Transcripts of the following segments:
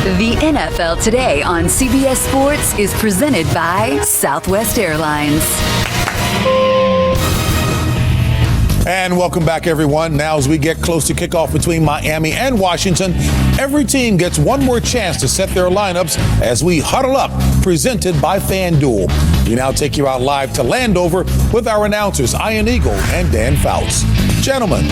The NFL Today on CBS Sports is presented by Southwest Airlines. And welcome back, everyone. Now, as we get close to kickoff between Miami and Washington, every team gets one more chance to set their lineups as we huddle up, presented by FanDuel. We now take you out live to Landover with our announcers, Ian Eagle and Dan Fouts. Gentlemen.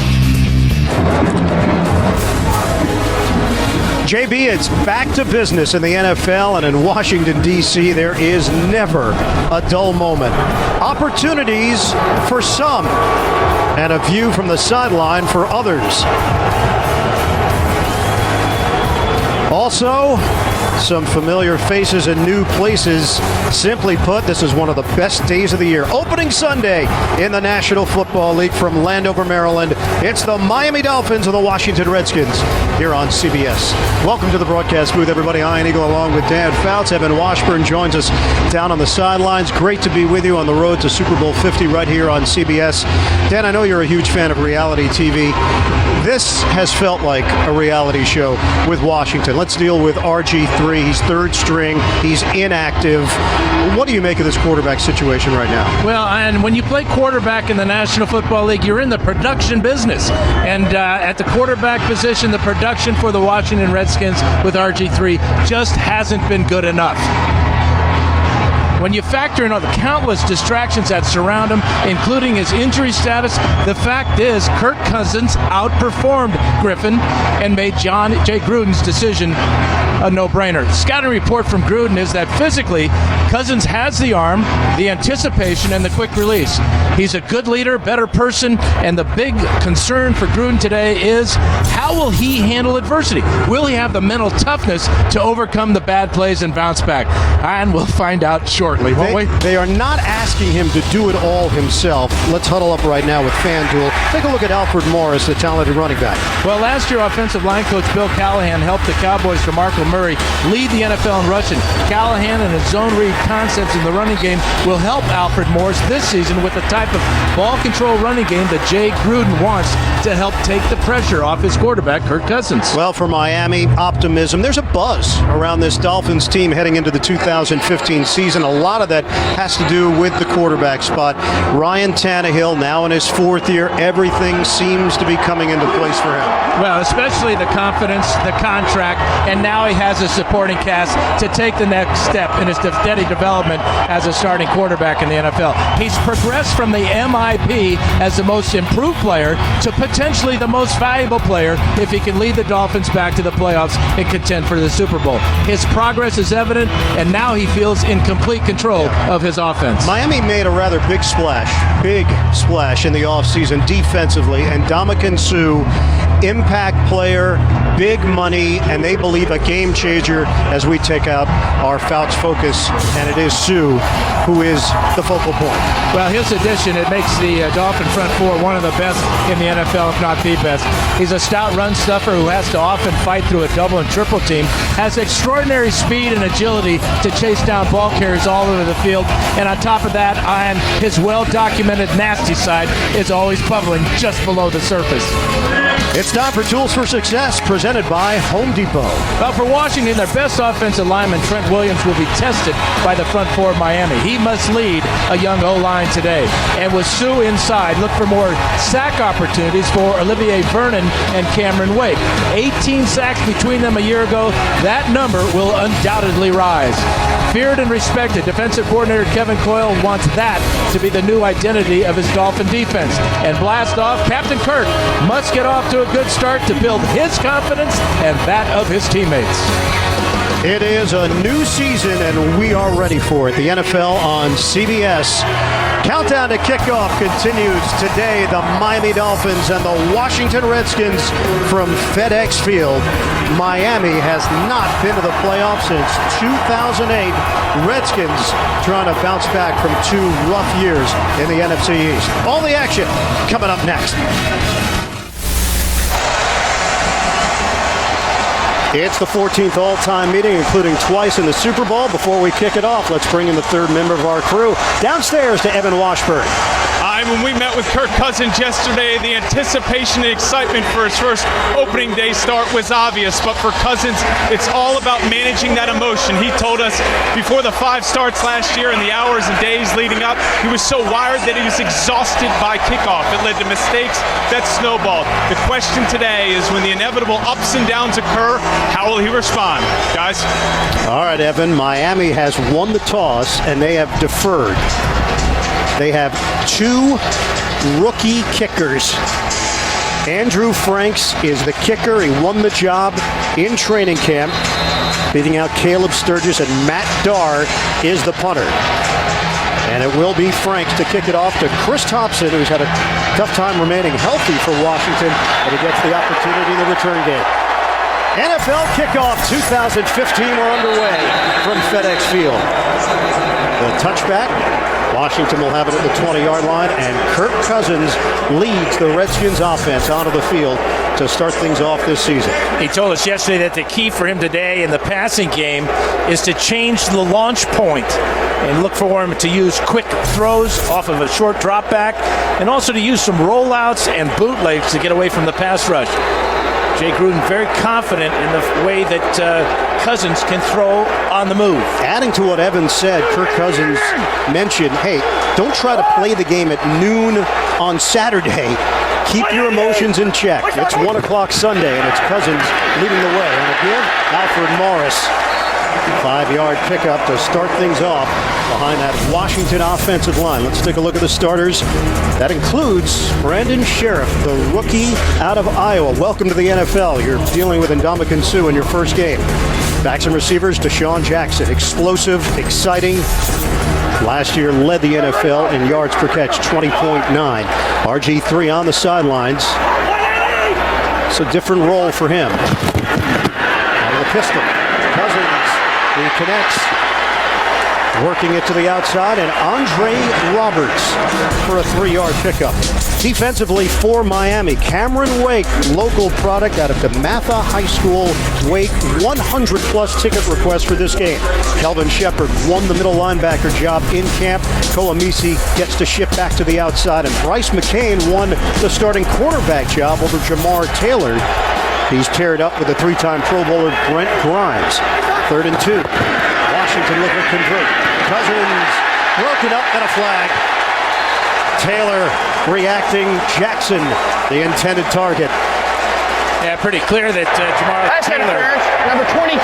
JB, it's back to business in the NFL, and in Washington, D.C., there is never a dull moment. Opportunities for some, and a view from the sideline for others. Also, some familiar faces and new places. Simply put, this is one of the best days of the year. Opening Sunday in the National Football League from Landover, Maryland. It's the Miami Dolphins and the Washington Redskins here on CBS. Welcome to the broadcast booth, everybody. Ian Eagle along with Dan Fouts. Evan Washburn joins us down on the sidelines. Great to be with you on the road to Super Bowl 50 right here on CBS. Dan, I know you're a huge fan of reality TV. This has felt like a reality show with Washington. Let's deal with RG3. He's third string. He's inactive. What do you make of this quarterback situation right now? Well, and when you play quarterback in the National Football League, you're in the production business. And at the quarterback position, the production for the Washington Redskins with RG3 just hasn't been good enough. When you factor in all the countless distractions that surround him, including his injury status, the fact is Kirk Cousins outperformed Griffin and made Jay Gruden's decision a no-brainer. The scouting report from Gruden is that physically, Cousins has the arm, the anticipation, and the quick release. He's a good leader, better person, and the big concern for Gruden today is how will he handle adversity? Will he have the mental toughness to overcome the bad plays and bounce back? And we'll find out shortly, won't we? They are not asking him to do it all himself. Let's huddle up right now with FanDuel. Take a look at Alfred Morris, the talented running back. Well, last year, offensive line coach Bill Callahan helped the Cowboys' DeMarco Murray lead the NFL in rushing. Callahan and his zone read concepts in the running game will help Alfred Morris this season with the type of ball control running game that Jay Gruden wants to help take the pressure off his quarterback, Kirk Cousins. Well, for Miami, optimism. There's a buzz around this Dolphins team heading into the 2015 season. A lot of that has to do with the quarterback spot. Ryan Tannehill, now in his fourth year, everything seems to be coming into place for him. Well, especially the confidence, the contract, and now he has a supporting cast to take the next step in his steady development as a starting quarterback in the NFL. He's progressed from the MIP as the most improved player to potentially the most valuable player if he can lead the Dolphins back to the playoffs and contend for the Super Bowl. His progress is evident, and now he feels in complete control of his offense. Miami made a rather big splash in the offseason defensively, and Ndamukong Suh, impact player, big money, and they believe a game changer as we take out our Fouts focus, and it is Suh who is the focal point. Well, his addition, it makes the Dolphin front four one of the best in the NFL, if not the best. He's a stout run stuffer who has to often fight through a double and triple team, has extraordinary speed and agility to chase down ball carriers all over the field, and on top of that, on his well-documented nasty side is always bubbling just below the surface. It's time for Tools for Success, presented by Home Depot. Well, for Washington, their best offensive lineman, Trent Williams, will be tested by the front four of Miami. He must lead a young O-line today. And with Suh inside, look for more sack opportunities for Olivier Vernon and Cameron Wake. 18 sacks between them a year ago. That number will undoubtedly rise. Feared and respected, defensive coordinator Kevin Coyle wants that to be the new identity of his Dolphin defense. And blast off, Captain Kirk must get off to a good start to build his confidence and that of his teammates. It is a new season, and we are ready for it. The NFL on CBS. Countdown to kickoff continues today. The Miami Dolphins and the Washington Redskins from FedEx Field. Miami has not been to the playoffs since 2008. Redskins trying to bounce back from two rough years in the NFC East. All the action coming up next. It's the 14th all-time meeting, including twice in the Super Bowl. Before we kick it off, let's bring in the third member of our crew. Downstairs to Evan Washburn. I Ryan, when we met with Kirk Cousins yesterday, the anticipation and excitement for his first opening day start was obvious. But for Cousins, it's all about managing that emotion. He told us before the 5 starts last year and the hours and days leading up, he was so wired that he was exhausted by kickoff. It led to mistakes that snowballed. The question today is when the inevitable ups and downs occur, how will he respond? Guys? All right, Evan, Miami has won the toss and they have deferred. They have 2 rookie kickers. Andrew Franks is the kicker. He won the job in training camp, beating out Caleb Sturgis, and Matt Darr is the punter. And it will be Franks to kick it off to Chris Thompson, who's had a tough time remaining healthy for Washington, but he gets the opportunity in the return game. NFL kickoff 2015, we're underway from FedEx Field. The touchback, Washington will have it at the 20-yard line, and Kirk Cousins leads the Redskins offense onto the field to start things off this season. He told us yesterday that the key for him today in the passing game is to change the launch point and look for him to use quick throws off of a short drop back, and also to use some rollouts and bootlegs to get away from the pass rush. Jay Gruden very confident in the way that Cousins can throw on the move. Adding to what Evan said, Kirk Cousins mentioned, hey, don't try to play the game at noon on Saturday. Keep your emotions in check. It's 1 o'clock Sunday, and it's Cousins leading the way. On a give, Alfred Morris. 5-yard pickup to start things off behind that Washington offensive line. Let's take a look at the starters. That includes Brandon Sheriff, the rookie out of Iowa. Welcome to the NFL. You're dealing with Ndamukong Suh in your first game. Backs and receivers, Deshaun Jackson. Explosive, exciting. Last year led the NFL in yards per catch, 20.9. RG3 on the sidelines. It's a different role for him. Out of the pistol. Cousins reconnects, working it to the outside, and Andre Roberts for a 3-yard pickup. Defensively for Miami, Cameron Wake, local product out of DeMatha High School. Wake, 100-plus ticket requests for this game. Kelvin Shepard won the middle linebacker job in camp. Koamisi gets to shift back to the outside, and Bryce McCain won the starting quarterback job over Jamar Taylor. He's paired up with the 3-time Pro Bowler Brent Grimes. 3rd and 2. Washington looking to convert. Cousins broken up and a flag. Taylor reacting. Jackson, the intended target. Yeah, pretty clear that Jamar Taylor. Number 22,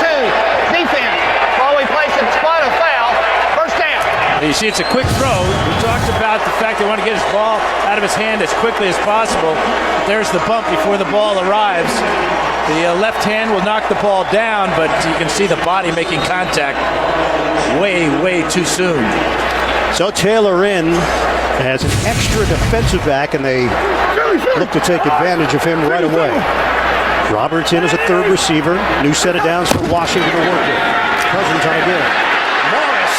defense. Ball we place at the spot of foul. First down. You see, it's a quick throw. We talked about the fact they want to get his ball out of his hand as quickly as possible. There's the bump before the ball arrives. The left hand will knock the ball down, but you can see the body making contact way too soon. So Taylor in as an extra defensive back, and they look to take advantage of him right away. Roberts in as a 3rd receiver. New set of downs for Washington to work with. Cousins on a give. Morris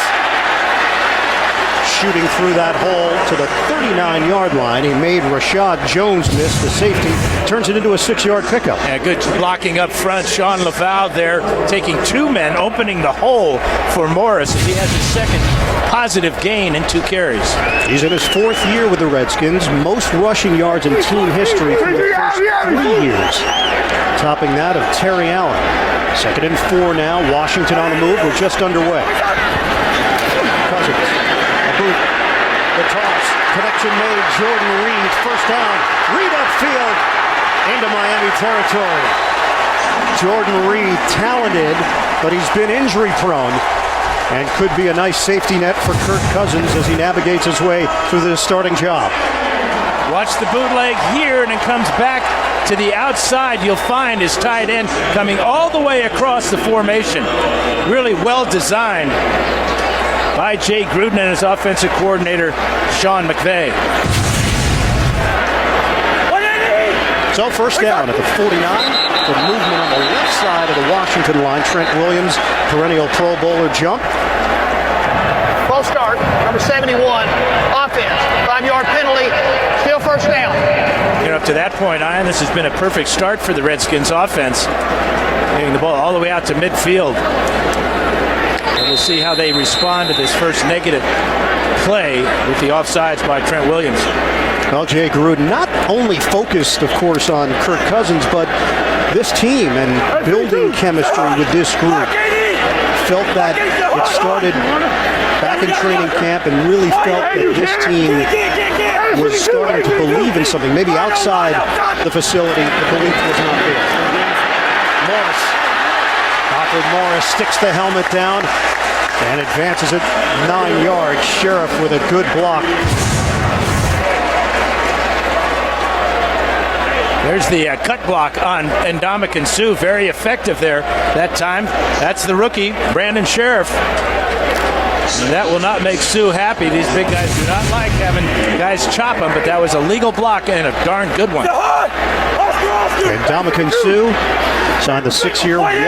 shooting through that hole to the 39-yard line. He made Rashad Jones miss the safety. Turns it into a 6-yard pickup. Yeah, good blocking up front. Sean Laval there taking 2 men, opening the hole for Morris. He has his second positive gain in 2 carries. He's in his 4th year with the Redskins. Most rushing yards in team history for the first 3 years. Topping that of Terry Allen. 2nd and 4 now. Washington on the move. We're just underway. Cousins. The toss. Connection made. Jordan Reed. First down. Reed upfield into Miami territory. Jordan Reed, talented, but he's been injury prone and could be a nice safety net for Kirk Cousins as he navigates his way through this starting job. Watch the bootleg here, and it comes back to the outside. You'll find his tight end coming all the way across the formation. Really well designed by Jay Gruden and his offensive coordinator, Sean McVay. So first down at the 49. The movement on the left side of the Washington line. Trent Williams, perennial Pro Bowler jump. False start, number 71, offense. 5-yard penalty, still first down. You know, up to that point, Ian, this has been a perfect start for the Redskins offense. Getting the ball all the way out to midfield. And we'll see how they respond to this first negative play with the offsides by Trent Williams. Well, Jay Gruden not only focused, of course, on Kirk Cousins, but this team and building chemistry with this group. Felt that it started back in training camp and really felt that this team was starting to believe in something. Maybe outside the facility, the belief was not there. Morris. Alfred Morris sticks the helmet down and advances it 9 yards. Sheriff with a good block. There's the cut block on Ndamukong Suh. Very effective there that time. That's the rookie, Brandon Sheriff. And that will not make Suh happy. These big guys do not like having guys chop them, but that was a legal block and a darn good one. Ndamukong Suh signed the 6-year, $114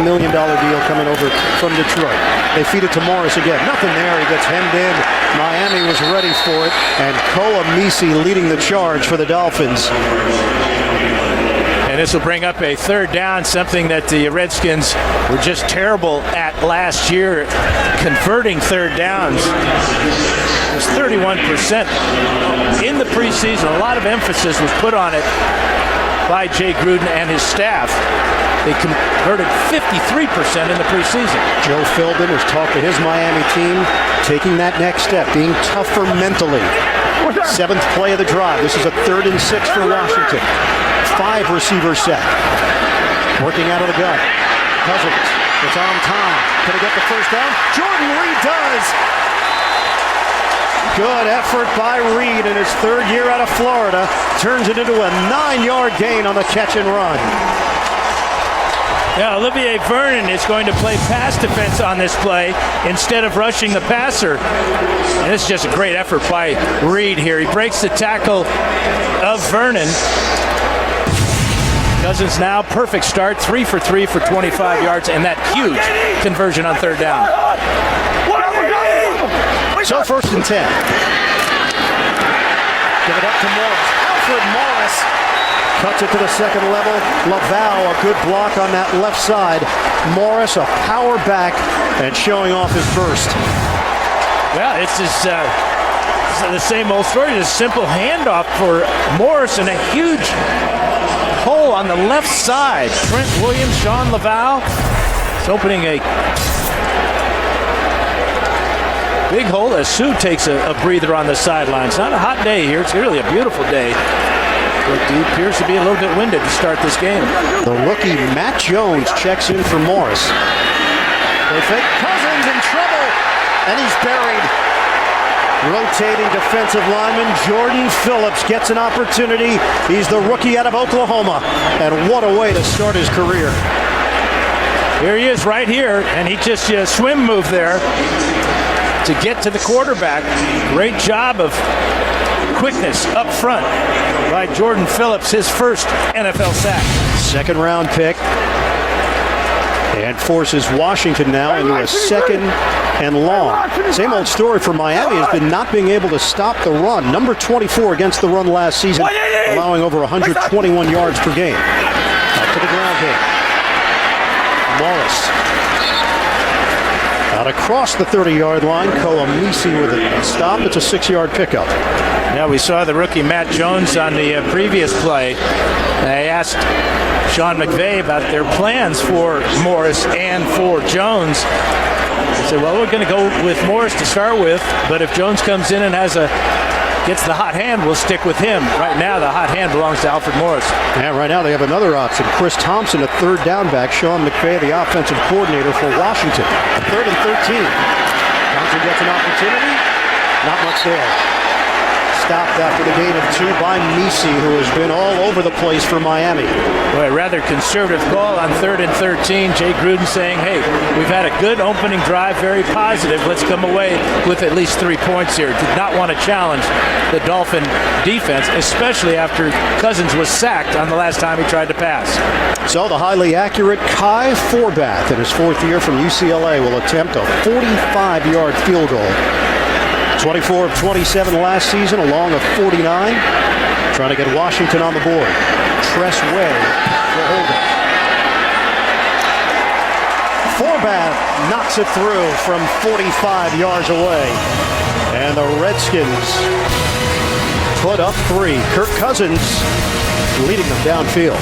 million deal coming over from Detroit. They feed it to Morris again. Nothing there. He gets hemmed in. Miami was ready for it. And Koa Misi leading the charge for the Dolphins. And this will bring up a third down, something that the Redskins were just terrible at last year, converting third downs. It was 31% in the preseason. A lot of emphasis was put on it by Jay Gruden and his staff. They converted 53% in the preseason. Joe Philbin has talked to his Miami team, taking that next step, being tougher mentally. 7th play of the drive. This is a 3rd and 6 for Washington. 5 receiver set. Working out of the gun. Cousins. It's on time. Can he get the first down? Jordan Reed does. Good effort by Reed in his 3rd year out of Florida. Turns it into a 9-yard gain on the catch and run. Yeah, Olivier Vernon is going to play pass defense on this play instead of rushing the passer. And it's just a great effort by Reed here. He breaks the tackle of Vernon. Cousins now, perfect start, 3 for 3 for 25 yards, and that huge conversion on 3rd down. So 1st and 10. Give it up to Morris. Alfred Morris cuts it to the 2nd level. Laval, a good block on that left side. Morris, a power back, and showing off his burst. Well, it's the same old story. Just a simple handoff for Morris and a huge hole on the left side. Trent Williams, Sean Laval. It's opening a big hole as Suh takes a breather on the sideline. It's not a hot day here. It's really a beautiful day. But he appears to be a little bit winded to start this game. The rookie Matt Jones checks in for Morris. They think Cousins in trouble, and he's buried. Rotating defensive lineman Jordan Phillips gets an opportunity. He's the rookie out of Oklahoma, and what a way to start his career. Here he is right here, and he just swim move there to get to the quarterback. Great job of quickness up front by Jordan Phillips, his first NFL sack. 2nd round pick, and forces Washington now into a 2nd and long. Same old story for Miami has been not being able to stop the run. Number 24 against the run last season, allowing over 121 yards per game. Up to the ground here. Morris. Out across the 30-yard line, Koa Misi with a stop. It's a 6-yard pickup. Yeah, we saw the rookie Matt Jones on the previous play. They asked Sean McVay about their plans for Morris and for Jones. They said, well, we're going to go with Morris to start with, but if Jones comes in and gets the hot hand, we'll stick with him. Right now, the hot hand belongs to Alfred Morris. Yeah, right now they have another option. Chris Thompson, a 3rd down back. Sean McVay, the offensive coordinator for Washington. 3rd and 13. Thompson gets an opportunity. Not much there. Stopped after the gain of 2 by Misi, who has been all over the place for Miami. Boy, rather conservative call on 3rd and 13. Jay Gruden saying, hey, we've had a good opening drive, very positive. Let's come away with at least 3 points here. Did not want to challenge the Dolphin defense, especially after Cousins was sacked on the last time he tried to pass. So the highly accurate Kai Forbath in his 4th year from UCLA will attempt a 45-yard field goal. 24 of 27 last season, along of 49. Trying to get Washington on the board. Tress Way will hold it. Forbath knocks it through from 45 yards away. And the Redskins put up 3. Kirk Cousins leading them downfield.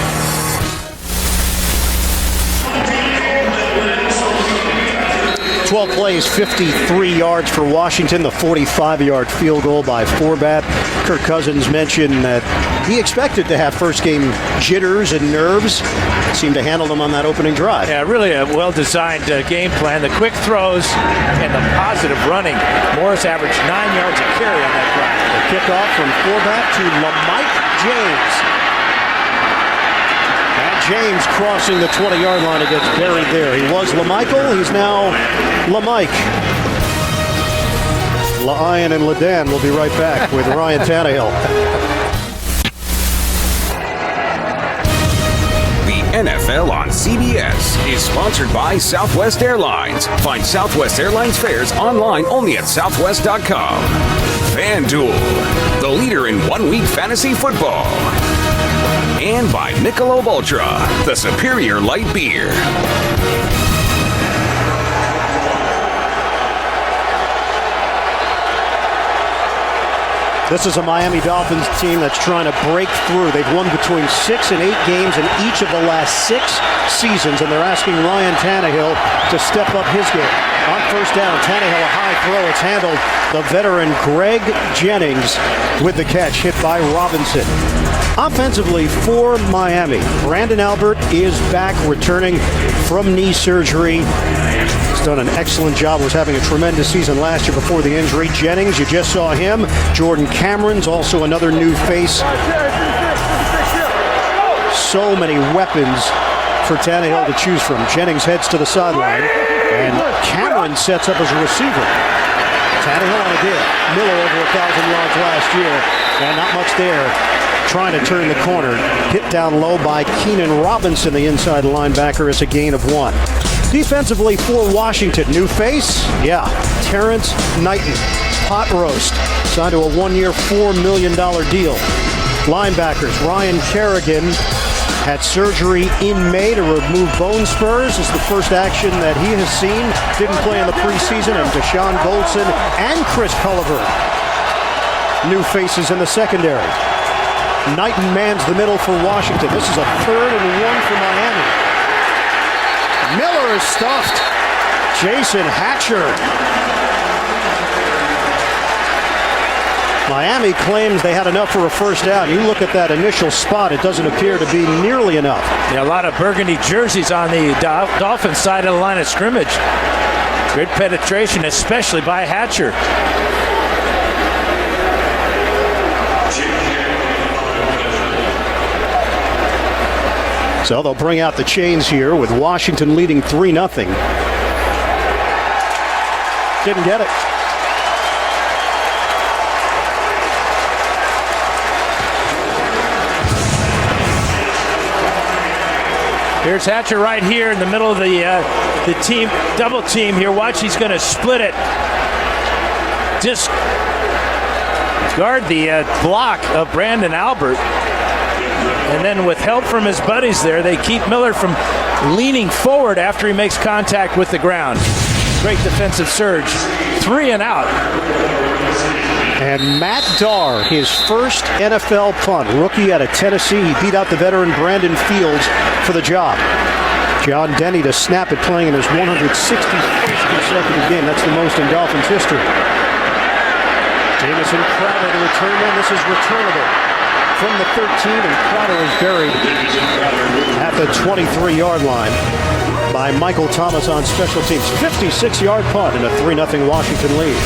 Twelve plays, 53 yards for Washington, the 45-yard field goal by Forbat. Kirk Cousins mentioned that he expected to have first-game jitters and nerves. Seemed to handle them on that opening drive. Yeah, really a well-designed game plan. The quick throws and the positive running. Morris averaged 9 yards a carry on that drive. The kickoff from Forbat to LaMike James. James crossing the 20-yard line and gets buried there. He was LaMichael. He's now LaMike. LaIan and LaDan will be right back with Ryan Tannehill. The NFL on CBS is sponsored by Southwest Airlines. Find Southwest Airlines fares online only at southwest.com. FanDuel, the leader in one-week fantasy football. And by Michelob Ultra, the superior light beer. This is a Miami Dolphins team that's trying to break through. They've won between 6 and 8 games in each of the last 6 seasons, and they're asking Ryan Tannehill to step up his game. On first down, Tannehill, a high throw. It's handled. The veteran Greg Jennings with the catch, hit by Robinson. Offensively for Miami, Brandon Albert is back, returning from knee surgery. He's done an excellent job, was having a tremendous season last year before the injury. Jennings, you just saw him. Jordan Cameron's also another new face. So many weapons for Tannehill to choose from. Jennings heads to the sideline, and Cameron sets up as a receiver. Tannehill on a dig. Miller over 1,000 yards last year, and not much there. Trying to turn the corner. Hit down low by Keenan Robinson, the inside linebacker, is a gain of 1. Defensively for Washington, new face? Yeah, Terrence Knighton. Pot roast. Signed to a 1-year, $4 million deal. Linebackers, Ryan Kerrigan had surgery in May to remove bone spurs. It's the first action that he has seen. Didn't play in the preseason. And Deshaun Goldson and Chris Culliver, new faces in the secondary. Knighton mans the middle for Washington. This is a 3rd and 1 for Miami. Miller is stuffed. Jason Hatcher. Miami claims they had enough for a first down. You look at that initial spot, it doesn't appear to be nearly enough. Yeah, a lot of burgundy jerseys on the Dolphins side of the line of scrimmage. Good penetration, especially by Hatcher. So they'll bring out the chains here with Washington leading 3-0. Didn't get it. Here's Hatcher right here in the middle of the team, double team here. Watch, he's going to split it. Just guard the block of Brandon Albert. And then with help from his buddies there, they keep Miller from leaning forward after he makes contact with the ground. Great defensive surge. 3 and out. And Matt Darr, his first NFL punt, rookie out of Tennessee. He beat out the veteran Brandon Fields for the job. John Denny to snap it, playing in his 161st consecutive game. That's the most in Dolphins history. Jamison Crowder to return in. This is returnable from the 13, and Crowder is buried at the 23-yard line by Michael Thomas on special teams. 56-yard punt and a 3-0 Washington lead.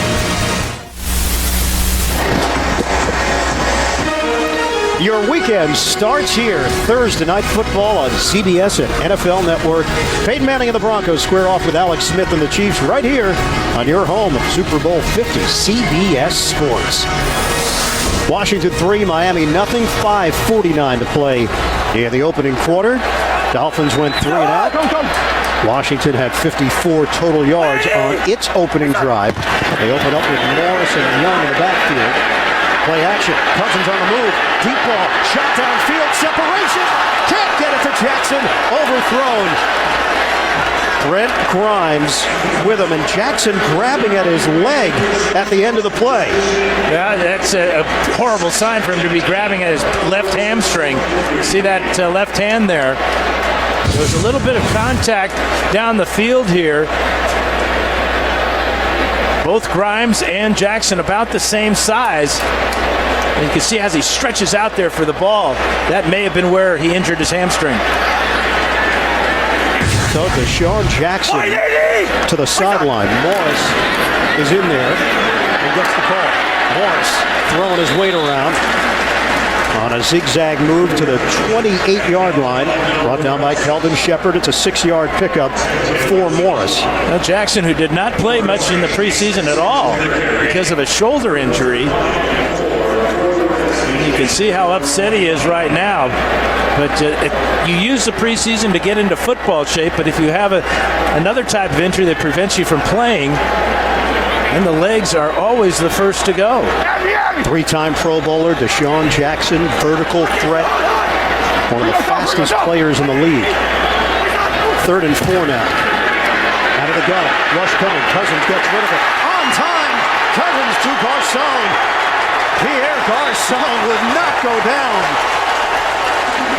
Your weekend starts here. Thursday Night Football on CBS and NFL Network. Peyton Manning and the Broncos square off with Alex Smith and the Chiefs right here on your home of Super Bowl 50, CBS Sports. Washington 3, Miami nothing. 5:49 to play in the opening quarter. Dolphins went 3 and out. Washington had 54 total yards on its opening drive. They open up with Morris and Young in the backfield. Play action. Cousins on the move. Deep ball. Shot downfield. Separation. Can't get it to Jackson. Overthrown. Trent Grimes with him, and Jackson grabbing at his leg at the end of the play. Yeah, that's a horrible sign for him to be grabbing at his left hamstring. See that left hand there? There was a little bit of contact down the field here. Both Grimes and Jackson about the same size. And you can see as he stretches out there for the ball, that may have been where he injured his hamstring. So Deshaun Jackson to the sideline. Morris is in there and gets the call. Morris throwing his weight around on a zigzag move to the 28-yard line. Brought down by Keldon Shepard. It's a 6-yard pickup for Morris. Now Jackson, who did not play much in the preseason at all because of a shoulder injury. You can see how upset he is right now. But you use the preseason to get into football shape, but if you have another type of injury that prevents you from playing, then the legs are always the first to go. 3-time Pro Bowler Deshaun Jackson, vertical threat, one of the fastest players in the league. 3rd and 4 now. Out of the gun, rush coming, Cousins gets rid of it. On time, Cousins to Garcon. Pierre Garcon would not go down.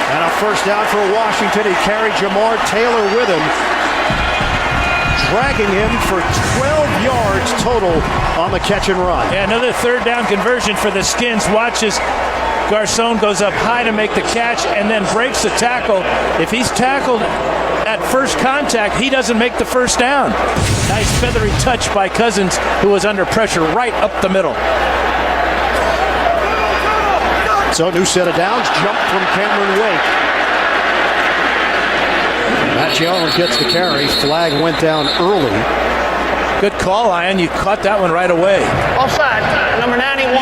And a first down for Washington. He carried Jamar Taylor with him, dragging him for 12 yards total on the catch and run. Yeah, another 3rd down conversion for the Skins. Watch as Garcon goes up high to make the catch and then breaks the tackle. If he's tackled at first contact, he doesn't make the first down. Nice feathery touch by Cousins, who was under pressure right up the middle. So new set of downs, jump from Cameron Wake. Matt Jones gets the carry. Flag went down early. Good call, Ian. You caught that one right away. Offside, number 91,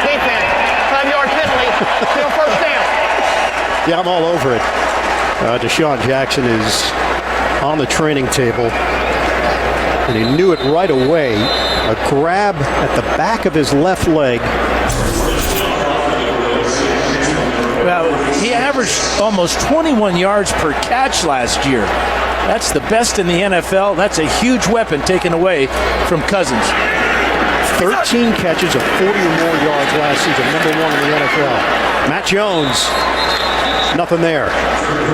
defense, 5-yard penalty, still first down. Yeah, I'm all over it. Deshaun Jackson is on the training table, and he knew it right away. A grab at the back of his left leg. Well, he averaged almost 21 yards per catch last year. That's the best in the NFL. That's a huge weapon taken away from Cousins. 13 catches of 40 or more yards last season, number 1 in the NFL. Matt Jones, nothing there.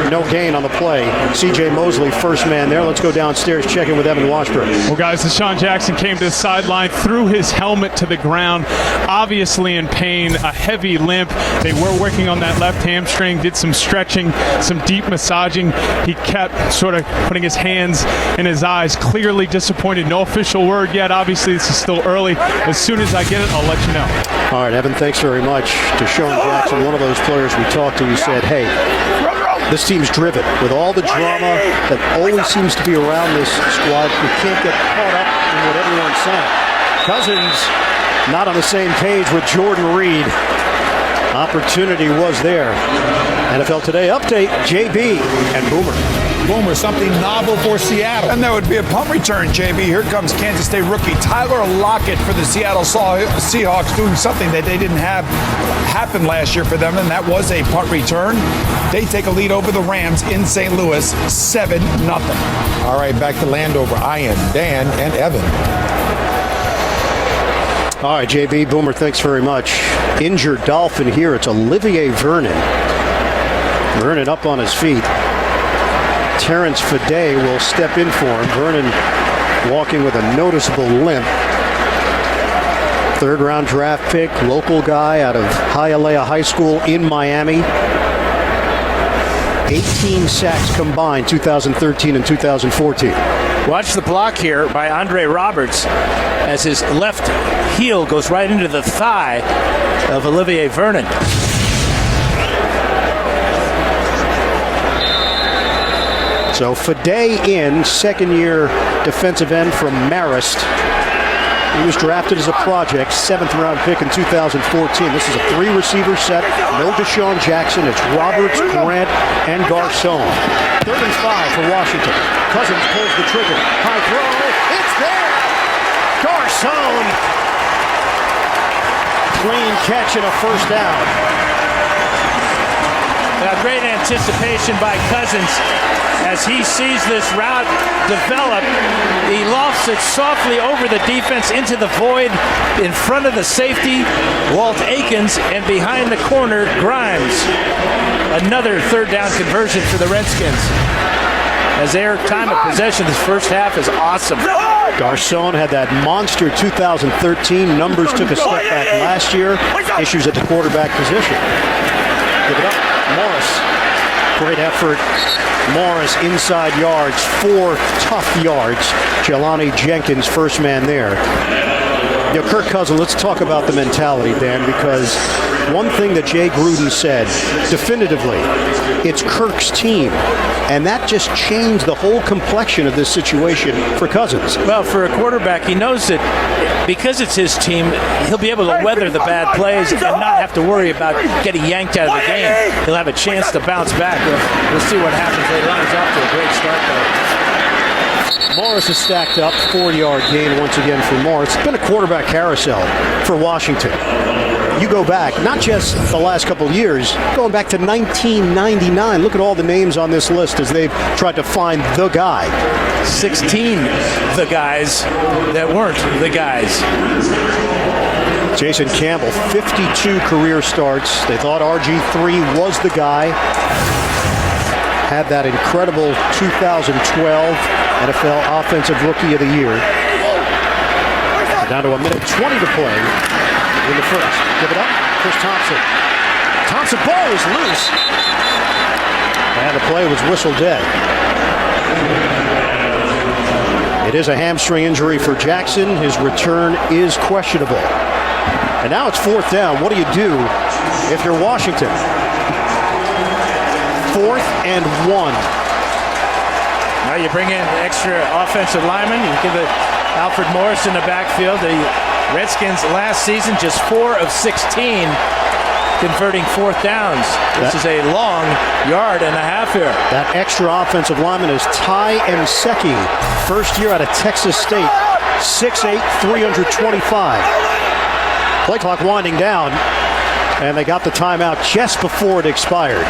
No gain on the play. C.J. Mosley, first man there. Let's go downstairs, check in with Evan Washburn. Well, guys, Deshaun Jackson came to the sideline, threw his helmet to the ground, obviously in pain, a heavy limp. They were working on that left hamstring, did some stretching, some deep massaging. He kept sort of putting his hands in his eyes, clearly disappointed. No official word yet. Obviously, this is still early. As soon as I get it, I'll let you know. All right, Evan, thanks very much. Deshaun Jackson, one of those players we talked to, who said, hey, this team's driven with all the drama that always seems to be around this squad. We can't get caught up in what everyone's saying. Cousins not on the same page with Jordan Reed. Opportunity was there. NFL Today update, JB and Boomer. Boomer, something novel for Seattle. And there would be a punt return, JB. Here comes Kansas State rookie Tyler Lockett for the Seattle Seahawks, doing something that they didn't have happen last year for them, and that was a punt return. They take a lead over the Rams in St. Louis, 7-0. All right, back to Landover. Ian, Dan, and Evan. All right, JB, Boomer, thanks very much. Injured Dolphin here. It's Olivier Vernon. Vernon up on his feet. Terrence Fede will step in for him. Vernon walking with a noticeable limp. 3rd-round draft pick, local guy out of Hialeah High School in Miami. 18 sacks combined, 2013 and 2014. Watch the block here by Andre Roberts as his left heel goes right into the thigh of Olivier Vernon. So Fede in, 2nd-year defensive end from Marist. He was drafted as a project, 7th-round pick in 2014. This is a 3-receiver set. No Deshaun Jackson. It's Roberts, Grant, and Garcon. 3rd and 5 for Washington. Cousins pulls the trigger. High throw. It's there. Garcon. Clean catch and a first down. Great anticipation by Cousins as he sees this route develop. He lofts it softly over the defense into the void in front of the safety, Walt Aikens, and behind the corner, Grimes. Another third down conversion for the Redskins. As their time of possession this first half is awesome. Garcon had that monster 2013. Numbers took a step back last year. Issues at the quarterback position. Give it up. Morris. Great effort. Morris inside yards. 4 tough yards. Jelani Jenkins, first man there. You know, Kirk Cousins, let's talk about the mentality, Dan, because one thing that Jay Gruden said definitively, it's Kirk's team. And that just changed the whole complexion of this situation for Cousins. Well, for a quarterback, he knows that because it's his team, he'll be able to weather the bad plays and not have to worry about getting yanked out of the game. He'll have a chance to bounce back. We'll see what happens later on. He's off to a great start, though. Morris is stacked up, 4-yard gain once again for Morris. It's been a quarterback carousel for Washington. You go back, not just the last couple of years, going back to 1999. Look at all the names on this list as they've tried to find the guy. 16 the guys that weren't the guys. Jason Campbell, 52 career starts. They thought RG3 was the guy. Had that incredible 2012 NFL Offensive Rookie of the Year. Down to 1:20 to play in the first. Give it up. Chris Thompson. Thompson ball is loose. And the play was whistled dead. It is a hamstring injury for Jackson. His return is questionable. And now it's 4th down. What do you do if you're Washington? 4th and 1. Now you bring in extra offensive linemen. You give it Alfred Morris in the backfield. The Redskins last season just 4 of 16 converting 4th downs. This is a long yard and a half here. That extra offensive lineman is Ty Mseki. First year out of Texas State. 6'8", 325. Play clock winding down. And they got the timeout just before it expired.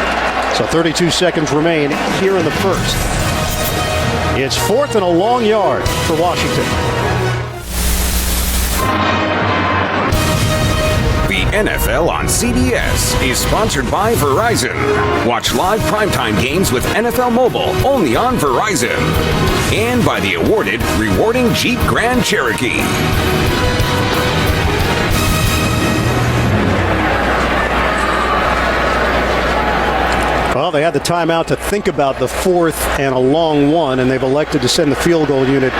So 32 seconds remain here in the first. It's 4th and a long yard for Washington. The NFL on CBS is sponsored by Verizon. Watch live primetime games with NFL Mobile only on Verizon. And by the awarded Rewarding Jeep Grand Cherokee. Well, they had the timeout to think about the 4th and a long one, and they've elected to send the field goal unit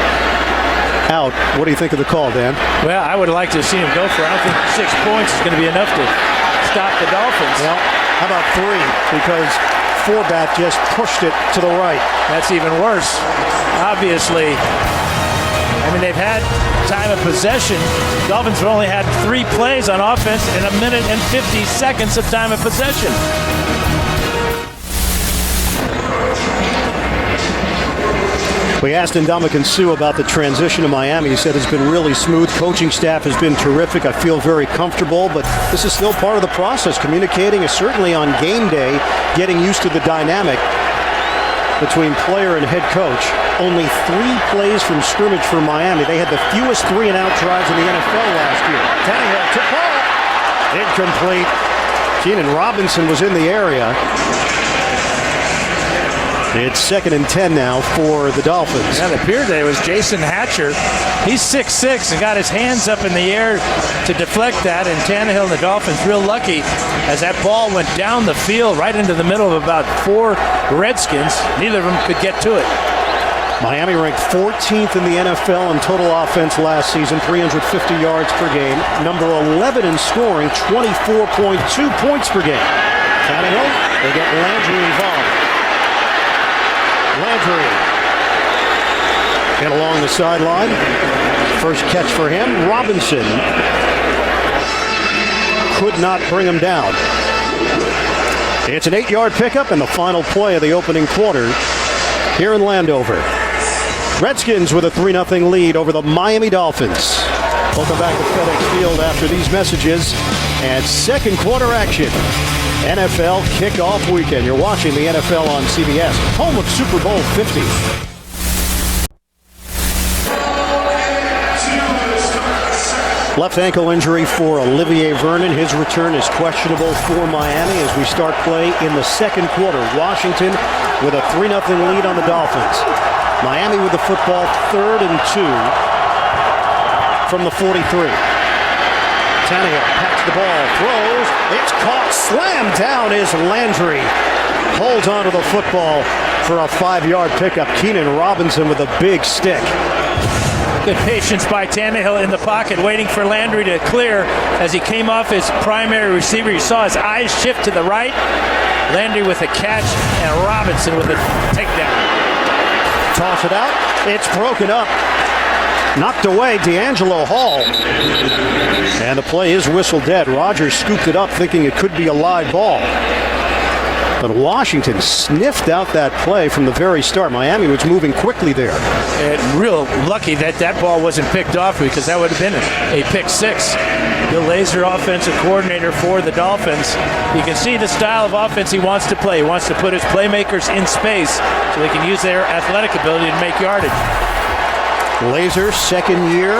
out. What do you think of the call, Dan? Well, I would like to see him go for it. I don't think 6 points is going to be enough to stop the Dolphins. Well, how about 3? Because Forbat just pushed it to the right. That's even worse. Obviously, I mean, they've had time of possession. Dolphins have only had 3 plays on offense in 1 minute and 50 seconds of time of possession. We asked Ndamukong Suh about the transition to Miami. He said it's been really smooth. Coaching staff has been terrific. I feel very comfortable, but this is still part of the process. Communicating is certainly on game day, getting used to the dynamic between player and head coach. Only 3 plays from scrimmage for Miami. They had the fewest 3-and-out drives in the NFL last year. Tannehill took ball. Incomplete. Keenan Robinson was in the area. It's 2nd and 10 now for the Dolphins. Yeah, it appeared that it was Jason Hatcher. He's 6'6" and got his hands up in the air to deflect that, and Tannehill and the Dolphins real lucky as that ball went down the field right into the middle of about 4 Redskins. Neither of them could get to it. Miami ranked 14th in the NFL in total offense last season, 350 yards per game. Number 11 in scoring, 24.2 points per game. Tannehill, they get Landry involved. Landry get along the sideline. First catch for him. Robinson could not bring him down. It's an 8-yard pickup and the final play of the opening quarter here in Landover. Redskins with a 3-0 lead over the Miami Dolphins. Welcome back to FedEx Field after these messages and second quarter action. NFL kickoff weekend. You're watching the NFL on CBS, home of Super Bowl 50. Left ankle injury for Olivier Vernon. His return is questionable for Miami as we start play in the second quarter. Washington with a 3-0 lead on the Dolphins. Miami with the football, 3rd and 2 from the 43. Tannehill pats the ball, throws, it's caught, slammed down is Landry. Holds onto the football for a 5-yard pickup. Keenan Robinson with a big stick. Good patience by Tannehill in the pocket, waiting for Landry to clear as he came off his primary receiver. You saw his eyes shift to the right. Landry with a catch and Robinson with a takedown. Toss it out. It's broken up. Knocked away, D'Angelo Hall. And the play is whistled dead. Rodgers scooped it up thinking it could be a live ball. But Washington sniffed out that play from the very start. Miami was moving quickly there. And real lucky that that ball wasn't picked off because that would have been a pick six. Bill Lazor, offensive coordinator for the Dolphins. You can see the style of offense he wants to play. He wants to put his playmakers in space so they can use their athletic ability to make yardage. Lazor, second year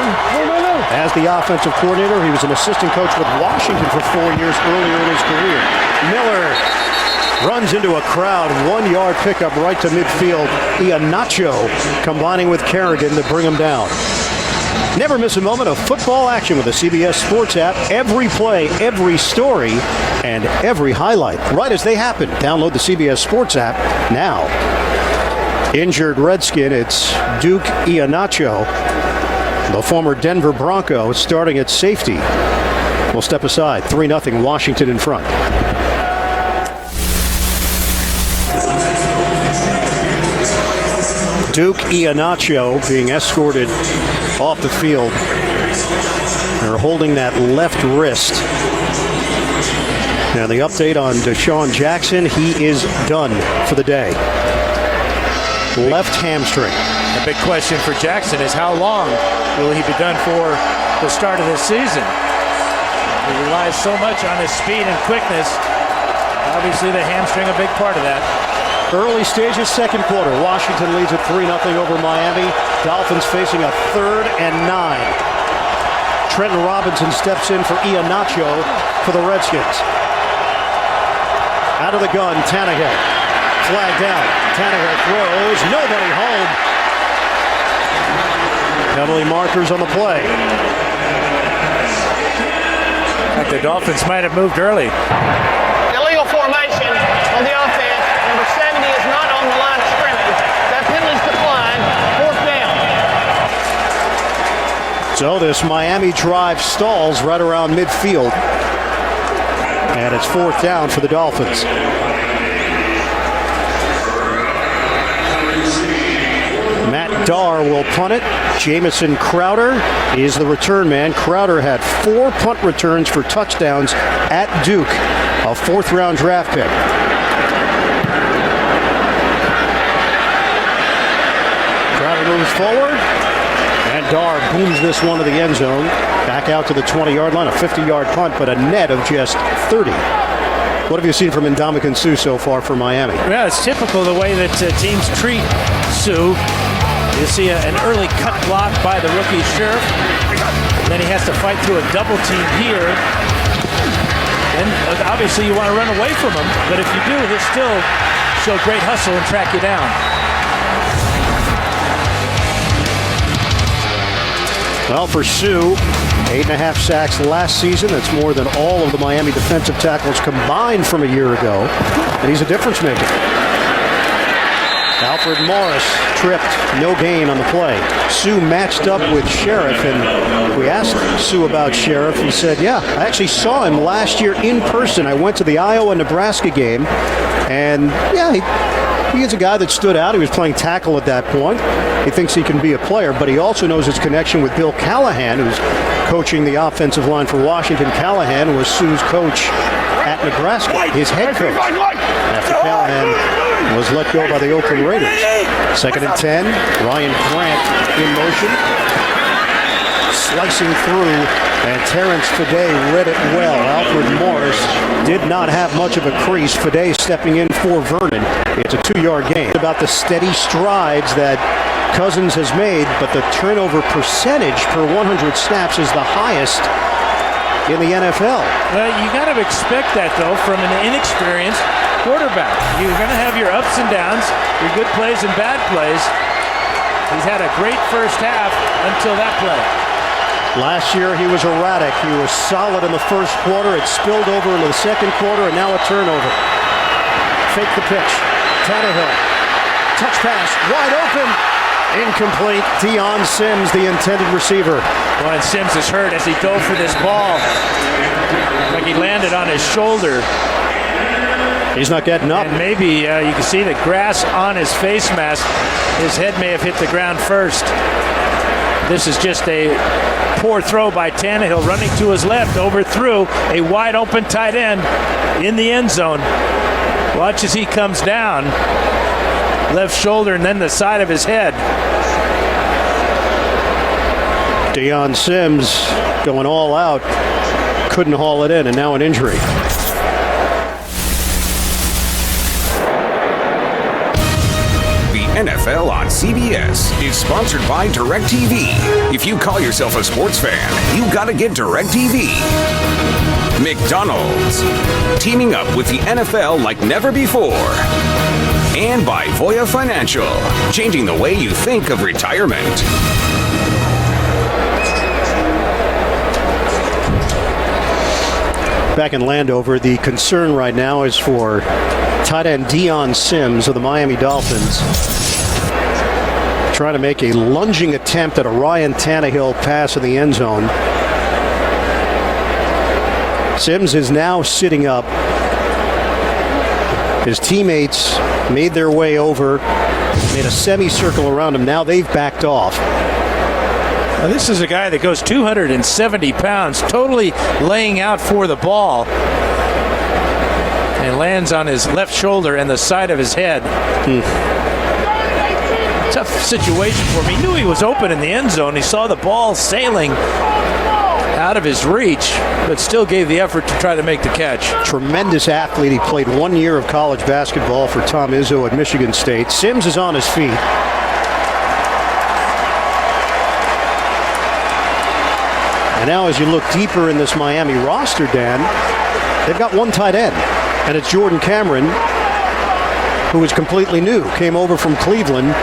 as the offensive coordinator. He was an assistant coach with Washington for 4 years earlier in his career. Miller runs into a crowd, 1-yard pickup right to midfield. Iheanacho combining with Kerrigan to bring him down. Never miss a moment of football action with the CBS Sports app. Every play, every story, and every highlight right as they happen. Download the CBS Sports app now. Injured Redskin, it's Duke Iheanacho, the former Denver Bronco, starting at safety. We'll step aside. 3-0, Washington in front. Duke Iheanacho being escorted off the field. They're holding that left wrist. Now the update on Deshaun Jackson, he is done for the day. Left hamstring. The big question for Jackson is how long will he be done for the start of this season? He relies so much on his speed and quickness. Obviously the hamstring a big part of that. Early stages, second quarter. Washington leads at 3-0 over Miami. Dolphins facing a 3rd and 9. Trenton Robinson steps in for Iheanacho for the Redskins. Out of the gun, Tannehill. Flag down. Tannehill throws. Nobody home. Penalty markers on the play. In fact, the Dolphins might have moved early. Illegal formation on the offense. Number 70 is not on the line of scrimmage. That penalty's declined. 4th down. So this Miami drive stalls right around midfield. And it's 4th down for the Dolphins. Matt Darr will punt it. Jamison Crowder is the return man. Crowder had 4 punt returns for touchdowns at Duke, a 4th-round draft pick. Crowder moves forward, and Darr booms this one to the end zone. Back out to the 20-yard line, a 50-yard punt, but a net of just 30. What have you seen from Ndamukong Suh so far for Miami? Yeah, it's typical the way that teams treat Suh. You see an early cut block by the rookie Sheriff. And then he has to fight through a double team here. And obviously you want to run away from him, but if you do, he'll still show great hustle and track you down. Well, for Suh, 8.5 sacks last season. That's more than all of the Miami defensive tackles combined from a year ago. And he's a difference maker. Alfred Morris tripped, no gain on the play. Suh matched up with Sheriff, and we asked Suh about Sheriff. He said, yeah, I actually saw him last year in person. I went to the Iowa-Nebraska game, and yeah, he is a guy that stood out. He was playing tackle at that point. He thinks he can be a player, but he also knows his connection with Bill Callahan, who's coaching the offensive line for Washington. Callahan was Suh's coach at Nebraska, his head coach, after Callahan was let go by the Oakland Raiders. 2nd and 10. Ryan Grant in motion. slicing through, and Terrence Fede read it well. Alfred Morris did not have much of a crease. Fede stepping in for Vernon. It's a 2-yard gain. About the steady strides that Cousins has made, but the turnover percentage per 100 snaps is the highest in the NFL. Well, you got to expect that, though, from an inexperienced quarterback. You're going to have your ups and downs, your good plays and bad plays. He's had a great first half until that play. Last year, he was erratic. He was solid in the first quarter. It spilled over into the second quarter, and now a turnover. Fake the pitch. Tannehill. Touch pass. Wide open. Incomplete. Deion Sims, the intended receiver. Well, and Sims is hurt as he dove for this ball. Like he landed on his shoulder. He's not getting up. And maybe you can see the grass on his face mask. His head may have hit the ground first. This is just a poor throw by Tannehill, running to his left, overthrew a wide open tight end in the end zone. Watch as he comes down. Left shoulder and then the side of his head. Deion Sims going all out. Couldn't haul it in, and now an injury. NFL on CBS is sponsored by DirecTV. If you call yourself a sports fan, you gotta get DirecTV. McDonald's, teaming up with the NFL like never before. And by Voya Financial, changing the way you think of retirement. Back in Landover, the concern right now is for tight end Deion Sims of the Miami Dolphins, trying to make a lunging attempt at a Ryan Tannehill pass in the end zone. Sims is now sitting up. His teammates made their way over, made a semicircle around him. Now they've backed off. Now this is a guy that goes 270 pounds, totally laying out for the ball, and lands on his left shoulder and the side of his head. Tough situation for him. He knew he was open in the end zone. He saw the ball sailing out of his reach, but still gave the effort to try to make the catch. Tremendous athlete. He played 1 year of college basketball for Tom Izzo at Michigan State. Sims is on his feet. And now as you look deeper in this Miami roster, Dan, they've got one tight end, and it's Jordan Cameron, who is completely new. Came over from Cleveland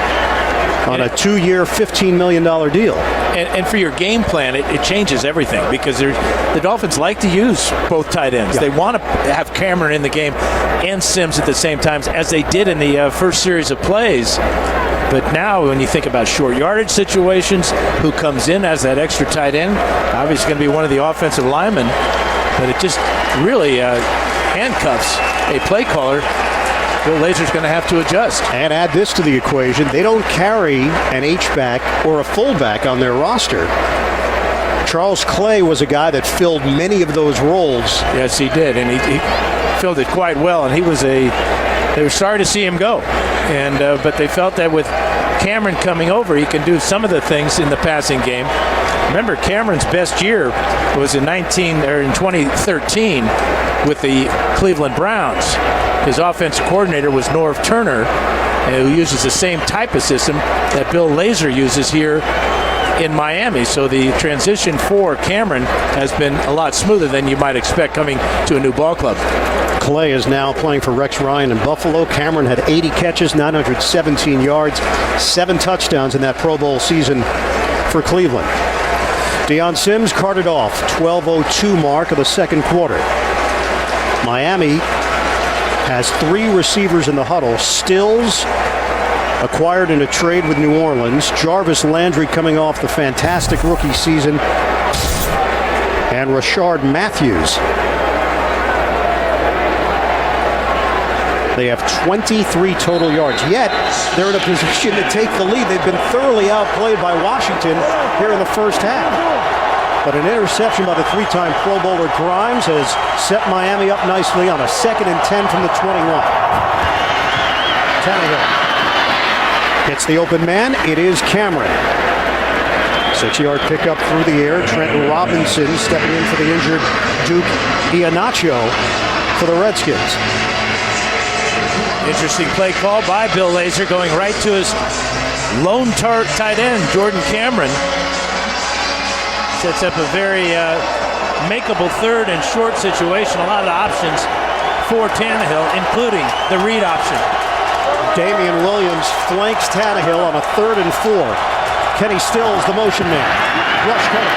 on a 2-year, $15 million deal. And for your game plan, it changes everything, because the Dolphins like to use both tight ends. Yeah. They want to have Cameron in the game and Sims at the same time, as they did in the first series of plays. But now when you think about short yardage situations, who comes in as that extra tight end, obviously going to be one of the offensive linemen, but it just really handcuffs a play caller. Bill Lazor's going to have to adjust. And add this to the equation. They don't carry an H-back or a fullback on their roster. Charles Clay was a guy that filled many of those roles. Yes, he did, and he filled it quite well, and they were sorry to see him go. But they felt that with Cameron coming over, he can do some of the things in the passing game. Remember, Cameron's best year was in 2013 with the Cleveland Browns. His offensive coordinator was Norv Turner, who uses the same type of system that Bill Lazor uses here in Miami. So the transition for Cameron has been a lot smoother than you might expect coming to a new ball club. Clay is now playing for Rex Ryan in Buffalo. Cameron had 80 catches, 917 yards, 7 touchdowns in that Pro Bowl season for Cleveland. Deion Sims carted off, 12:02 mark of the second quarter. Miami has 3 receivers in the huddle. Stills, acquired in a trade with New Orleans. Jarvis Landry coming off the fantastic rookie season. And Rashard Matthews. They have 23 total yards, yet they're in a position to take the lead. They've been thoroughly outplayed by Washington here in the first half. But an interception by the 3-time Pro Bowler Grimes has set Miami up nicely on a 2nd and 10 from the 21. Tannehill hits the open man. It is Cameron. 6-yard pickup through the air. Trenton Robinson stepping in for the injured Duke Iheanacho for the Redskins. Interesting play call by Bill Lazor, going right to his lone tight end, Jordan Cameron. Sets up a very makeable third and short situation. A lot of options for Tannehill, including the read option. Damian Williams flanks Tannehill on a 3rd and 4. Kenny Stills, the motion man. Rush coming.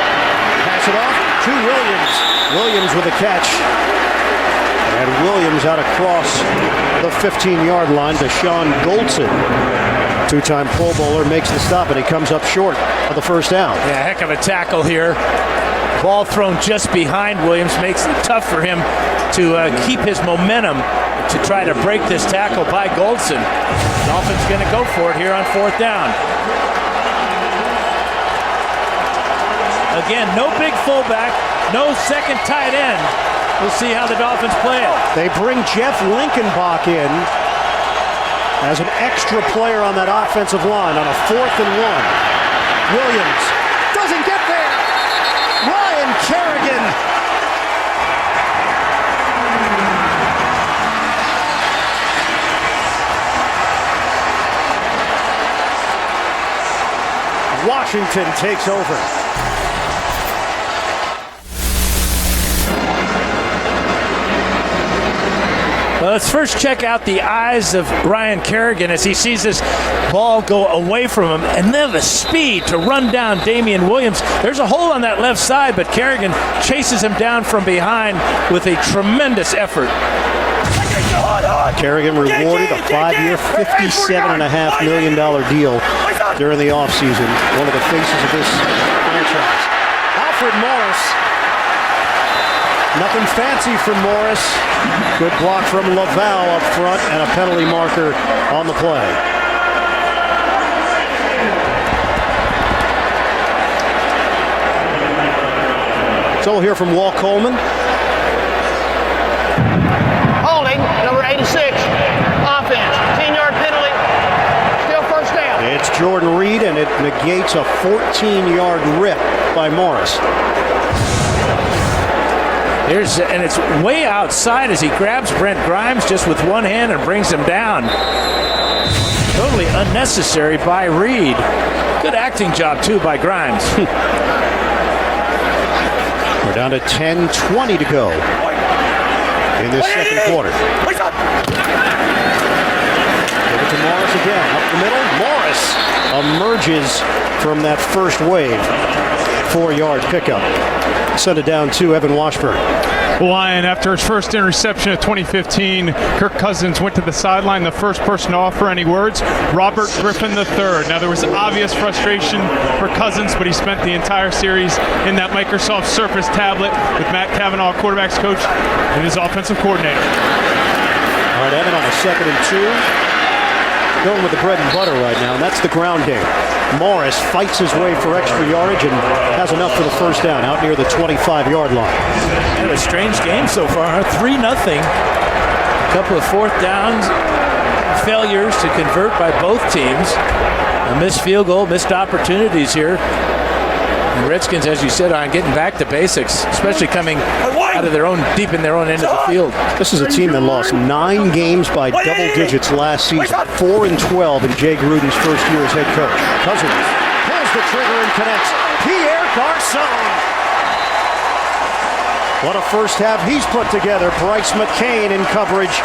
Pass it off to Williams. Williams with a catch. And Williams out across the 15-yard line to Sean Goldson. 2-time Pro Bowler makes the stop, and he comes up short of the first down. Yeah, heck of a tackle here. Ball thrown just behind Williams makes it tough for him to keep his momentum to try to break this tackle by Goldson. Dolphins going to go for it here on 4th down. Again, no big fullback, no second tight end. We'll see how the Dolphins play it. They bring Jeff Linkenbach in as an extra player on that offensive line on a 4th and 1. Williams doesn't get there. Ryan Kerrigan. Washington takes over. Well, let's first check out the eyes of Ryan Kerrigan as he sees this ball go away from him, and then the speed to run down Damian Williams. There's a hole on that left side, but Kerrigan chases him down from behind with a tremendous effort. Kerrigan rewarded a 5-year, $57.5 million deal during the offseason. One of the faces of this franchise. Alfred Morris. Nothing fancy from Morris. Good block from Laval up front and a penalty marker on the play. So we'll hear from Walt Coleman. Holding, number 86. Offense, 10-yard penalty. Still first down. It's Jordan Reed, and it negates a 14-yard rip by Morris. And it's way outside as he grabs Brent Grimes just with one hand and brings him down. Totally unnecessary by Reed. Good acting job, too, by Grimes. We're down to 10:20 to go in this second quarter. Give it to Morris again. Up the middle. Morris emerges from that first wave. 4-yard pickup. Send it down to Evan Washburn. Lion, after his first interception of 2015, Kirk Cousins went to the sideline, the first person to offer any words, Robert Griffin III. Now, there was obvious frustration for Cousins, but he spent the entire series in that Microsoft Surface tablet with Matt Cavanaugh, quarterback's coach, and his offensive coordinator. All right, Evan on a 2nd and 2. Going with the bread and butter right now, and that's the ground game. Morris fights his way for extra yardage and has enough for the first down out near the 25-yard line. And a strange game so far, 3-0. A couple of 4th downs, failures to convert by both teams. A missed field goal, missed opportunities here. The Redskins, as you said, are getting back to basics, especially coming out of their own, deep in their own end of the field. This is a team that lost 9 games by double digits last season. 4-12 in Jay Gruden's first year as head coach. Cousins pulls the trigger and connects. Pierre Garçon. What a first half he's put together. Bryce McCain in coverage.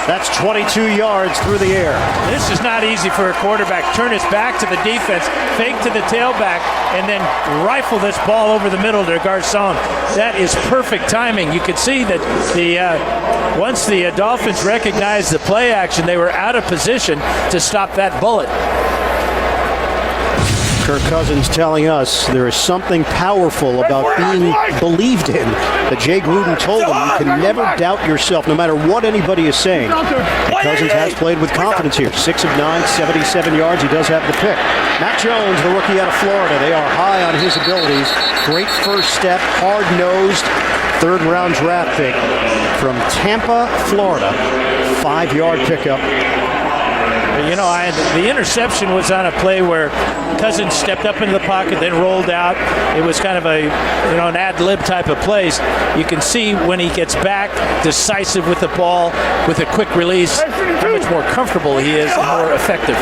That's 22 yards through the air. This is not easy for a quarterback. Turn his back to the defense, fake to the tailback, and then rifle this ball over the middle to Garçon. That is perfect timing. You could see that once the Dolphins recognized the play action, they were out of position to stop that bullet. Kirk Cousins telling us there is something powerful about being believed in. That Jay Gruden told him you can never doubt yourself no matter what anybody is saying. And Cousins has played with confidence here. 6 of 9, 77 yards. He does have the pick. Matt Jones, the rookie out of Florida. They are high on his abilities. Great first step, hard-nosed, 3rd-round draft pick from Tampa, Florida. 5-yard pickup. The interception was on a play where Cousins stepped up into the pocket, then rolled out. It was kind of an ad-lib type of plays. You can see when he gets back, decisive with the ball, with a quick release, how much more comfortable he is and more effective.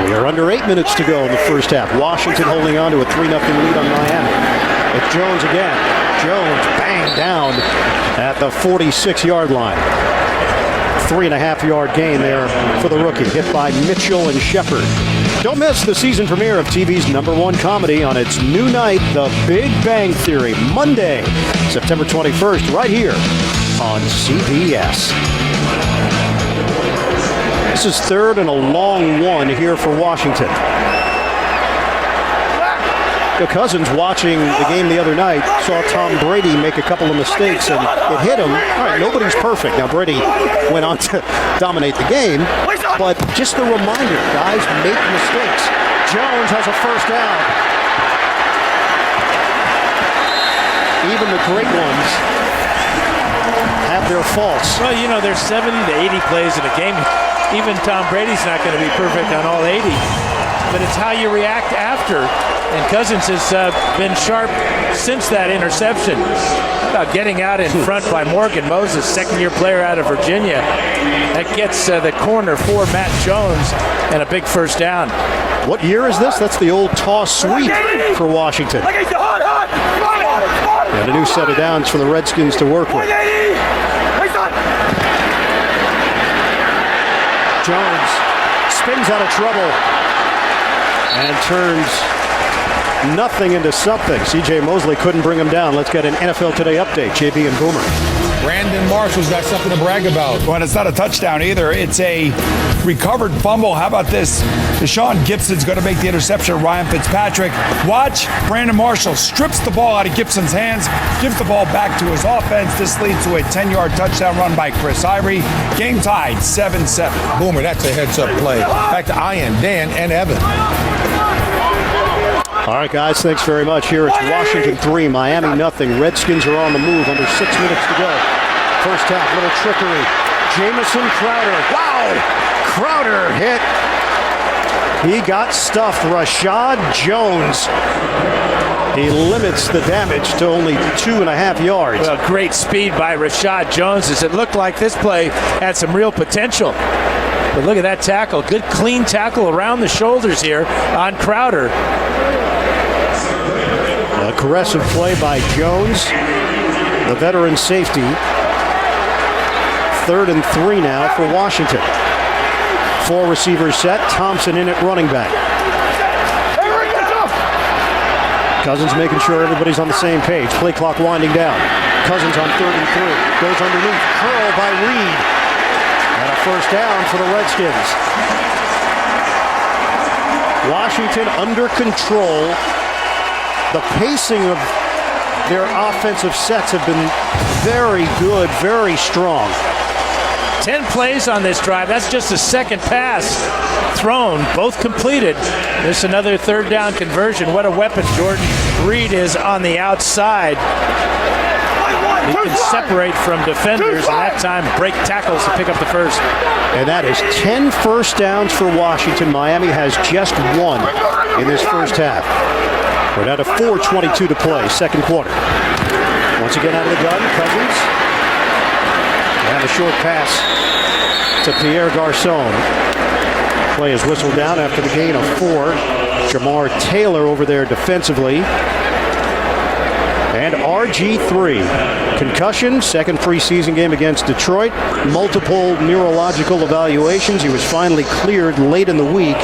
We are under 8 minutes to go in the first half. Washington holding on to a 3-0 lead on Miami. It's Jones again. Jones banged down at the 46-yard line. 3.5-yard gain there for the rookie, hit by Mitchell and Shepard. Don't miss the season premiere of TV's #1 comedy on its new night, The Big Bang Theory, Monday, September 21st, right here on CBS. This is third and a long one here for Washington. Cousins, watching the game the other night, saw Tom Brady make a couple of mistakes, and it hit him. All right, nobody's perfect. Now, Brady went on to dominate the game, but just the reminder, guys make mistakes. Jones has a first down. Even the great ones have their faults. Well, there's 70 to 80 plays in a game. Even Tom Brady's not going to be perfect on all 80. But it's how you react after. And Cousins has been sharp since that interception. How about getting out in front by Morgan Moses, second-year player out of Virginia. That gets the corner for Matt Jones and a big first down. What year is this? That's the old toss sweep for Washington. And a new set of downs for the Redskins to work with. Jones spins out of trouble and turns nothing into something. C.J. Mosley couldn't bring him down. Let's get an NFL Today update. JB and Boomer. Brandon Marshall's got something to brag about. Well, it's not a touchdown either. It's a recovered fumble. How about this? Deshaun Gibson's going to make the interception. Ryan Fitzpatrick. Watch. Brandon Marshall strips the ball out of Gibson's hands, gives the ball back to his offense. This leads to a 10-yard touchdown run by Chris Ivory. Game tied 7-7. Boomer, that's a heads-up play. Back to Ian, Dan, and Evan. All right, guys, thanks very much. Here it's Washington 3, Miami nothing. Redskins are on the move, under 6 minutes to go. First half, little trickery. Jamison Crowder. Wow! Crowder hit. He got stuffed. Rashad Jones. He limits the damage to only 2.5 yards. Well, great speed by Rashad Jones, as it looked like this play had some real potential. But look at that tackle. Good, clean tackle around the shoulders here on Crowder. Aggressive play by Jones, the veteran safety. 3rd and 3 now for Washington. 4 receivers set. Thompson in at running back. Cousins making sure everybody's on the same page. Play clock winding down. Cousins on 3rd and 3. Goes underneath. Curl by Reed. And a first down for the Redskins. Washington under control. The pacing of their offensive sets have been very good, very strong. 10 plays on this drive. That's just the second pass thrown, both completed. There's another 3rd down conversion. What a weapon Jordan Reed is on the outside. He can separate from defenders and that time break tackles to pick up the first. And that is 10 first downs for Washington. Miami has just 1 in this first half. We're down to 4:22 to play, second quarter. Once again out of the gun, Cousins. And a short pass to Pierre Garçon. Play is whistled down after the gain of 4. Jamar Taylor over there defensively. And RG3. Concussion, second preseason game against Detroit. Multiple neurological evaluations. He was finally cleared late in the week,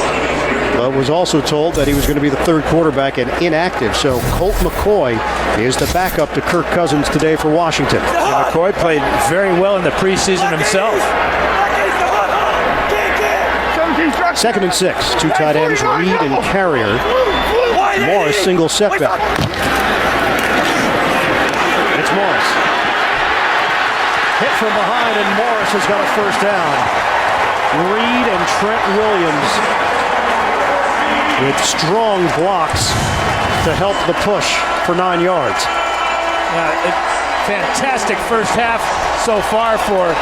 but was also told that he was going to be the 3rd quarterback and inactive. So Colt McCoy is the backup to Kirk Cousins today for Washington. And McCoy played very well in the preseason himself. 2nd and 6. 2 tight ends, Reed and Carrier. Morris single setback. It's Morris. Hit from behind, and Morris has got a first down. Reed and Trent Williams with strong blocks to help the push for 9 yards. Fantastic first half so far for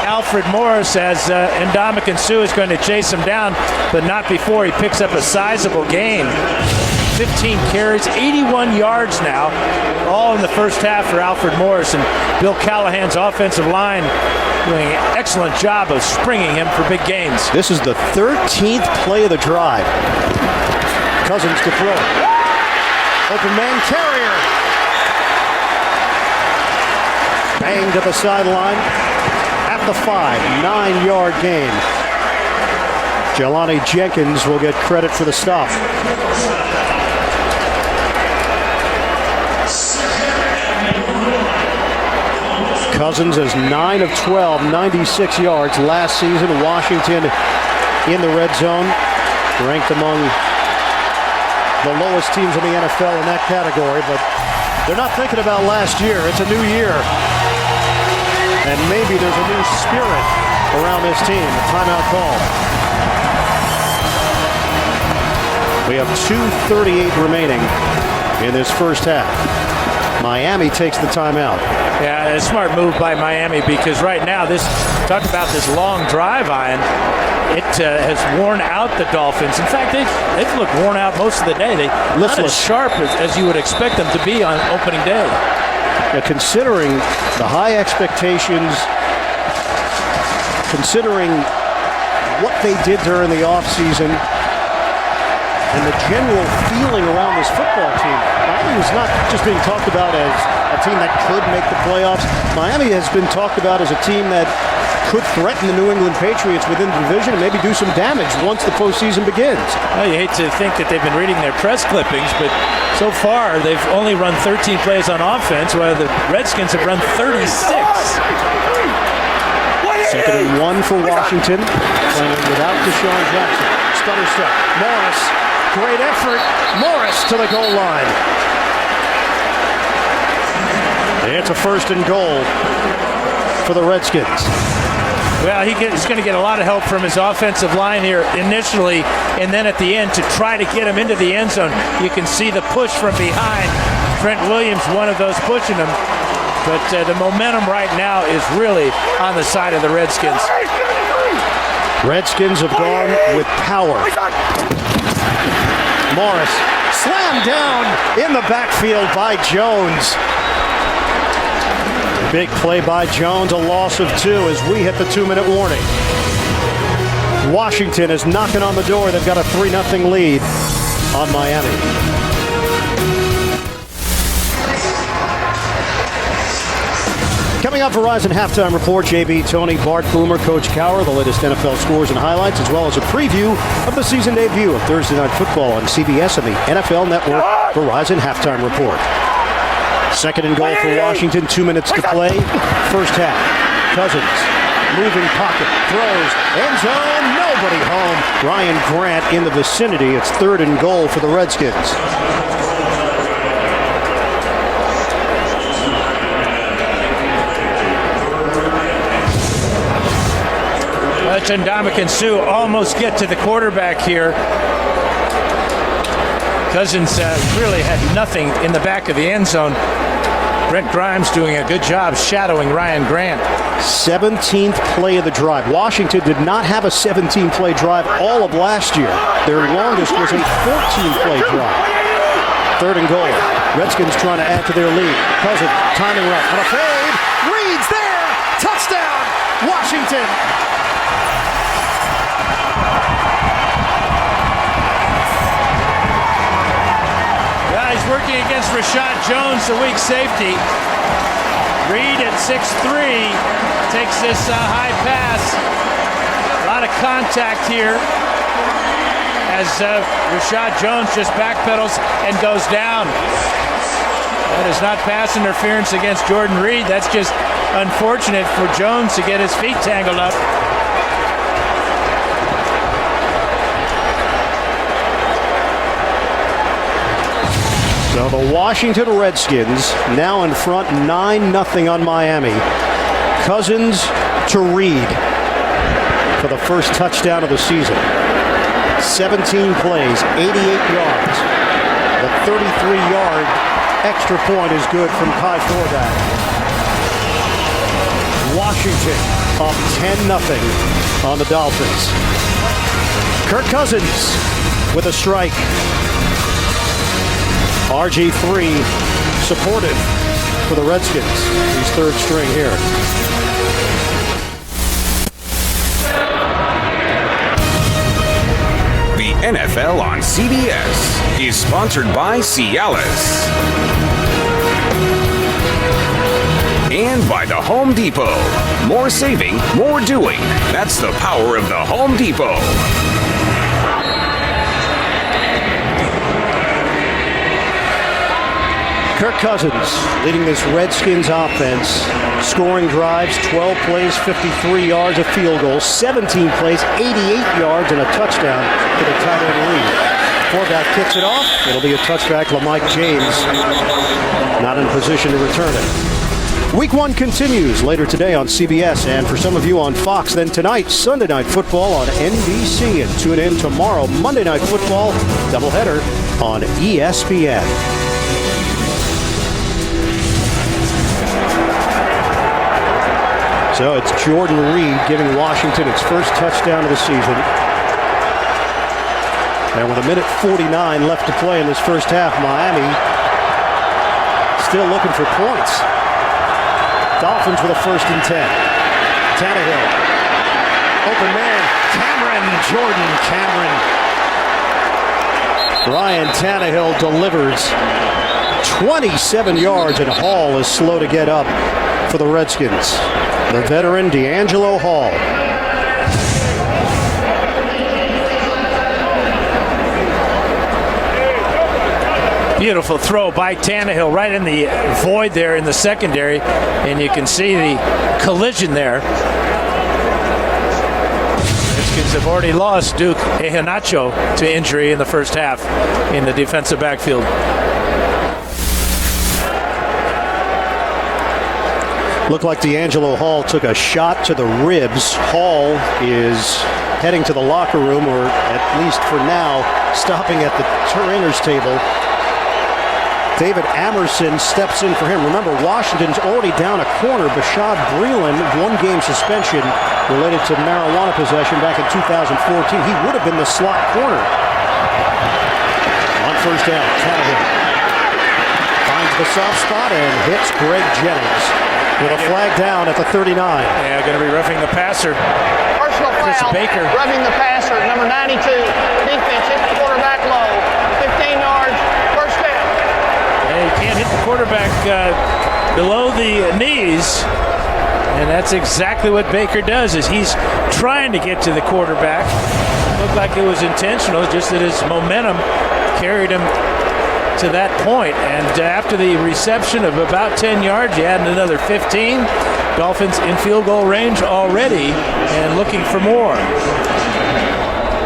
Alfred Morris as Ndamukong Suh is going to chase him down, but not before he picks up a sizable gain. 15 carries, 81 yards now, all in the first half for Alfred Morris, and Bill Callahan's offensive line doing an excellent job of springing him for big gains. This is the 13th play of the drive. Cousins to throw. Open man carrier. Bang to the sideline at the 5, 9-yard gain. Jelani Jenkins will get credit for the stop. Cousins is 9 of 12, 96 yards last season. Washington in the red zone, ranked among the lowest teams in the NFL in that category, but they're not thinking about last year. It's a new year, and maybe there's a new spirit around this team. A timeout call. We have 2:38 remaining in this first half. Miami takes the timeout. Yeah, a smart move by Miami, because right now, talk about this long drive, Ian. It has worn out the Dolphins. In fact, they've looked worn out most of the day. They're not as sharp as you would expect them to be on opening day. Yeah, considering the high expectations, considering what they did during the offseason, and the general feeling around this football team, Miami was not just being talked about as a team that could make the playoffs. Miami has been talked about as a team that could threaten the New England Patriots within the division and maybe do some damage once the postseason begins. Well, you hate to think that they've been reading their press clippings, but so far they've only run 13 plays on offense, while the Redskins have run 36. Second and 1 for Washington, playing without Deshaun Jackson. Stutter step. Morris, great effort. Morris to the goal line. It's a first and goal for the Redskins. Well, he's going to get a lot of help from his offensive line here initially, and then at the end to try to get him into the end zone. You can see the push from behind. Trent Williams, one of those pushing him. But the momentum right now is really on the side of the Redskins. Redskins have gone with power. Morris slammed down in the backfield by Jones. Big play by Jones, a loss of 2 as we hit the 2-minute warning. Washington is knocking on the door. They've got a 3-0 lead on Miami. Coming up, Verizon Halftime Report, JB, Tony, Bart, Boomer, Coach Cowher, the latest NFL scores and highlights, as well as a preview of the season debut of Thursday Night Football on CBS and the NFL Network. Verizon Halftime Report. Second and goal for Washington, 2 minutes to play. First half. Cousins, moving pocket, throws, end zone, nobody home. Ryan Grant in the vicinity. It's third and goal for the Redskins. Ndamukong Suh almost get to the quarterback here. Cousins really had nothing in the back of the end zone. Brent Grimes doing a good job shadowing Ryan Grant. 17th play of the drive. Washington did not have a 17-play drive all of last year. Their longest was a 14-play drive. Third and goal. Redskins trying to add to their lead. Cousins, timing right on a fade. Reed's there. Touchdown, Washington. He's working against Rashad Jones, the weak safety. Reed at 6'3", takes this high pass. A lot of contact here as Rashad Jones just backpedals and goes down. That is not pass interference against Jordan Reed. That's just unfortunate for Jones to get his feet tangled up. So the Washington Redskins now in front 9-0 on Miami. Cousins to Reed for the first touchdown of the season. 17 plays, 88 yards. The 33-yard extra point is good from Kai Thornback. Washington up 10-0 on the Dolphins. Kirk Cousins with a strike. RG3 supported for the Redskins. He's third string here. The NFL on CBS is sponsored by Cialis and by the Home Depot. More saving, more doing. That's the power of the Home Depot. Kirk Cousins leading this Redskins offense, scoring drives, 12 plays, 53 yards, a field goal, 17 plays, 88 yards, and a touchdown to the tight end lead. Quarterback kicks it off. It'll be a touchback. LaMike James not in position to return it. Week 1 continues later today on CBS, and for some of you on Fox, then tonight, Sunday Night Football on NBC, and tune in tomorrow, Monday Night Football, doubleheader on ESPN. So it's Jordan Reed giving Washington its first touchdown of the season. And with 1:49 left to play in this first half, Miami still looking for points. Dolphins with a 1st and 10. Tannehill. Open man. Jordan Cameron. Ryan Tannehill delivers 27 yards, and Hall is slow to get up for the Redskins. The veteran D'Angelo Hall. Beautiful throw by Tannehill right in the void there in the secondary, and you can see the collision there. Redskins have already lost Duke Ehanacho to injury in the first half in the defensive backfield. Looked like D'Angelo Hall took a shot to the ribs. Hall is heading to the locker room, or at least for now, stopping at the trainer's table. David Amerson steps in for him. Remember, Washington's already down a corner. Bashad Breeland, 1-game suspension related to marijuana possession back in 2014. He would have been the slot corner. On first down, Tannehill finds the soft spot and hits Greg Jennings with a flag down at the 39. Yeah, going to be roughing the passer. Personal foul. Baker. Roughing the passer, number 92. Defense hit the quarterback low. 15 yards, first down. Yeah, you can't hit the quarterback below the knees. And that's exactly what Baker does, is he's trying to get to the quarterback. Looked like it was intentional, just that his momentum carried him to that point. And after the reception of about 10 yards, you add another 15. Dolphins in field goal range already and looking for more.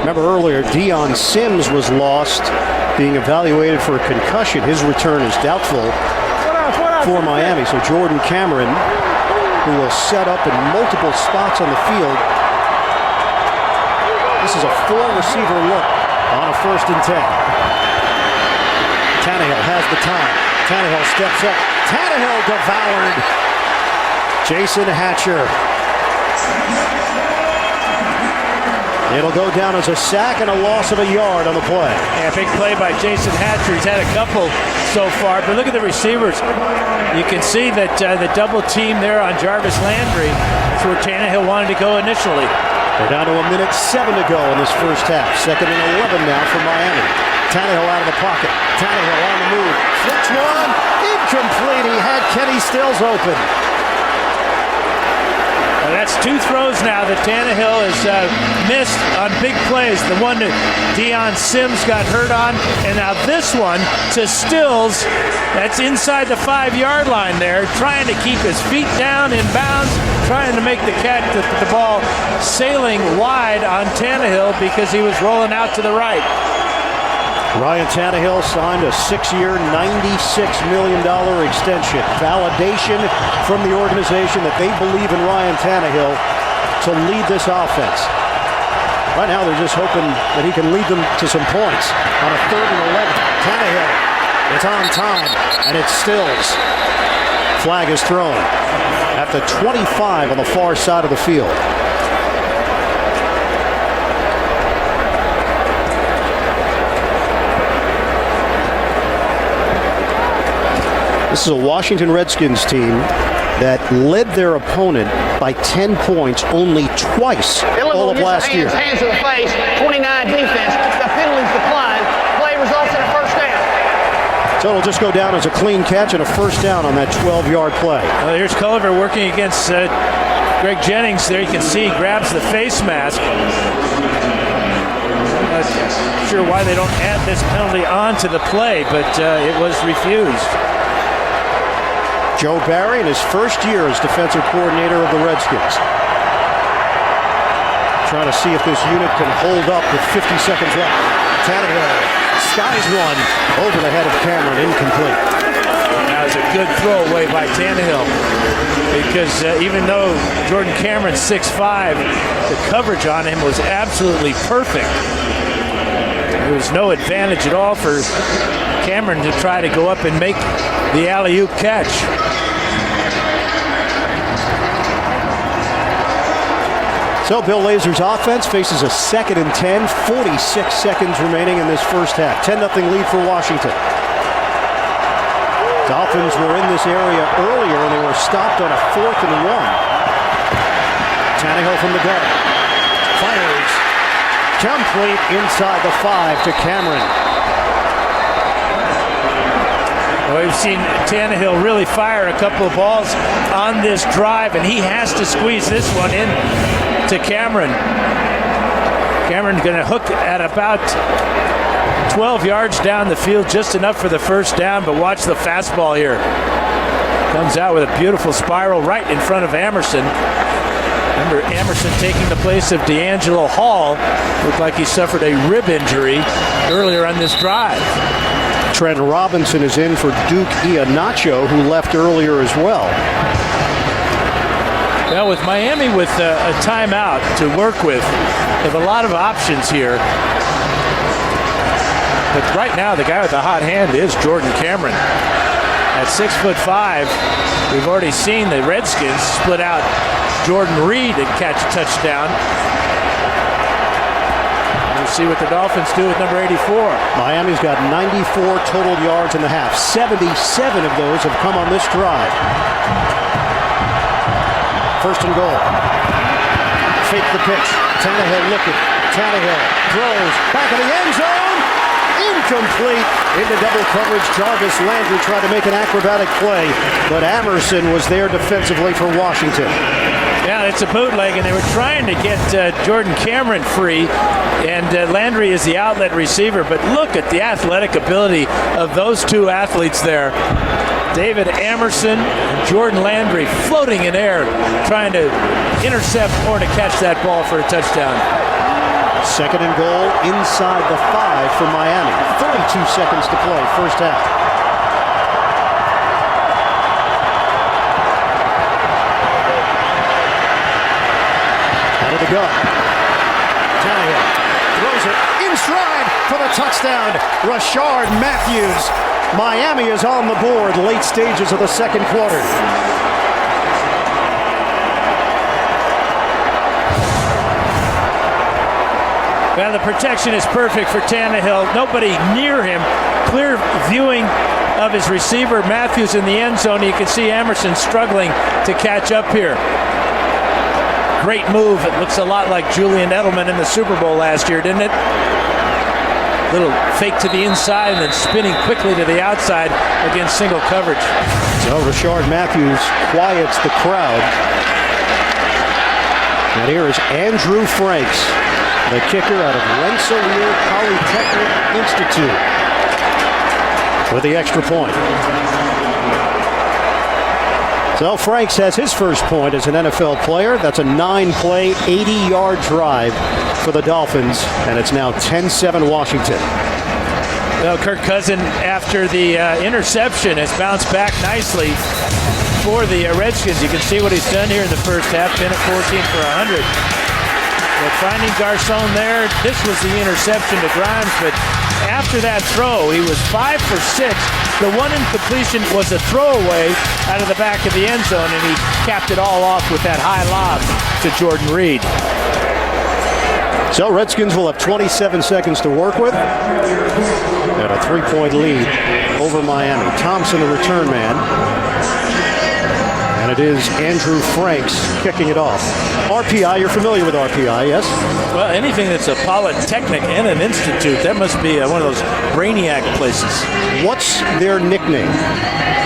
Remember earlier, Deion Sims was lost, being evaluated for a concussion. His return is doubtful for Miami. So Jordan Cameron, who will set up in multiple spots on the field. This is a 4-receiver look on a 1st and 10. Tannehill has the time. Tannehill steps up. Tannehill devoured Jason Hatcher. It'll go down as a sack and a loss of a yard on the play. Yeah, big play by Jason Hatcher. He's had a couple so far, but look at the receivers. You can see that the double team there on Jarvis Landry. That's where Tannehill wanted to go initially. We're down to 1:07 to go in this first half. 2nd and 11 now for Miami. Tannehill out of the pocket. Tannehill on the move. Flicks one. Incomplete. He had Kenny Stills open. Well, that's 2 throws now that Tannehill has missed on big plays. The one that Deion Sims got hurt on, and now this one to Stills. That's inside the 5-yard line there, trying to keep his feet down in bounds, trying to make the catch, the ball sailing wide on Tannehill because he was rolling out to the right. Ryan Tannehill signed a 6-year, $96 million extension. Validation from the organization that they believe in Ryan Tannehill to lead this offense. Right now they're just hoping that he can lead them to some points. On a 3rd and 11, Tannehill, it's on time, and it's Stills. flag is thrown at the 25 on the far side of the field. This is a Washington Redskins team that led their opponent by 10 points only twice all of last year. Hands to the face, 29 defense. The penalties decline. Play results in a first down. So it'll just go down as a clean catch and a first down on that 12-yard play. Well, here's Culliver working against Greg Jennings there. You can see he grabs the face mask. Not sure why they don't add this penalty on to the play, but it was refused. Joe Barry in his first year as defensive coordinator of the Redskins. Trying to see if this unit can hold up with 50 seconds left. Tannehill skies one over the head of Cameron, incomplete. That was a good throw away by Tannehill, because even though Jordan Cameron's 6'5", the coverage on him was absolutely perfect. There was no advantage at all for Cameron to try to go up and make the alley-oop catch. So Bill Lazor's offense faces a 2nd and 10, 46 seconds remaining in this first half. 10-0 lead for Washington. Dolphins were in this area earlier and they were stopped on a 4th and 1. Tannehill from the gun. Fires. Complete inside the 5 to Cameron. Well, we've seen Tannehill really fire a couple of balls on this drive, and he has to squeeze this one in to Cameron. Cameron's going to hook at about 12 yards down the field, just enough for the first down, but watch the fastball here. Comes out with a beautiful spiral right in front of Amerson. Remember, Amerson taking the place of D'Angelo Hall. Looked like he suffered a rib injury earlier on this drive. Trent Robinson is in for Duke Iheanacho, who left earlier as well. Well, with Miami with a timeout to work with, they have a lot of options here. But right now, the guy with the hot hand is Jordan Cameron. At 6'5", we've already seen the Redskins split out Jordan Reed and catch a touchdown. We'll see what the Dolphins do with number 84. Miami's got 94 total yards in the half. 77 of those have come on this drive. First and goal. Fake the pitch. Tannehill looking. Tannehill throws back of the end zone. Incomplete into double coverage. Jarvis Landry tried to make an acrobatic play, but Amerson was there defensively for Washington. Yeah, it's a bootleg, and they were trying to get Jordan Cameron free, and Landry is the outlet receiver, but look at the athletic ability of those two athletes there. David Amerson and Jordan Landry floating in air, trying to intercept or to catch that ball for a touchdown. Second and goal inside the 5 for Miami. 32 seconds to play, first half. Out of the gun. Tannehill throws it in stride for the touchdown. Rashard Matthews. Miami is on the board, late stages of the second quarter. Well, the protection is perfect for Tannehill. Nobody near him. Clear viewing of his receiver, Matthews, in the end zone. You can see Amerson struggling to catch up here. Great move. It looks a lot like Julian Edelman in the Super Bowl last year, didn't it? Little fake to the inside and then spinning quickly to the outside against single coverage. So Rashard Matthews quiets the crowd. And here is Andrew Franks, the kicker out of Rensselaer Polytechnic Institute, with the extra point. So Franks has his first point as an NFL player. That's a 9-play, 80-yard drive for the Dolphins, and it's now 10-7 Washington. Well, Kirk Cousins, after the interception, has bounced back nicely for the Redskins. You can see what he's done here in the first half, been at 14 for 100. But finding Garcon there, this was the interception to Grimes, but after that throw, he was 5 for 6. The one incompletion was a throwaway out of the back of the end zone, and he capped it all off with that high lob to Jordan Reed. So Redskins will have 27 seconds to work with and a 3-point lead over Miami. Thompson, the return man. And it is Andrew Franks kicking it off. RPI, you're familiar with RPI, yes? Well, anything that's a polytechnic and an institute, that must be one of those brainiac places. What's their nickname?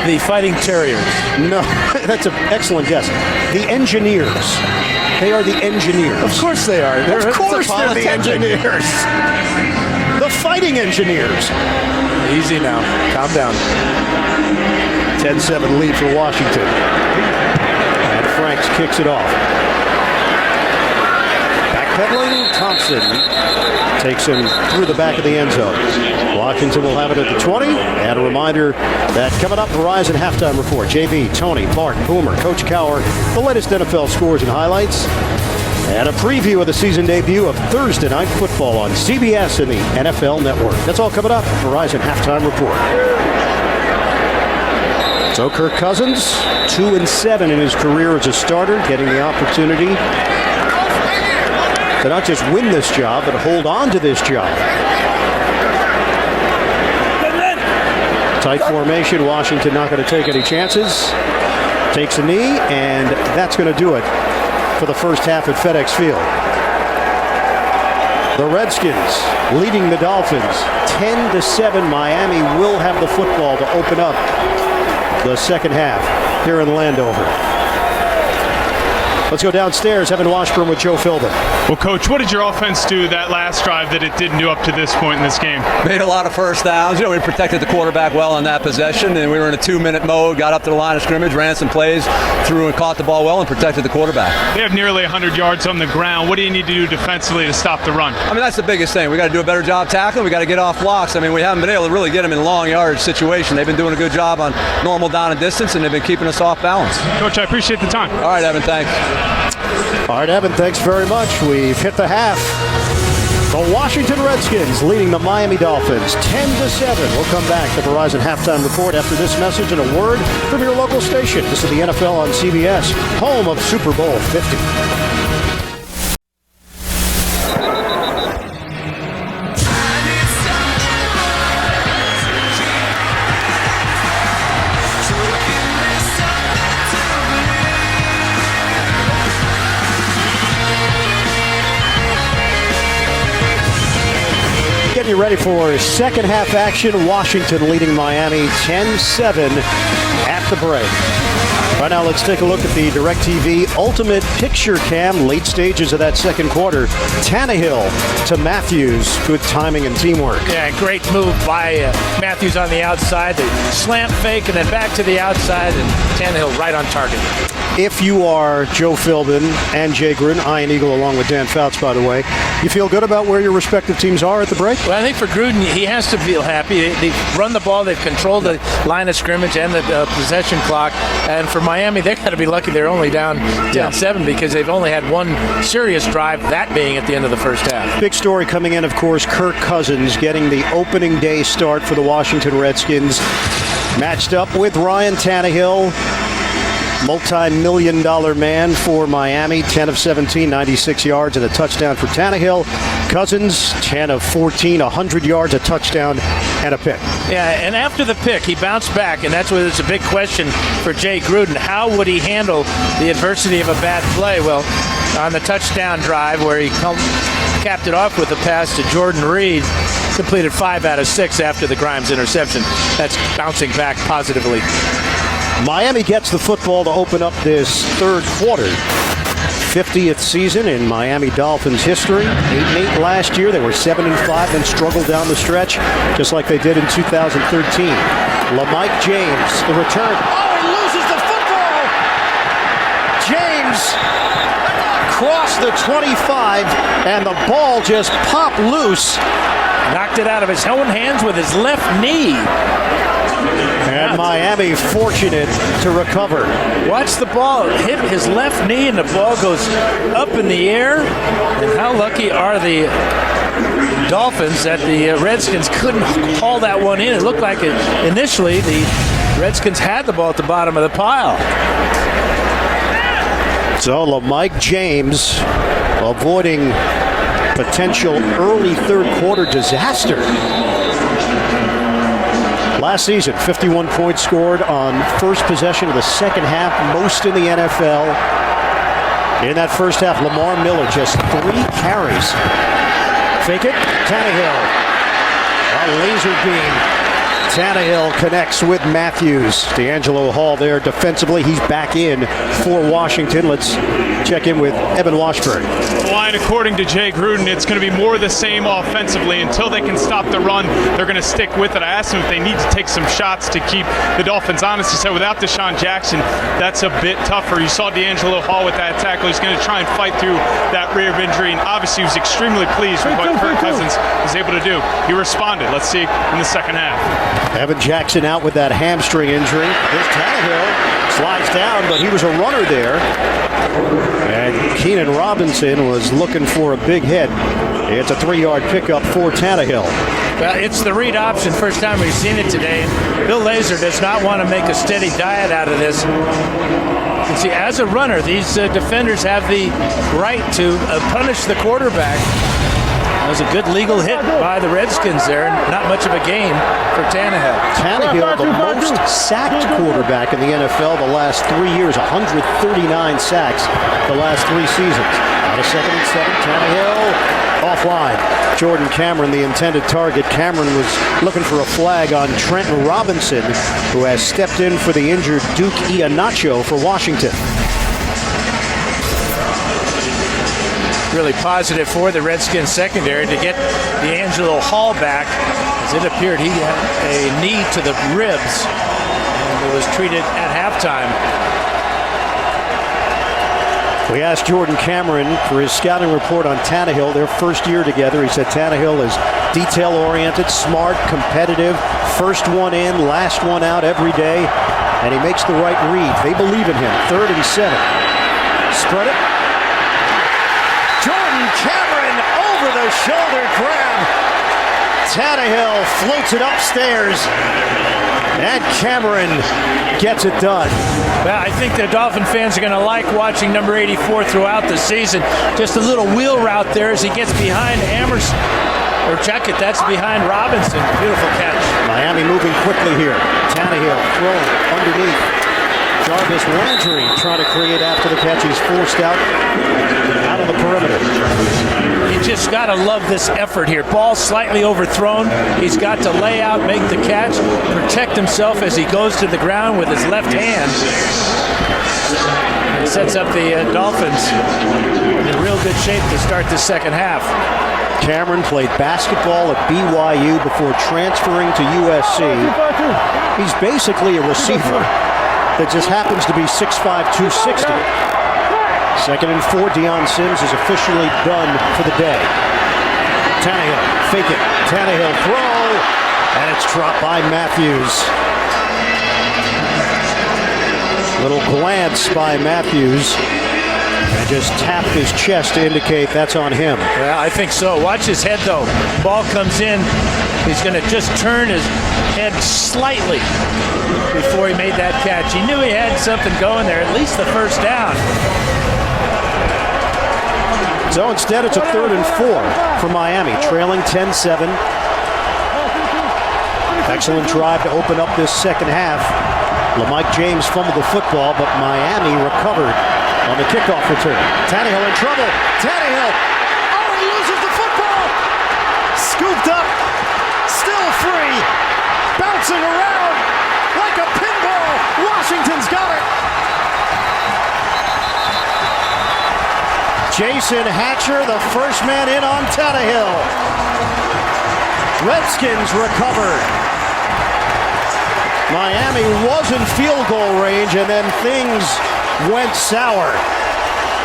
The Fighting Terriers. No, that's an excellent guess. The Engineers. They are the Engineers. Of course they are. Of course they're the Engineers. The Fighting Engineers. Easy now. Calm down. 10-7 lead for Washington. And Franks kicks it off. Backpedaling, Thompson takes him through the back of the end zone. Washington will have it at the 20. And a reminder that coming up, Verizon Halftime Report. JB, Tony, Bart, Boomer, Coach Cower, the latest NFL scores and highlights. And a preview of the season debut of Thursday Night Football on CBS and the NFL Network. That's all coming up. Verizon Halftime Report. So Kirk Cousins, 2-7 in his career as a starter, getting the opportunity to not just win this job, but hold on to this job. Tight formation, Washington not going to take any chances. Takes a knee, and that's going to do it for the first half at FedEx Field. The Redskins leading the Dolphins 10-7. Miami will have the football to open up the second half here in Landover. Let's go downstairs. Evan Washburn with Joe Philbin. Well, Coach, what did your offense do that last drive that it didn't do up to this point in this game? Made a lot of first downs. We protected the quarterback well on that possession, and we were in a 2-minute mode, got up to the line of scrimmage, ran some plays, threw and caught the ball well, and protected the quarterback. They have nearly 100 yards on the ground. What do you need to do defensively to stop the run? That's the biggest thing. We got to do a better job tackling. We got to get off blocks. We haven't been able to really get them in long yardage situation. They've been doing a good job on normal down and distance, and they've been keeping us off balance. Coach, I appreciate the time. All right, Evan, thanks. All right, Evan, thanks very much. We've hit the half. The Washington Redskins leading the Miami Dolphins 10-7. We'll come back to Verizon Halftime Report after this message and a word from your local station. This is the NFL on CBS, home of Super Bowl 50. Getting you ready for second half action. Washington leading Miami 10-7 at the break. Right now, let's take a look at the DirecTV Ultimate Picture Cam. Late stages of that second quarter. Tannehill to Matthews. Good timing and teamwork. Yeah, great move by Matthews on the outside. The slant fake and then back to the outside, and Tannehill right on target. If you are Joe Philbin and Jay Gruden, Ian Eagle along with Dan Fouts, by the way, you feel good about where your respective teams are at the break? Well, I think for Gruden, he has to feel happy. They've run the ball, they've controlled the line of scrimmage and the possession clock. And for Miami, they've got to be lucky they're only down 10-7 because they've only had one serious drive, that being at the end of the first half. Big story coming in, of course, Kirk Cousins getting the opening day start for the Washington Redskins. Matched up with Ryan Tannehill. Multi-million-dollar man for Miami, 10 of 17, 96 yards and a touchdown for Tannehill. Cousins, 10 of 14, 100 yards, a touchdown, and a pick. Yeah, and after the pick, he bounced back, and that's what it's a big question for Jay Gruden. How would he handle the adversity of a bad play? Well, on the touchdown drive where he capped it off with a pass to Jordan Reed, completed 5 out of 6 after the Grimes interception. That's bouncing back positively. Miami gets the football to open up this third quarter. 50th season in Miami Dolphins history. 8-8 last year. They were 7-5 and struggled down the stretch, just like they did in 2013. LaMike James, the return. Oh, he loses the football! James crossed the 25, and the ball just popped loose. Knocked it out of his own hands with his left knee. And Miami fortunate to recover. Watch the ball hit his left knee and the ball goes up in the air. And how lucky are the Dolphins that the Redskins couldn't haul that one in. It looked like initially the Redskins had the ball at the bottom of the pile. So Mike James avoiding potential early third quarter disaster. Last season, 51 points scored on first possession of the second half, most in the NFL. In that first half, Lamar Miller just 3 carries. Fake it, Tannehill. A laser beam. Tannehill connects with Matthews. D'Angelo Hall there defensively. He's back in for Washington. Let's check in with Evan Washburn. Line, according to Jay Gruden, it's going to be more the same offensively. Until they can stop the run, they're going to stick with it. I asked him if they need to take some shots to keep the Dolphins honest. He said without Deshaun Jackson, that's a bit tougher. You saw D'Angelo Hall with that tackle. He's going to try and fight through that rear injury, and obviously he was extremely pleased with what Kirk Cousins was able to do. He responded. Let's see in the second half. Evan Jackson out with that hamstring injury. Here's Tannehill. Slides down, but he was a runner there. And Keenan Robinson was looking for a big hit. It's a 3-yard pickup for Tannehill. Well, it's the read option. First time we've seen it today. Bill Lazor does not want to make a steady diet out of this. You can see, as a runner, these defenders have the right to punish the quarterback. That was a good legal hit by the Redskins there. Not much of a gain for Tannehill. Tannehill, the most sacked quarterback in the NFL the last 3 years. 139 sacks the last 3 seasons. Out of 2nd and 7, Tannehill offline. Jordan Cameron, the intended target. Cameron was looking for a flag on Trenton Robinson, who has stepped in for the injured Duke Iheanacho for Washington. Really positive for the Redskins secondary to get D'Angelo Hall back, as it appeared he had a knee to the ribs and it was treated at halftime. We asked Jordan Cameron for his scouting report on Tannehill, their first year together. He said Tannehill is detail-oriented, smart, competitive, first one in, last one out every day, and he makes the right read. They believe in him. 3rd and 7. Spread it. Jordan Cameron over the shoulder grab. Tannehill floats it upstairs, and Cameron gets it done. Well, I think the Dolphin fans are going to like watching number 84 throughout the season. Just a little wheel route there as he gets behind Emerson. Or check it, that's behind Robinson. Beautiful catch. Miami moving quickly here. Tannehill throwing underneath. Jarvis Landry trying to create after the catch. He's forced out on the perimeter. You just got to love this effort here. Ball slightly overthrown. He's got to lay out, make the catch, protect himself as he goes to the ground with his left hand. It sets up the Dolphins in real good shape to start the second half. Cameron played basketball at BYU before transferring to USC. He's basically a receiver that just happens to be 6'5", 260. 2nd and 4, Deion Sims is officially done for the day. Tannehill, fake it. Tannehill throw, and it's dropped by Matthews. Little glance by Matthews, and just tapped his chest to indicate that's on him. Well, I think so. Watch his head, though. Ball comes in. He's going to just turn his head slightly before he made that catch. He knew he had something going there, at least the first down. So instead, it's a 3rd and 4 for Miami, trailing 10-7. Excellent drive to open up this second half. Mike James fumbled the football, but Miami recovered on the kickoff return. Tannehill in trouble. Tannehill. Oh, he loses the football. Scooped up. Still free. Bouncing around like a pinball. Washington's got it. Jason Hatcher, the first man in on Tannehill. Redskins recovered. Miami was in field goal range, and then things went sour.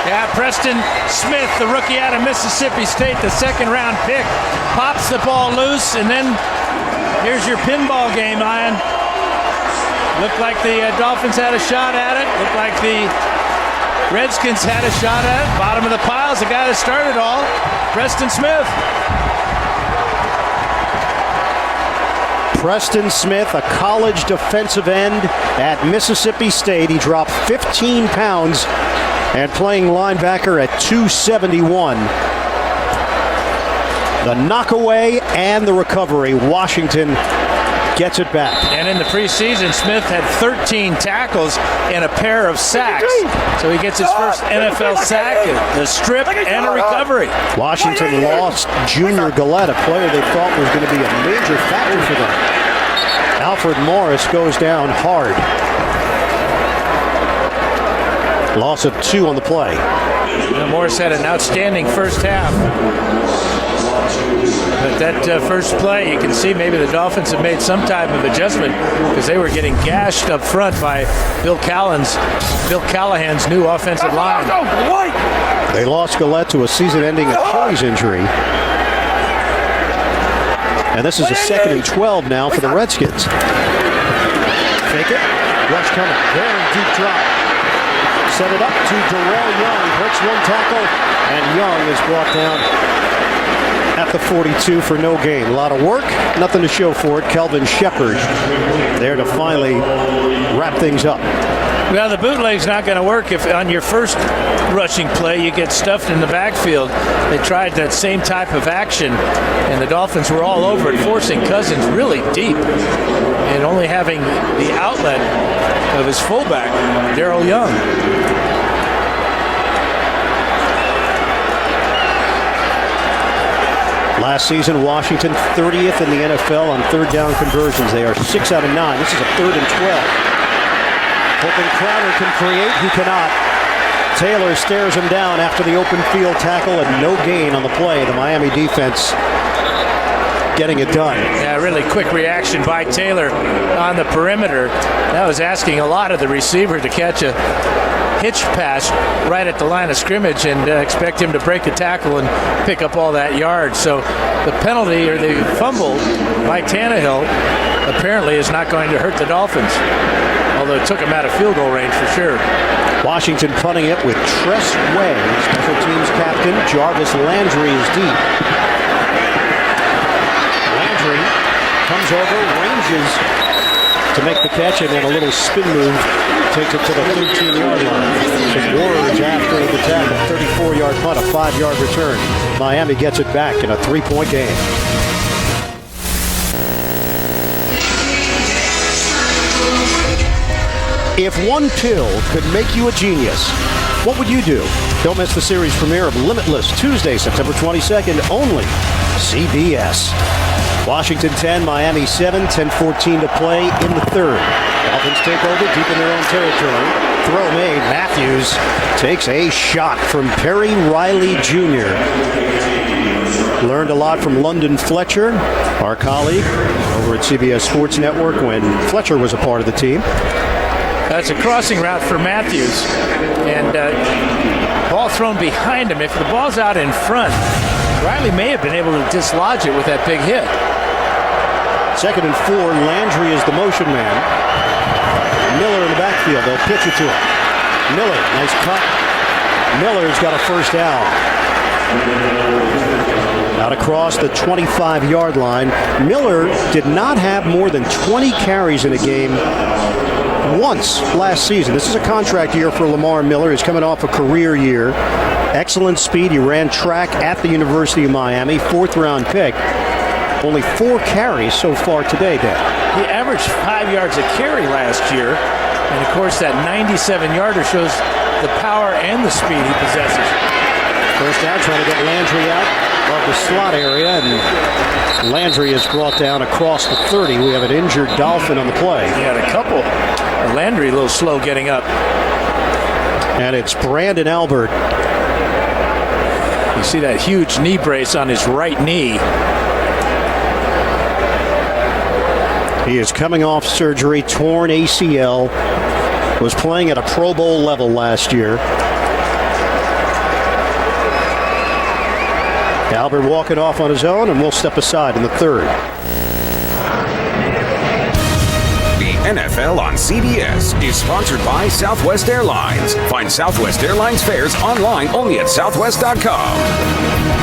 Yeah, Preston Smith, the rookie out of Mississippi State, the 2nd-round pick, pops the ball loose, and then here's your pinball game, Ian. Looked like the Dolphins had a shot at it. Looked like the Redskins had a shot at it. Bottom of the pile is the guy that started all, Preston Smith. Preston Smith, a college defensive end at Mississippi State. He dropped 15 pounds and playing linebacker at 271. The knockaway and the recovery. Washington gets it back. And in the preseason, Smith had 13 tackles and a pair of sacks. So he gets his first NFL sack, a strip, and a recovery. Washington lost Junior Gillette, a player they thought was going to be a major factor for them. Alfred Morris goes down hard. Loss of 2 on the play. Morris had an outstanding first half. But that first play, you can see maybe the Dolphins have made some type of adjustment because they were getting gashed up front by Bill Callahan's new offensive line. They lost Gillette to a season-ending Achilles injury. And this is a 2nd and 12 now for the Redskins. Fake it. Rush coming. Very deep drop. Set it up to Darrell Young. Breaks 1 tackle. And Young is brought down at the 42 for no gain. A lot of work, nothing to show for it. Kelvin Shepard there to finally wrap things up. Well, the bootleg's not going to work if on your first rushing play you get stuffed in the backfield. They tried that same type of action, and the Dolphins were all over it, forcing Cousins really deep and only having the outlet of his fullback, Darrell Young. Last season, Washington 30th in the NFL on 3rd down conversions. They are 6 out of 9. This is a 3rd and 12. Hoping Crowder can create. He cannot. Taylor stares him down after the open field tackle and no gain on the play. The Miami defense getting it done. Yeah, really quick reaction by Taylor on the perimeter. That was asking a lot of the receiver to catch a hitch pass right at the line of scrimmage and expect him to break the tackle and pick up all that yards. So the penalty or the fumble by Tannehill apparently is not going to hurt the Dolphins, although it took him out of field goal range for sure. Washington punting it with Tress Way, special teams captain. Jarvis Landry is deep. Landry comes over, ranges to make the catch, and then a little spin move takes it to the 13-yard line. Some words after the tackle. 34-yard punt, a 5-yard return. Miami gets it back in a 3-point game. If one pill could make you a genius, what would you do? Don't miss the series premiere of Limitless, Tuesday, September 22nd, only CBS. Washington 10, Miami 7, 10-14 to play in the 3rd. Dolphins take over deep in their own territory. Throw made. Matthews takes a shot from Perry Riley Jr. Learned a lot from London Fletcher, our colleague over at CBS Sports Network when Fletcher was a part of the team. That's a crossing route for Matthews, and ball thrown behind him. If the ball's out in front, Riley may have been able to dislodge it with that big hit. 2nd and 4, Landry is the motion man. Miller in the backfield, they'll pitch it to him. Miller, nice cut. Miller's got a first down. Out across the 25-yard line. Miller did not have more than 20 carries in a game once last season. This is a contract year for Lamar Miller. He's coming off a career year. Excellent speed. He ran track at the University of Miami. 4th-round pick. Only 4 carries so far today, Dan. He averaged 5 yards a carry last year. And, of course, that 97-yarder shows the power and the speed he possesses. First down, trying to get Landry out of the slot area. And Landry is brought down across the 30. We have an injured Dolphin on the play. He had a couple. Landry a little slow getting up. And it's Brandon Albert. You see that huge knee brace on his right knee. He is coming off surgery, torn ACL. Was playing at a Pro Bowl level last year. Albert walking off on his own, and we'll step aside in the 3rd. Big NFL on CBS is sponsored by Southwest Airlines. Find Southwest Airlines fares online only at southwest.com.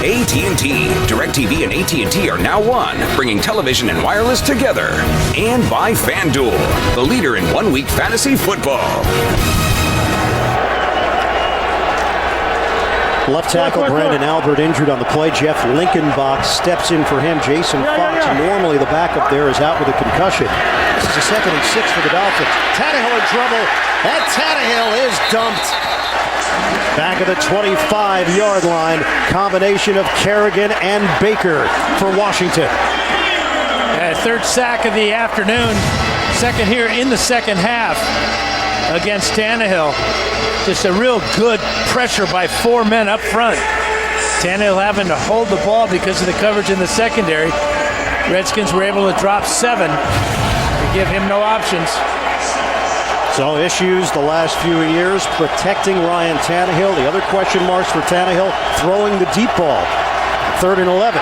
AT&T. DirecTV and AT&T are now one, bringing television and wireless together. And by FanDuel, the leader in one-week fantasy football. Left tackle Brandon Albert injured on the play. Jeff Linkenbach steps in for him. Jason Fox, normally the backup there, is out with a concussion. This is a 2nd and 6 for the Dolphins. Tannehill in trouble, and Tannehill is dumped. Back at the 25-yard line. Combination of Kerrigan and Baker for Washington. Third sack of the afternoon. Second here in the second half against Tannehill. Just a real good pressure by 4 men up front. Tannehill having to hold the ball because of the coverage in the secondary. Redskins were able to drop 7 to give him no options. So issues the last few years protecting Ryan Tannehill. The other question marks for Tannehill, throwing the deep ball. 3rd and 11.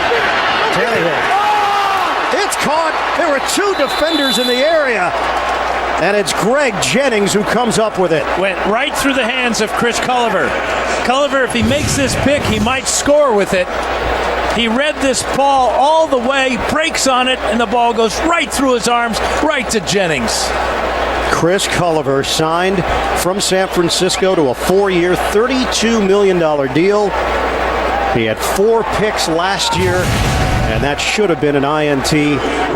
Tannehill. It's caught. There were 2 defenders in the area. And it's Greg Jennings who comes up with it. Went right through the hands of Chris Culliver. Culliver, if he makes this pick, he might score with it. He read this ball all the way, breaks on it, and the ball goes right through his arms, right to Jennings. Chris Culliver signed from San Francisco to a 4-year, $32 million deal. He had 4 picks last year, and that should have been an INT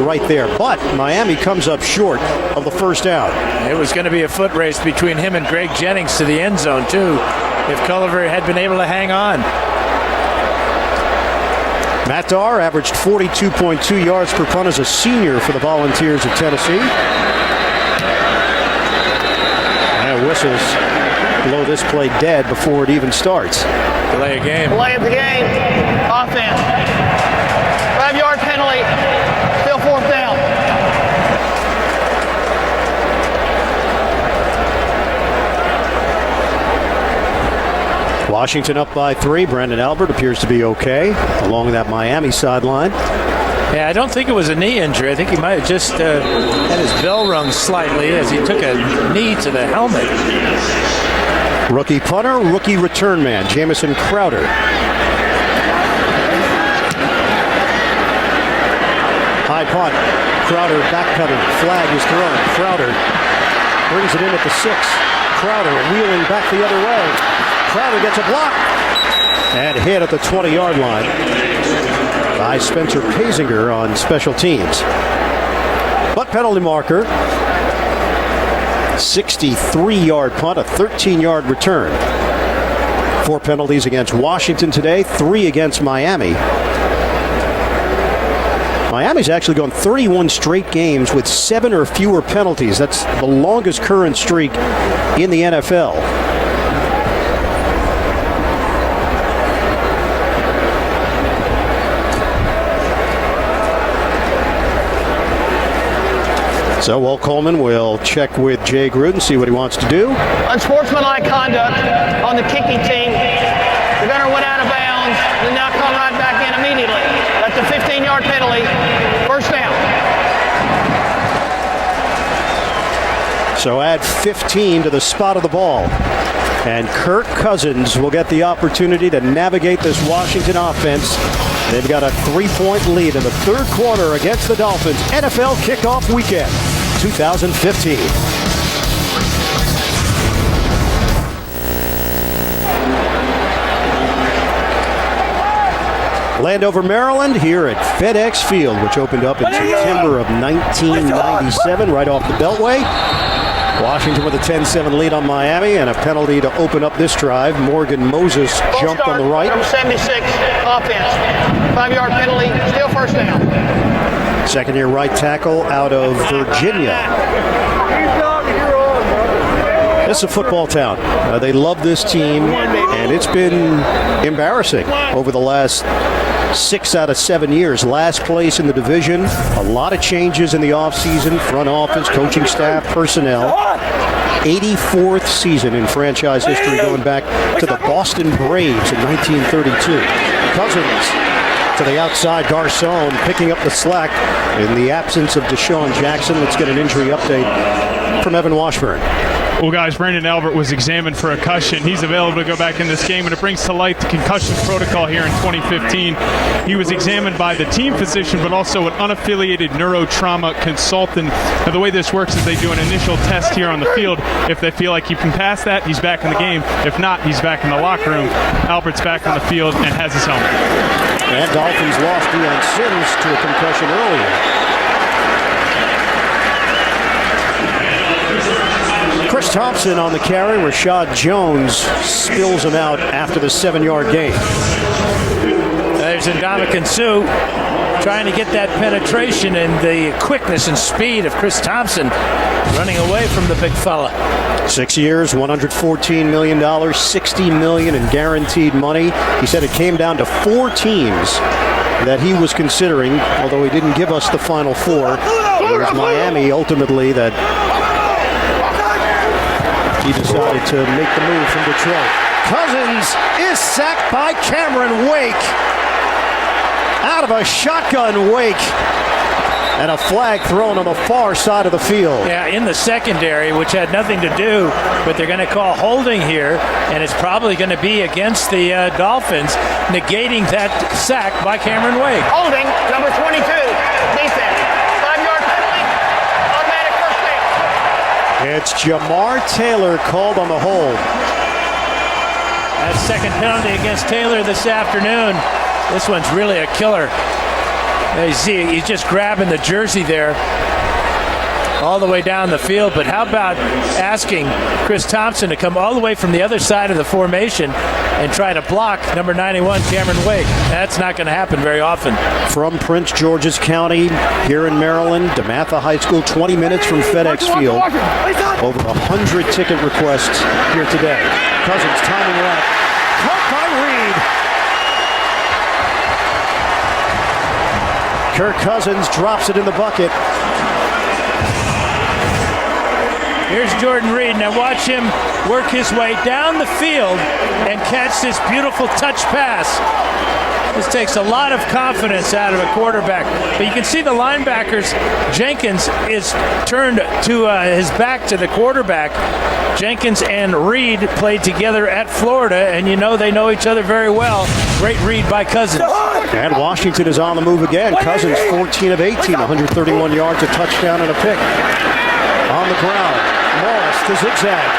right there. But Miami comes up short of the first down. It was going to be a foot race between him and Greg Jennings to the end zone, too, if Culliver had been able to hang on. Matt Darr averaged 42.2 yards per punt as a senior for the Volunteers of Tennessee. And whistles blow this play dead before it even starts. Delay a game. Delay of the game. Offense. 5-yard penalty. Still 4th down. Washington up by 3. Brandon Albert appears to be okay along that Miami sideline. Yeah, I don't think it was a knee injury. I think he might have just had his bell rung slightly as he took a knee to the helmet. Rookie punter, rookie return man, Jamison Crowder. High punt. Crowder backpedaling. Flag is thrown. Crowder brings it in at the 6. Crowder wheeling back the other way. Crowder gets a block and hit at the 20-yard line by Spencer Pazinger on special teams. But penalty marker, 63-yard punt, a 13-yard return. 4 penalties against Washington today, 3 against Miami. Miami's actually gone 31 straight games with 7 or fewer penalties. That's the longest current streak in the NFL. So Walt Coleman will check with Jay Gruden, see what he wants to do. Unsportsmanlike conduct on the kicking team. The gunner went out of bounds and now come right back in immediately. That's a 15-yard penalty. 1st down. So add 15 to the spot of the ball. And Kirk Cousins will get the opportunity to navigate this Washington offense. They've got a 3-point lead in the 3rd quarter against the Dolphins. NFL kickoff weekend 2015. Landover, Maryland, here at FedEx Field, which opened up in September of 1997, right off the Beltway. Washington with a 10-7 lead on Miami and a penalty to open up this drive. Morgan Moses jumped on the right. Number 76, offense. 5-yard penalty, still 1st down. Second-year right tackle out of Virginia. This is a football town. They love this team, and it's been embarrassing over the last 6 out of 7 years. Last place in the division. A lot of changes in the offseason. Front office, coaching staff, personnel. 84th season in franchise history, going back to the Boston Braves in 1932. Cousins To the outside, Garcon picking up the slack in the absence of Deshaun Jackson. Let's get an injury update from Evan Washburn. Well, guys, Brandon Albert was examined for a concussion. He's available to go back in this game, and it brings to light the concussion protocol here in 2015. He was examined by the team physician, but also an unaffiliated neurotrauma consultant. Now, the way this works is they do an initial test here on the field. If they feel like he can pass that, he's back in the game. If not, he's back in the locker room. Albert's back on the field and has his helmet. And Dolphins lost Deion Sims to a concussion earlier. Chris Thompson on the carry. Rashad Jones spills him out after the 7-yard gain. There's Ndamukong Suh trying to get that penetration and the quickness and speed of Chris Thompson running away from the big fella. 6 years, $114 million, $60 million in guaranteed money. He said it came down to 4 teams that he was considering, although he didn't give us the final 4. It was Miami ultimately that he decided to make the move from Detroit. Cousins is sacked by Cameron Wake. Out of a shotgun Wake. And a flag thrown on the far side of the field. Yeah, in the secondary, which had nothing to do, but they're going to call holding here, and it's probably going to be against the Dolphins, negating that sack by Cameron Wake. Holding, number 22, defense. 5-yard penalty, automatic first down. It's Jamar Taylor called on the hold. That second penalty against Taylor this afternoon. This one's really a killer. You see, he's just grabbing the jersey there all the way down the field. But how about asking Chris Thompson to come all the way from the other side of the formation and try to block number 91, Cameron Wake? That's not going to happen very often. From Prince George's County, here in Maryland, DeMatha High School, 20 minutes from FedEx Field. Over 100 ticket requests here today. Cousins timing route. Caught by Reed. Kirk Cousins drops it in the bucket. Here's Jordan Reed. Now watch him work his way down the field and catch this beautiful touch pass. This takes a lot of confidence out of a quarterback. But you can see the linebackers. Jenkins is turned to his back to the quarterback. Jenkins and Reed played together at Florida, and you know they know each other very well. Great read by Cousins. And Washington is on the move again. Cousins 14 of 18, 131 yards, a touchdown and a pick. On the ground, Morris to zigzag.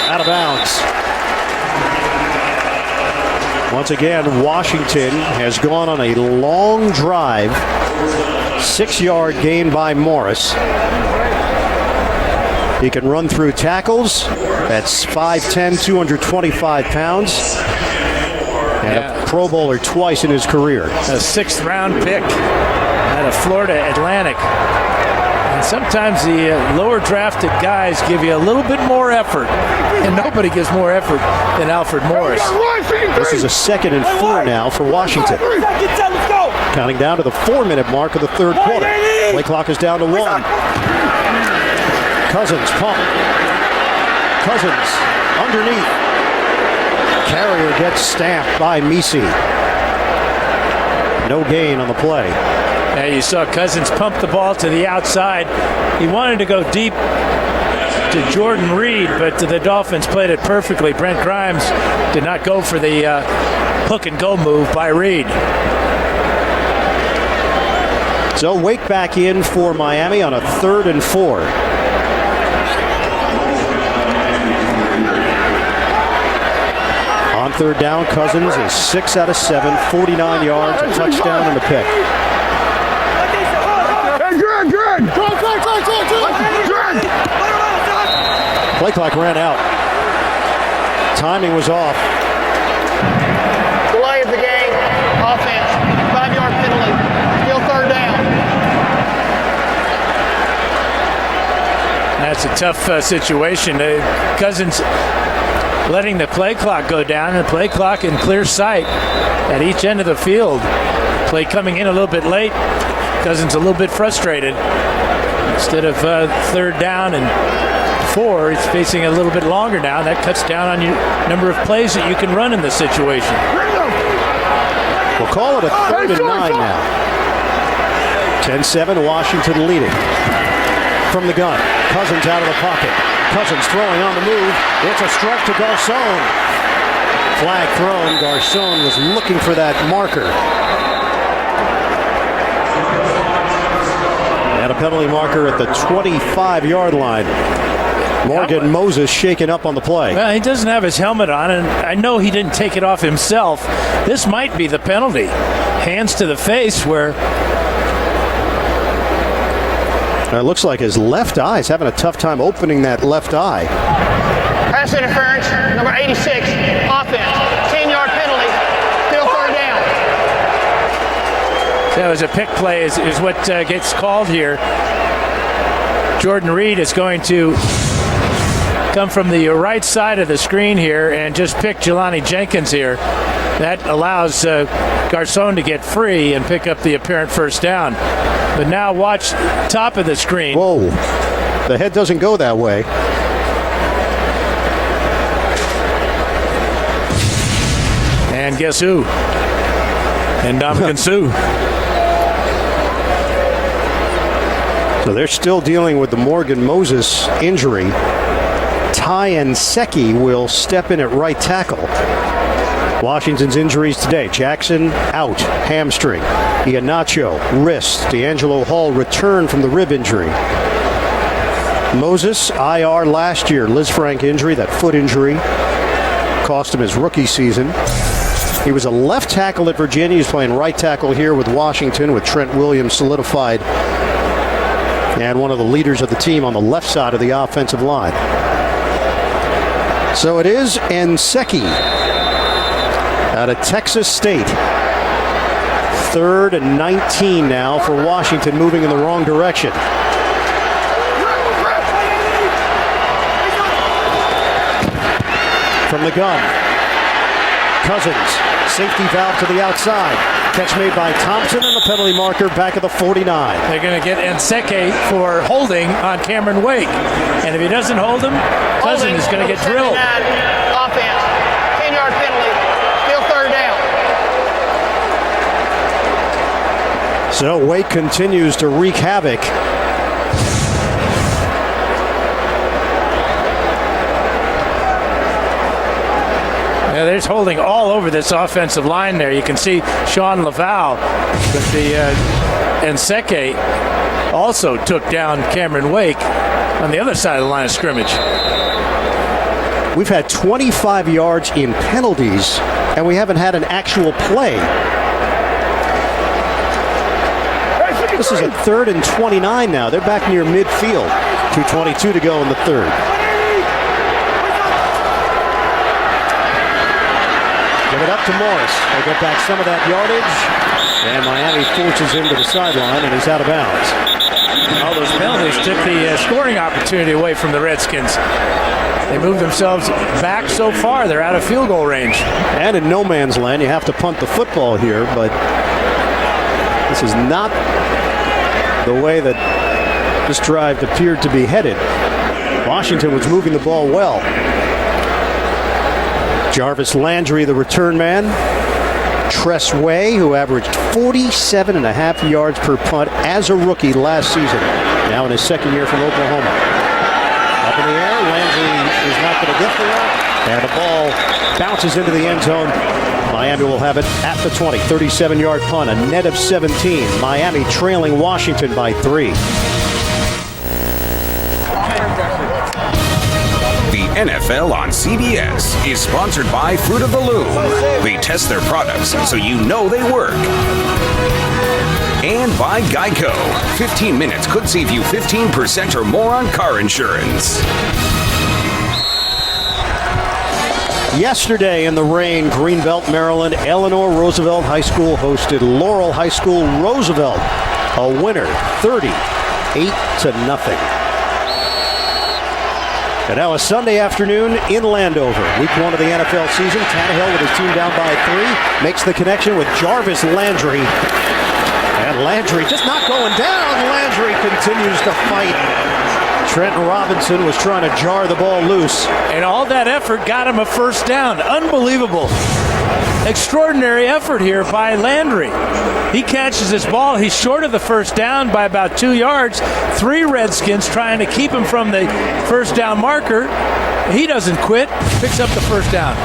Out of bounds. Once again, Washington has gone on a long drive. 6-yard gain by Morris. He can run through tackles. That's 5'10", 225 pounds. And a Pro Bowler twice in his career. A 6th-round pick out of Florida Atlantic. And sometimes the lower drafted guys give you a little bit more effort. And nobody gives more effort than Alfred Morris. This is a 2nd and 4 now for Washington. Counting down to the 4-minute mark of the third quarter. Play clock is down to 1. Cousins pump. Cousins underneath. Carrier gets stamped by Misi. No gain on the play. Now you saw Cousins pump the ball to the outside. He wanted to go deep to Jordan Reed, but the Dolphins played it perfectly. Brent Grimes did not go for the hook and go move by Reed. So Wake back in for Miami on a 3rd and 4. On 3rd down, Cousins is 6 out of 7, 49 yards, a touchdown and a pick. Play clock ran out. Timing was off. Delay of the game, offense, 5-yard penalty, still 3rd down. That's a tough situation. Cousins letting the play clock go down, and the play clock in clear sight at each end of the field. Play coming in a little bit late. Cousins a little bit frustrated. Instead of 3rd down and before. It's facing a little bit longer now, and that cuts down on your number of plays that you can run in this situation. We'll call it a 3rd and 9 now. 10-7, Washington leading. From the gun, Cousins out of the pocket. Cousins throwing on the move. It's a strike to Garcon. Flag thrown. Garcon was looking for that marker. And a penalty marker at the 25-yard line. Morgan Moses shaken up on the play. Well, he doesn't have his helmet on, and I know he didn't take it off himself. This might be the penalty. Hands to the face where... It looks like his left eye is having a tough time opening that left eye. Pass interference, number 86, offense. 10-yard penalty, still 3rd down. So as a pick play is what gets called here. Jordan Reed is going to come from the right side of the screen here and just pick Jelani Jenkins here. That allows Garcon to get free and pick up the apparent first down. But now watch top of the screen. Whoa, the head doesn't go that way. And guess who? Ndamukong Suh. So they're still dealing with the Morgan Moses injury. Ty Nsekhe will step in at right tackle. Washington's injuries today. Jackson out, hamstring. Iheanacho, wrist. D'Angelo Hall returned from the rib injury. Moses, IR last year. Liz Frank injury, that foot injury, cost him his rookie season. He was a left tackle at Virginia. He's playing right tackle here with Washington, with Trent Williams solidified and one of the leaders of the team on the left side of the offensive line. So it is Nsekhe out of Texas State. 3rd and 19 now for Washington, moving in the wrong direction. From the gun, Cousins, safety valve to the outside. Catch made by Thompson, and the penalty marker back at the 49. They're going to get Nsekhe for holding on Cameron Wake. And if he doesn't hold him, Cousins is going to get drilled. Offense, 10-yard penalty, still 3rd down. So Wake continues to wreak havoc. Yeah, there's holding all over this offensive line there. You can see Sean Laval, but the Nsekhe also took down Cameron Wake on the other side of the line of scrimmage. We've had 25 yards in penalties, and we haven't had an actual play. This is a 3rd and 29 now. They're back near midfield. 2:22 to go in the 3rd. Give it up to Morris. They get back some of that yardage, and Miami forces him to the sideline, and he's out of bounds. All those penalties took the scoring opportunity away from the Redskins. They moved themselves back so far, they're out of field goal range. And in no man's land, you have to punt the football here, but this is not the way that this drive appeared to be headed. Washington was moving the ball well. Jarvis Landry, the return man. Tress Way, who averaged 47.5 yards per punt as a rookie last season, now in his 2nd year from Oklahoma. Up in the air, Landry is not going to get there, and the ball bounces into the end zone. Miami will have it at the 20. 37-yard punt, a net of 17. Miami trailing Washington by 3. The NFL on CBS is sponsored by Fruit of the Loom. They test their products so you know they work. And by Geico. 15 minutes could save you 15% or more on car insurance. Yesterday in the rain, Greenbelt, Maryland, Eleanor Roosevelt High School hosted Laurel High School Roosevelt. A winner, 38-0. And now a Sunday afternoon in Landover. Week 1 of the NFL season. Tannehill with his team down by 3. Makes the connection with Jarvis Landry. And Landry just not going down. Landry continues to fight Trenton Robinson was trying to jar the ball loose. And all that effort got him a first down. Unbelievable. Extraordinary effort here by Landry. He catches this ball. He's short of the first down by about 2 yards. 3 Redskins trying to keep him from the first down marker. He doesn't quit. Picks up the first down.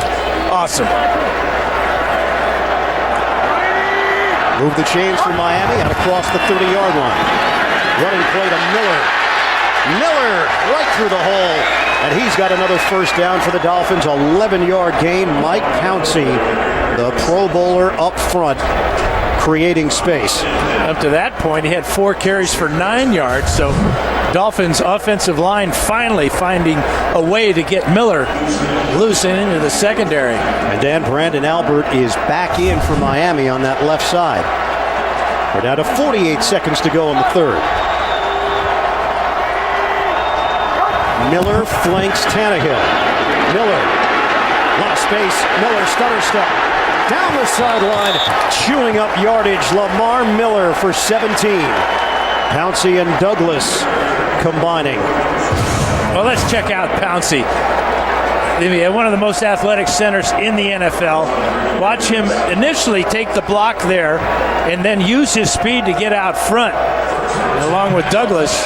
Awesome. Move the chains for Miami out across the 30-yard line. Running play to Miller. Miller right through the hole. And he's got another first down for the Dolphins. 11-yard gain. Mike Pouncey, the Pro Bowler up front, creating space. Up to that point, he had 4 carries for 9 yards. So Dolphins offensive line finally finding a way to get Miller loose and into the secondary. And then Brandon Albert is back in for Miami on that left side. We're down to 48 seconds to go in the third. Miller flanks Tannehill. Miller, a lot of space. Miller stutter step. Down the sideline, chewing up yardage. Lamar Miller for 17. Pouncey and Douglas combining. Well, let's check out Pouncey. One of the most athletic centers in the NFL. Watch him initially take the block there and then use his speed to get out front. And along with Douglas,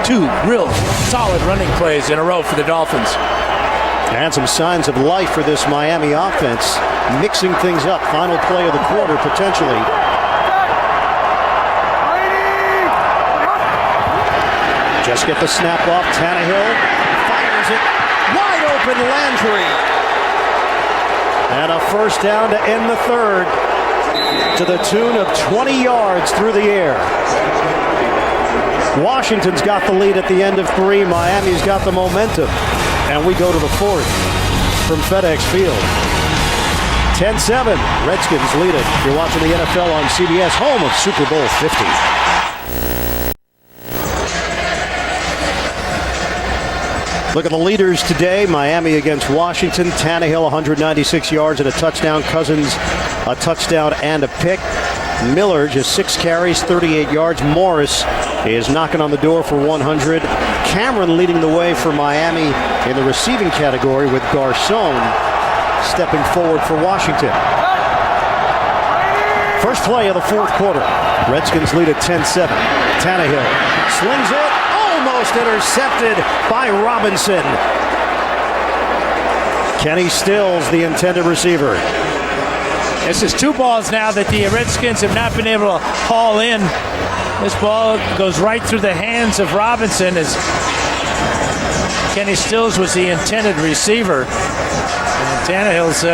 2 real solid running plays in a row for the Dolphins. And some signs of life for this Miami offense. Mixing things up. Final play of the quarter, potentially. Just get the snap off. Tannehill fires it. Wide open Landry. And a first down to end the third. To the tune of 20 yards through the air. Washington's got the lead at the end of 3. Miami's got the momentum. And we go to the fourth from FedEx Field. 10-7. Redskins lead it. You're watching the NFL on CBS, home of Super Bowl 50. Look at the leaders today. Miami against Washington. Tannehill, 196 yards and a touchdown. Cousins, a touchdown and a pick. Miller, just 6 carries, 38 yards. Morris is knocking on the door for 100. Cameron leading the way for Miami in the receiving category with Garcon stepping forward for Washington. First play of the fourth quarter. Redskins lead at 10-7. Tannehill slings it. Almost intercepted by Robinson. Kenny Stills, the intended receiver. This is 2 balls now that the Redskins have not been able to haul in. This ball goes right through the hands of Robinson as Kenny Stills was the intended receiver. And Tannehill's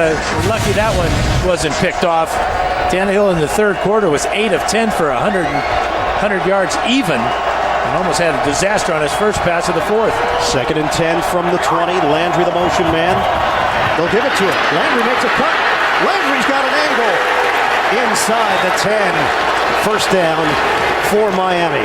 lucky that one wasn't picked off. Tannehill in the third quarter was 8 of 10 for 100 yards even. And almost had a disaster on his first pass of the fourth. 2nd and 10 from the 20. Landry, the motion man. They'll give it to him. Landry makes a cut. Landry's got an angle inside the 10. First down for Miami.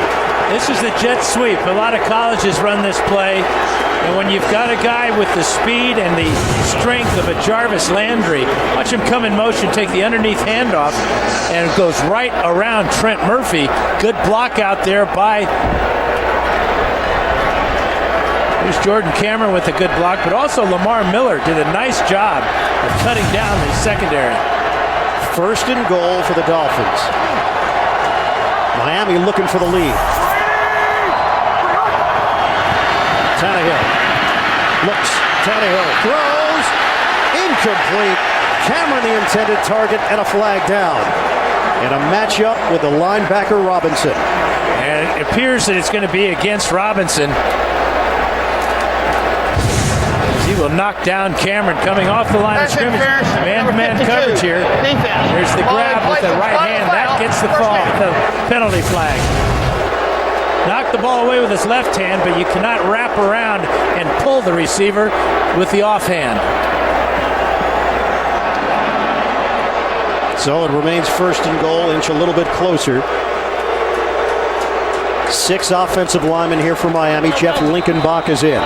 This is the jet sweep. A lot of colleges run this play. And when you've got a guy with the speed and the strength of a Jarvis Landry, watch him come in motion, take the underneath handoff, and it goes right around Trent Murphy. Good block out there by... Here's Jordan Cameron with a good block, but also Lamar Miller did a nice job of cutting down the secondary. First and goal for the Dolphins. Miami looking for the lead. Tannehill looks. Tannehill throws. Incomplete. Cameron the intended target and a flag down. And a matchup with the linebacker Robinson. And it appears that it's going to be against Robinson. He will knock down Cameron coming off the line of scrimmage. Man-to-man coverage here. There's the grab with the right hand. That gets the penalty flag. Knocked the ball away with his left hand, but you cannot wrap around and pull the receiver with the offhand. So it remains first and goal, inch a little bit closer. 6 offensive linemen here for Miami. Jeff Linkenbach is in.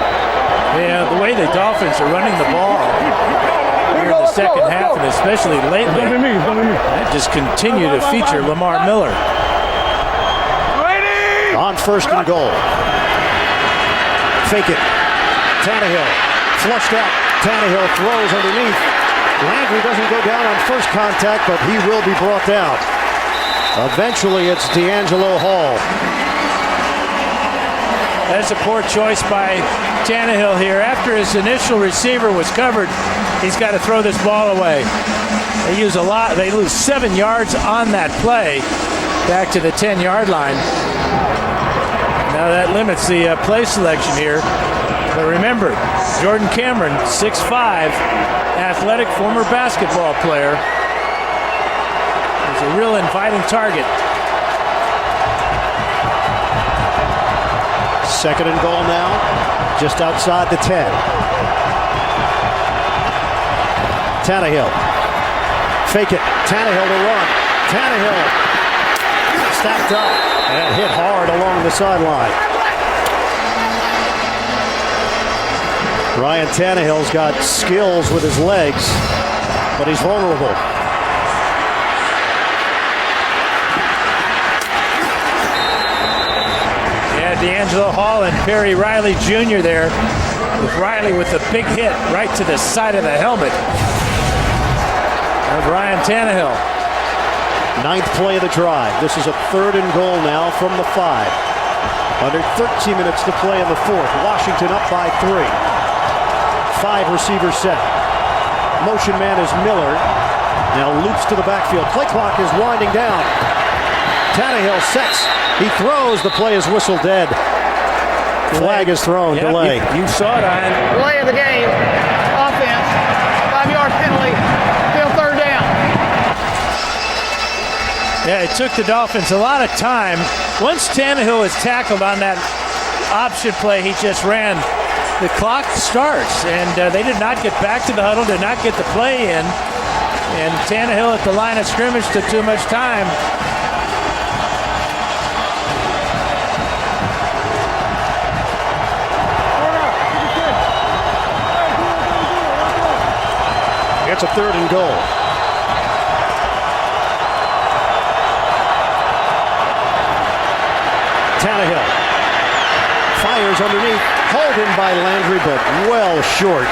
Yeah, the way the Dolphins are running the ball here in the second half, and especially lately, they just continue to feature Lamar Miller. On first and goal. Fake it. Tannehill. Flushed out. Tannehill throws underneath. Landry doesn't go down on first contact, but he will be brought down. Eventually, it's D'Angelo Hall. That's a poor choice by Tannehill here. After his initial receiver was covered, he's got to throw this ball away. They use a lot. They lose 7 yards on that play back to the 10-yard line. Now that limits the play selection here. But remember, Jordan Cameron, 6'5", athletic former basketball player, is a real inviting target. Second and goal now, just outside the 10. Tannehill. Fake it. Tannehill to run. Tannehill stacked up and hit hard along the sideline. Ryan Tannehill's got skills with his legs, but he's vulnerable. Yeah, D'Angelo Hall and Perry Riley Jr. there, with Riley with the big hit right to the side of the helmet of Ryan Tannehill. Ninth play of the drive. This is a third and goal now from the 5. Under 13 minutes to play in the fourth. Washington up by 3. 5 receiver set. Motion man is Miller. Now loops to the backfield. Play clock is winding down. Tannehill sets. He throws. The play is whistled dead. Flag is thrown. Yep, Delay. You saw it, Ian. Delay of the game. Offense. 5-yard penalty. Still third down. Yeah, it took the Dolphins a lot of time. Once Tannehill was tackled on that option play he just ran, the clock starts, and they did not get back to the huddle, did not get the play in, and Tannehill at the line of scrimmage took too much time. It's a third and goal. Tannehill fires underneath. Holding by Landry, but well short.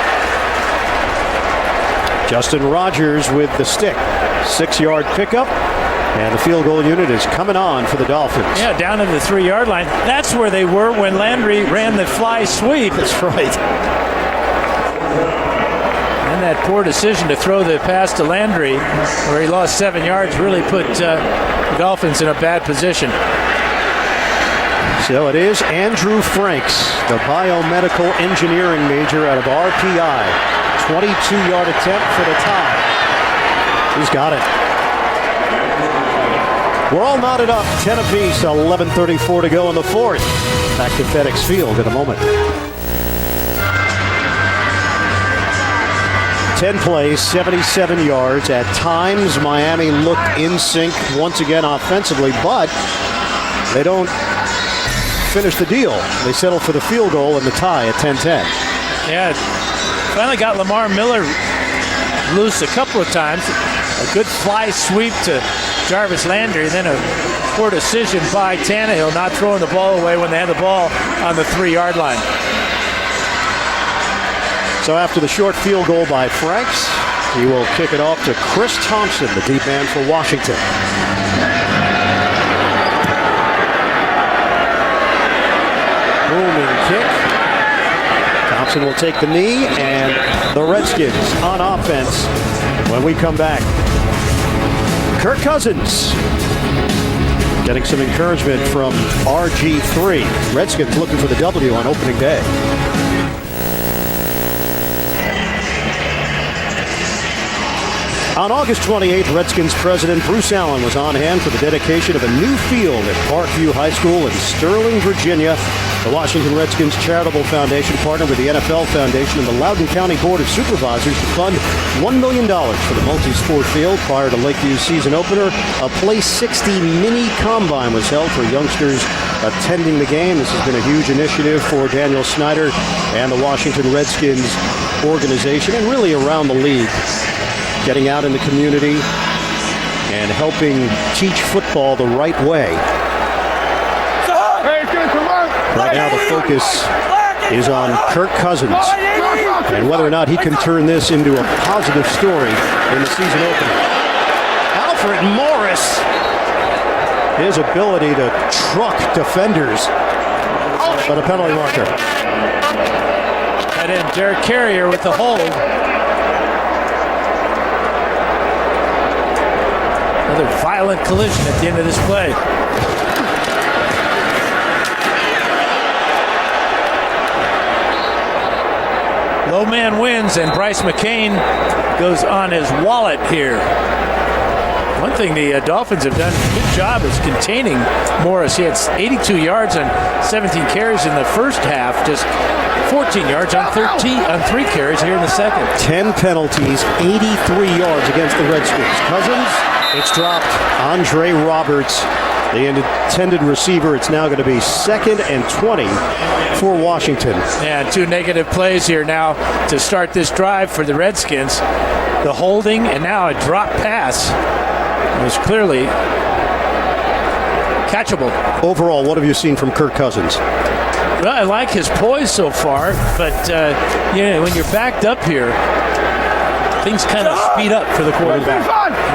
Justin Rogers with the stick. 6-yard pickup. And the field goal unit is coming on for the Dolphins. Yeah, down to the 3-yard line. That's where they were when Landry ran the fly sweep. That's right. And that poor decision to throw the pass to Landry, where he lost 7 yards, really put the Dolphins in a bad position. So it is Andrew Franks, the biomedical engineering major out of RPI. 22-yard attempt for the tie. He's got it. We're all knotted up, 10 apiece, 11:34 to go in the fourth. Back to FedEx Field in a moment. 10 plays, 77 yards. At times, Miami looked in sync once again offensively, but they don't finish the deal. They settle for the field goal and the tie at 10-10. Yeah, finally got Lamar Miller loose a couple of times. A good fly sweep to Jarvis Landry, then a poor decision by Tannehill not throwing the ball away when they had the ball on the 3-yard line. So after the short field goal by Franks, he will kick it off to Chris Thompson, the deep man for Washington. Booming kick. Thompson will take the knee, and the Redskins on offense when we come back. Kirk Cousins getting some encouragement from RG3. Redskins looking for the W on opening day. On August 28th, Redskins president Bruce Allen was on hand for the dedication of a new field at Parkview High School in Sterling, Virginia. The Washington Redskins Charitable Foundation partnered with the NFL Foundation and the Loudoun County Board of Supervisors to fund $1 million for the multi-sport field. Prior to Lakeview's season opener, a Play 60 mini combine was held for youngsters attending the game. This has been a huge initiative for Daniel Snyder and the Washington Redskins organization, and really around the league. Getting out in the community and helping teach football the right way. Right now the focus is on Kirk Cousins. And whether or not he can turn this into a positive story in the season opener. Alfred Morris, his ability to truck defenders, but a penalty marker. And then Derek Carrier with the hold. Another violent collision at the end of this play. Low man wins, and Bryce McCain goes on his wallet here. One thing the Dolphins have done a good job is containing Morris. He had 82 yards on 17 carries in the first half, just 14 yards on 3 carries here in the second. 10 penalties, 83 yards against the Redskins. Cousins, it's dropped. Andre Roberts, the intended receiver. It's now going to be 2nd and 20 for Washington. Yeah, 2 negative plays here now to start this drive for the Redskins. The holding and now a drop pass. It was clearly catchable. Overall, what have you seen from Kirk Cousins? Well, I like his poise so far, but when you're backed up here, things kind of speed up for the quarterback.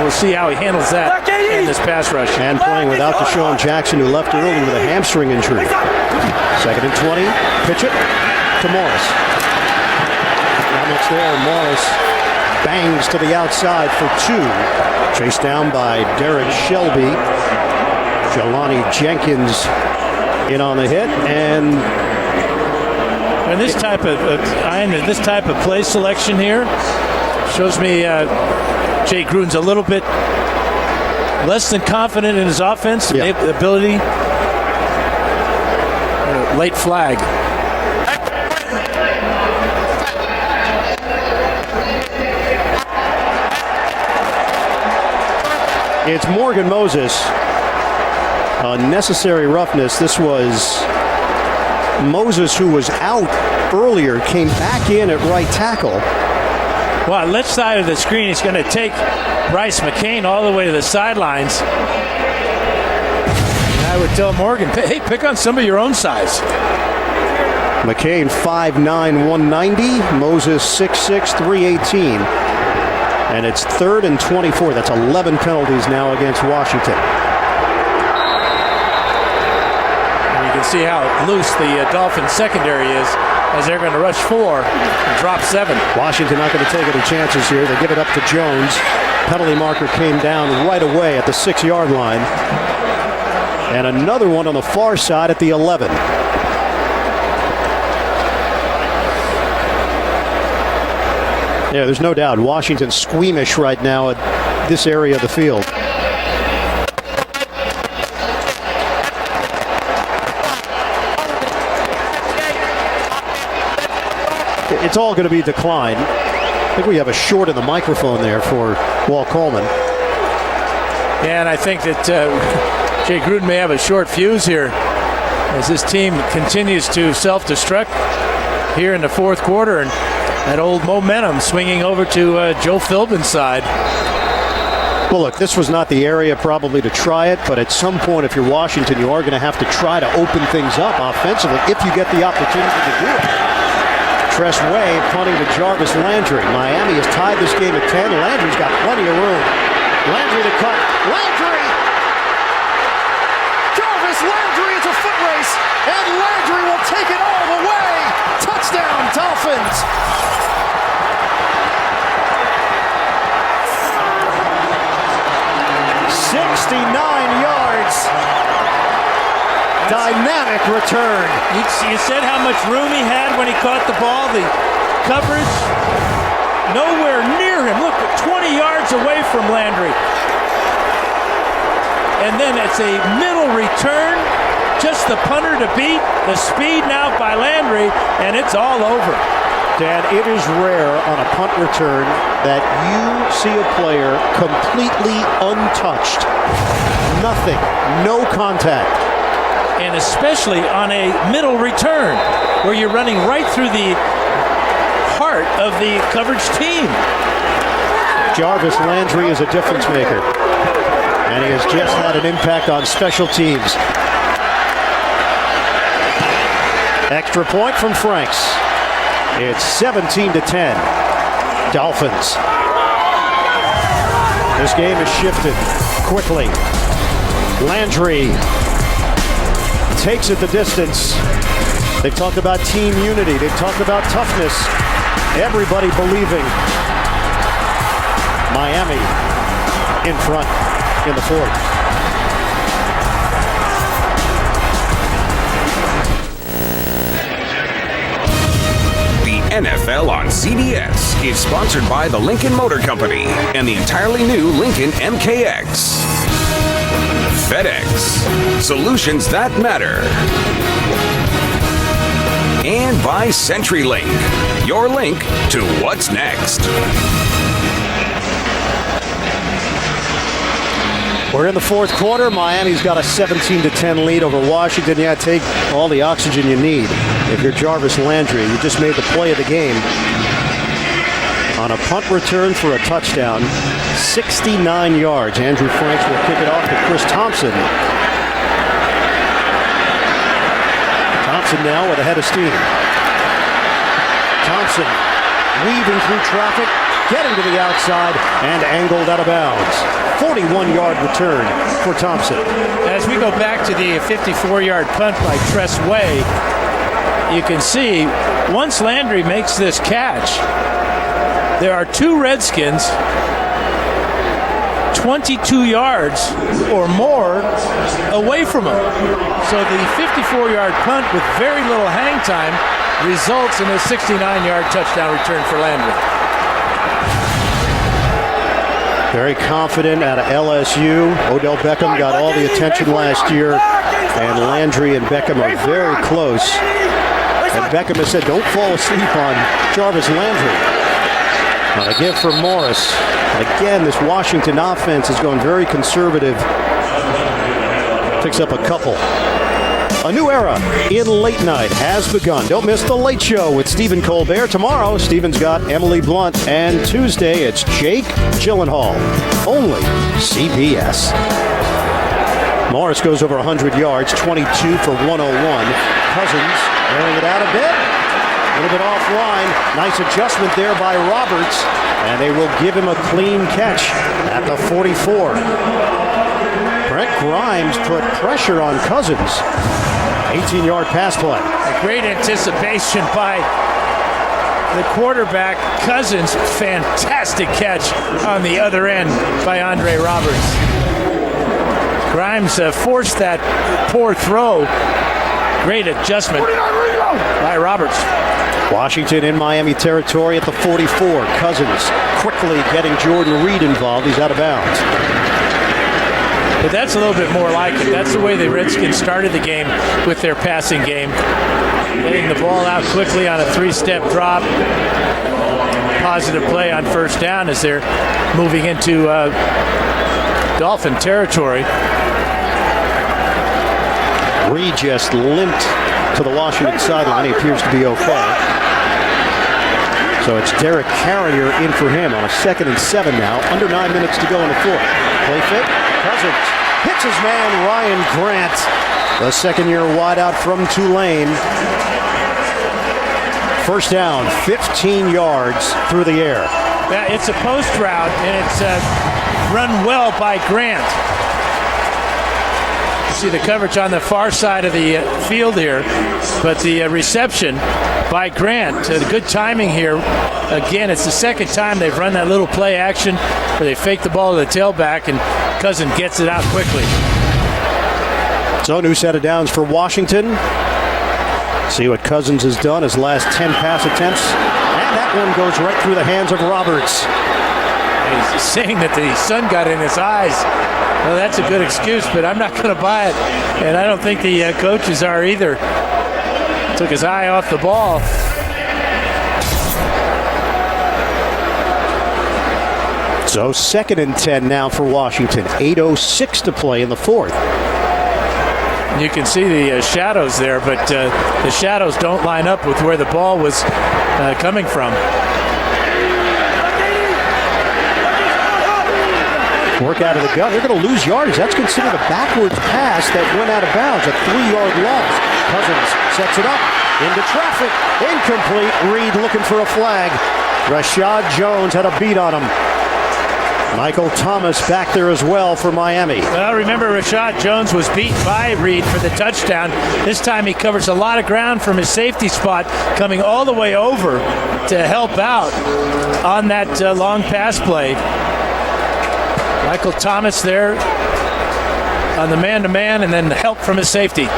We'll see how he handles that in this pass rush. And playing without Deshaun Jackson, who left early with a hamstring injury. 2nd and 20, pitch it to Morris. Now it's there, Morris bangs to the outside for 2. Chased down by Derek Shelby. Jelani Jenkins in on the hit, and this type of play selection here shows me Jay Gruden's a little bit less than confident in his offense ability. Late flag. It's Morgan Moses. Unnecessary roughness. This was Moses, who was out earlier, came back in at right tackle. Well, left side of the screen, he's going to take Bryce McCain all the way to the sidelines. And I would tell Morgan, hey, pick on some of your own size. McCain 5'9", 190. Moses 6'6", 318. And it's 3rd and 24. That's 11 penalties now against Washington. And you can see how loose the Dolphins secondary is as they're going to rush 4 and drop 7. Washington not going to take any chances here. They give it up to Jones. Penalty marker came down right away at the 6-yard line. And another one on the far side at the 11. Yeah, there's no doubt. Washington's squeamish right now at this area of the field. It's all going to be decline. I think we have a short in the microphone there for Walt Coleman. Yeah, and I think that Jay Gruden may have a short fuse here as this team continues to self-destruct here in the fourth quarter, and that old momentum swinging over to Joe Philbin's side. Well, look, this was not the area probably to try it, but at some point, if you're Washington, you are going to have to try to open things up offensively if you get the opportunity to do it. Tress Way punting to Jarvis Landry. Miami has tied this game at 10. Landry's got plenty of room. Landry to cut. Landry! Jarvis Landry, it's a foot race, and Landry will take it all the way. Touchdown, Dolphins! Dynamic return. You said how much room he had when he caught the ball. The coverage nowhere near him. Look, 20 yards away from Landry. And then it's a middle return. Just the punter to beat. The speed now by Landry, and it's all over. Dan, it is rare on a punt return that you see a player completely untouched. Nothing. No contact. And especially on a middle return where you're running right through the heart of the coverage team. Jarvis Landry is a difference maker. And he has just had an impact on special teams. Extra point from Franks. It's 17-10. Dolphins. This game is shifted quickly. Landry takes it the distance. They've talked about team unity. They've talked about toughness. Everybody believing Miami in front in the fourth. NFL on CBS is sponsored by the Lincoln Motor Company and the entirely new Lincoln MKX. FedEx, solutions that matter. And by CenturyLink, your link to what's next. We're in the fourth quarter. Miami's got a 17-10 lead over Washington. Yeah, take all the oxygen you need. If you're Jarvis Landry, you just made the play of the game on a punt return for a touchdown, 69 yards. Andrew Franks will kick it off to Chris Thompson. Thompson now with a head of steam. Thompson weaving through traffic, getting to the outside, and angled out of bounds. 41-yard return for Thompson. As we go back to the 54-yard punt by Tress Way, you can see once Landry makes this catch, there are two Redskins 22 yards or more away from him. So the 54-yard punt with very little hang time results in a 69-yard touchdown return for Landry. Very confident out of LSU. Odell Beckham got all the attention last year, and Landry and Beckham are very close. And Beckham has said, don't fall asleep on Jarvis Landry. A gift for Morris. Again, this Washington offense is going very conservative. Picks up a couple. A new era in late night has begun. Don't miss The Late Show with Stephen Colbert. Tomorrow, Stephen's got Emily Blunt. And Tuesday, it's Jake Gyllenhaal. Only CBS. Morris goes over 100 yards, 22 for 101. Cousins airing it out a bit. A little bit offline. Nice adjustment there by Roberts. And they will give him a clean catch at the 44. Brent Grimes put pressure on Cousins. 18-yard pass play. A great anticipation by the quarterback. Cousins, fantastic catch on the other end by Andre Roberts. Grimes forced that poor throw. Great adjustment by Roberts. Washington in Miami territory at the 44. Cousins quickly getting Jordan Reed involved. He's out of bounds. But that's a little bit more like it. That's the way the Redskins started the game with their passing game. Getting the ball out quickly on a three-step drop. Positive play on first down as they're moving into Dolphin territory. Reed just limped to the Washington sideline. He appears to be okay. So it's Derek Carrier in for him on a 2nd and 7 now. Under 9 minutes to go in the fourth. Play fake. Cousins hits his man Ryan Grant. The second-year wideout from Tulane. First down, 15 yards through the air. Yeah, it's a post route, and it's run well by Grant. You see the coverage on the far side of the field here, but the reception by Grant. Good timing here. Again, it's the second time they've run that little play action where they fake the ball to the tailback, and Cousin gets it out quickly. So new set of downs for Washington. See what Cousins has done his last 10 pass attempts. And that one goes right through the hands of Roberts. He's saying that the sun got in his eyes. Well, that's a good excuse, but I'm not going to buy it. And I don't think the coaches are either. Took his eye off the ball. So 2nd and 10 now for Washington. 8:06 to play in the fourth. You can see the shadows there, but the shadows don't line up with where the ball was coming from. Work out of the gun. They're going to lose yardage. That's considered a backwards pass that went out of bounds. A 3-yard loss. Cousins sets it up. Into traffic. Incomplete. Reed looking for a flag. Rashad Jones had a beat on him. Michael Thomas back there as well for Miami. Well, remember, Rashad Jones was beaten by Reed for the touchdown. This time he covers a lot of ground from his safety spot, coming all the way over to help out on that long pass play. Michael Thomas there on the man-to-man, and then help from his safety.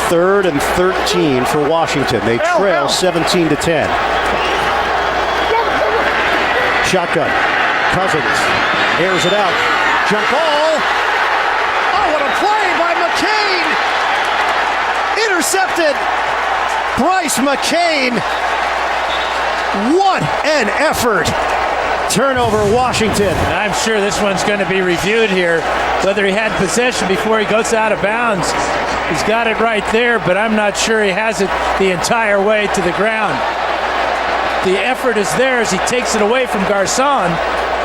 Third and 13 for Washington. They trail 17-10. Shotgun. Cousins airs it out. Jump ball. Oh, what a play by McCain. Intercepted. Bryce McCain. What an effort. Turnover, Washington. I'm sure this one's going to be reviewed here, whether he had possession before he goes out of bounds. He's got it right there, but I'm not sure he has it the entire way to the ground. The effort is there as he takes it away from Garcon,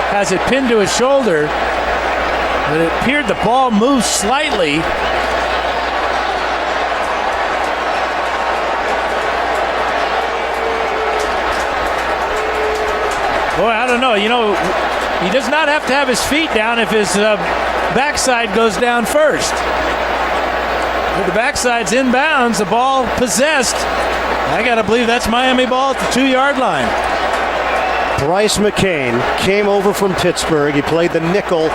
has it pinned to his shoulder, but it appeared the ball moved slightly. Boy, I don't know. You know, he does not have to have his feet down if his backside goes down first. If the backside's inbounds, the ball possessed. I got to believe that's Miami ball at the 2-yard line. Bryce McCain came over from Pittsburgh. He played the nickel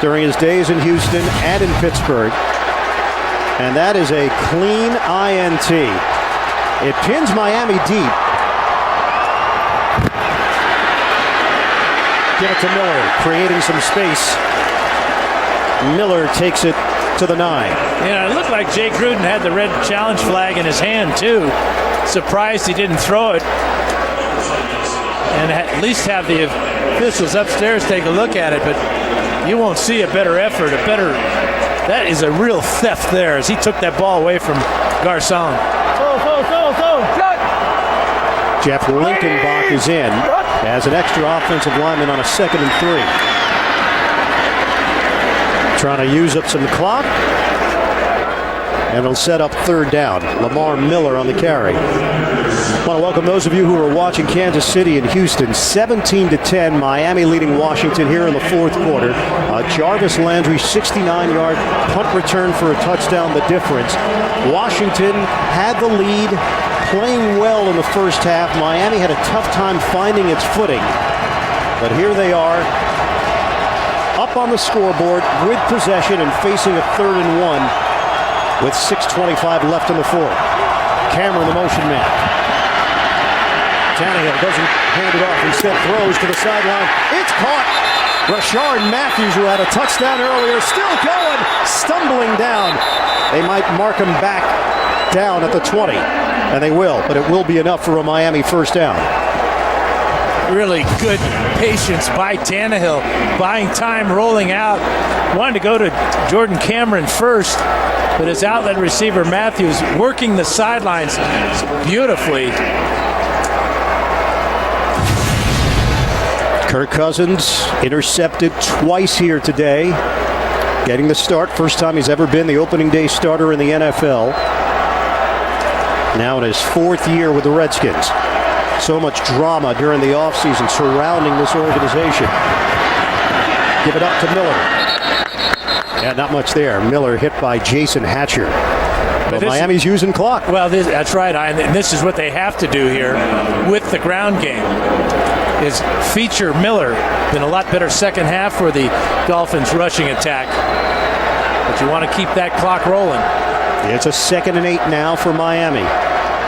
during his days in Houston and in Pittsburgh. And that is a clean INT. It pins Miami deep. Give it to Miller, creating some space. Miller takes it to the 9. Yeah, it looked like Jay Gruden had the red challenge flag in his hand, too. Surprised he didn't throw it. And at least have the officials upstairs take a look at it, but you won't see a better effort, that is a real theft there as he took that ball away from Garcon. Jeff Linkenbach is in as an extra offensive lineman on a 2nd and 3. Trying to use up some clock. And it'll set up 3rd down. Lamar Miller on the carry. I want to welcome those of you who are watching Kansas City and Houston. 17-10, Miami leading Washington here in the 4th quarter. Jarvis Landry, 69-yard punt return for a touchdown, the difference. Washington had the lead, playing well in the first half. Miami had a tough time finding its footing. But here they are, up on the scoreboard with possession and facing a 3rd and 1 with 6:25 left in the 4th. Cameron, the motion man. Tannehill doesn't hand it off, instead throws to the sideline. It's caught. Rashard Matthews, who had a touchdown earlier, still going, stumbling down. They might mark him back down at the 20, and they will, but it will be enough for a Miami 1st down. Really good patience by Tannehill, buying time, rolling out. Wanted to go to Jordan Cameron first, but his outlet receiver Matthews working the sidelines beautifully. Kirk Cousins intercepted twice here today, getting the start. First time he's ever been the opening day starter in the NFL. Now in his 4th year with the Redskins. So much drama during the offseason surrounding this organization. Give it up to Miller. Yeah, not much there. Miller hit by Jason Hatcher. But Miami's using clock. Well, that's right. And this is what they have to do here with the ground game, is feature Miller. Been a lot better second half for the Dolphins rushing attack. But you want to keep that clock rolling. It's a 2nd and 8 now for Miami.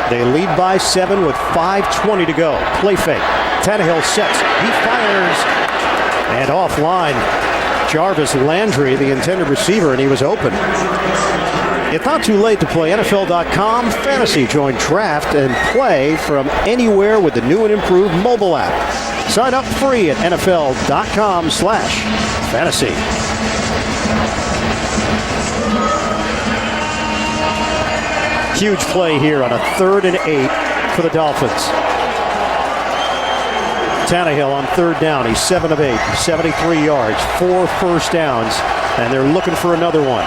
They lead by 7 with 5:20 to go. Play fake. Tannehill sets. He fires. And offline, Jarvis Landry, the intended receiver, and he was open. It's not too late to play NFL.com Fantasy. Join Draft and play from anywhere with the new and improved mobile app. Sign up free at NFL.com/fantasy. Huge play here on a 3rd and 8 for the Dolphins. Tannehill on 3rd down. He's 7 of 8, 73 yards, 4 first downs, and they're looking for another one.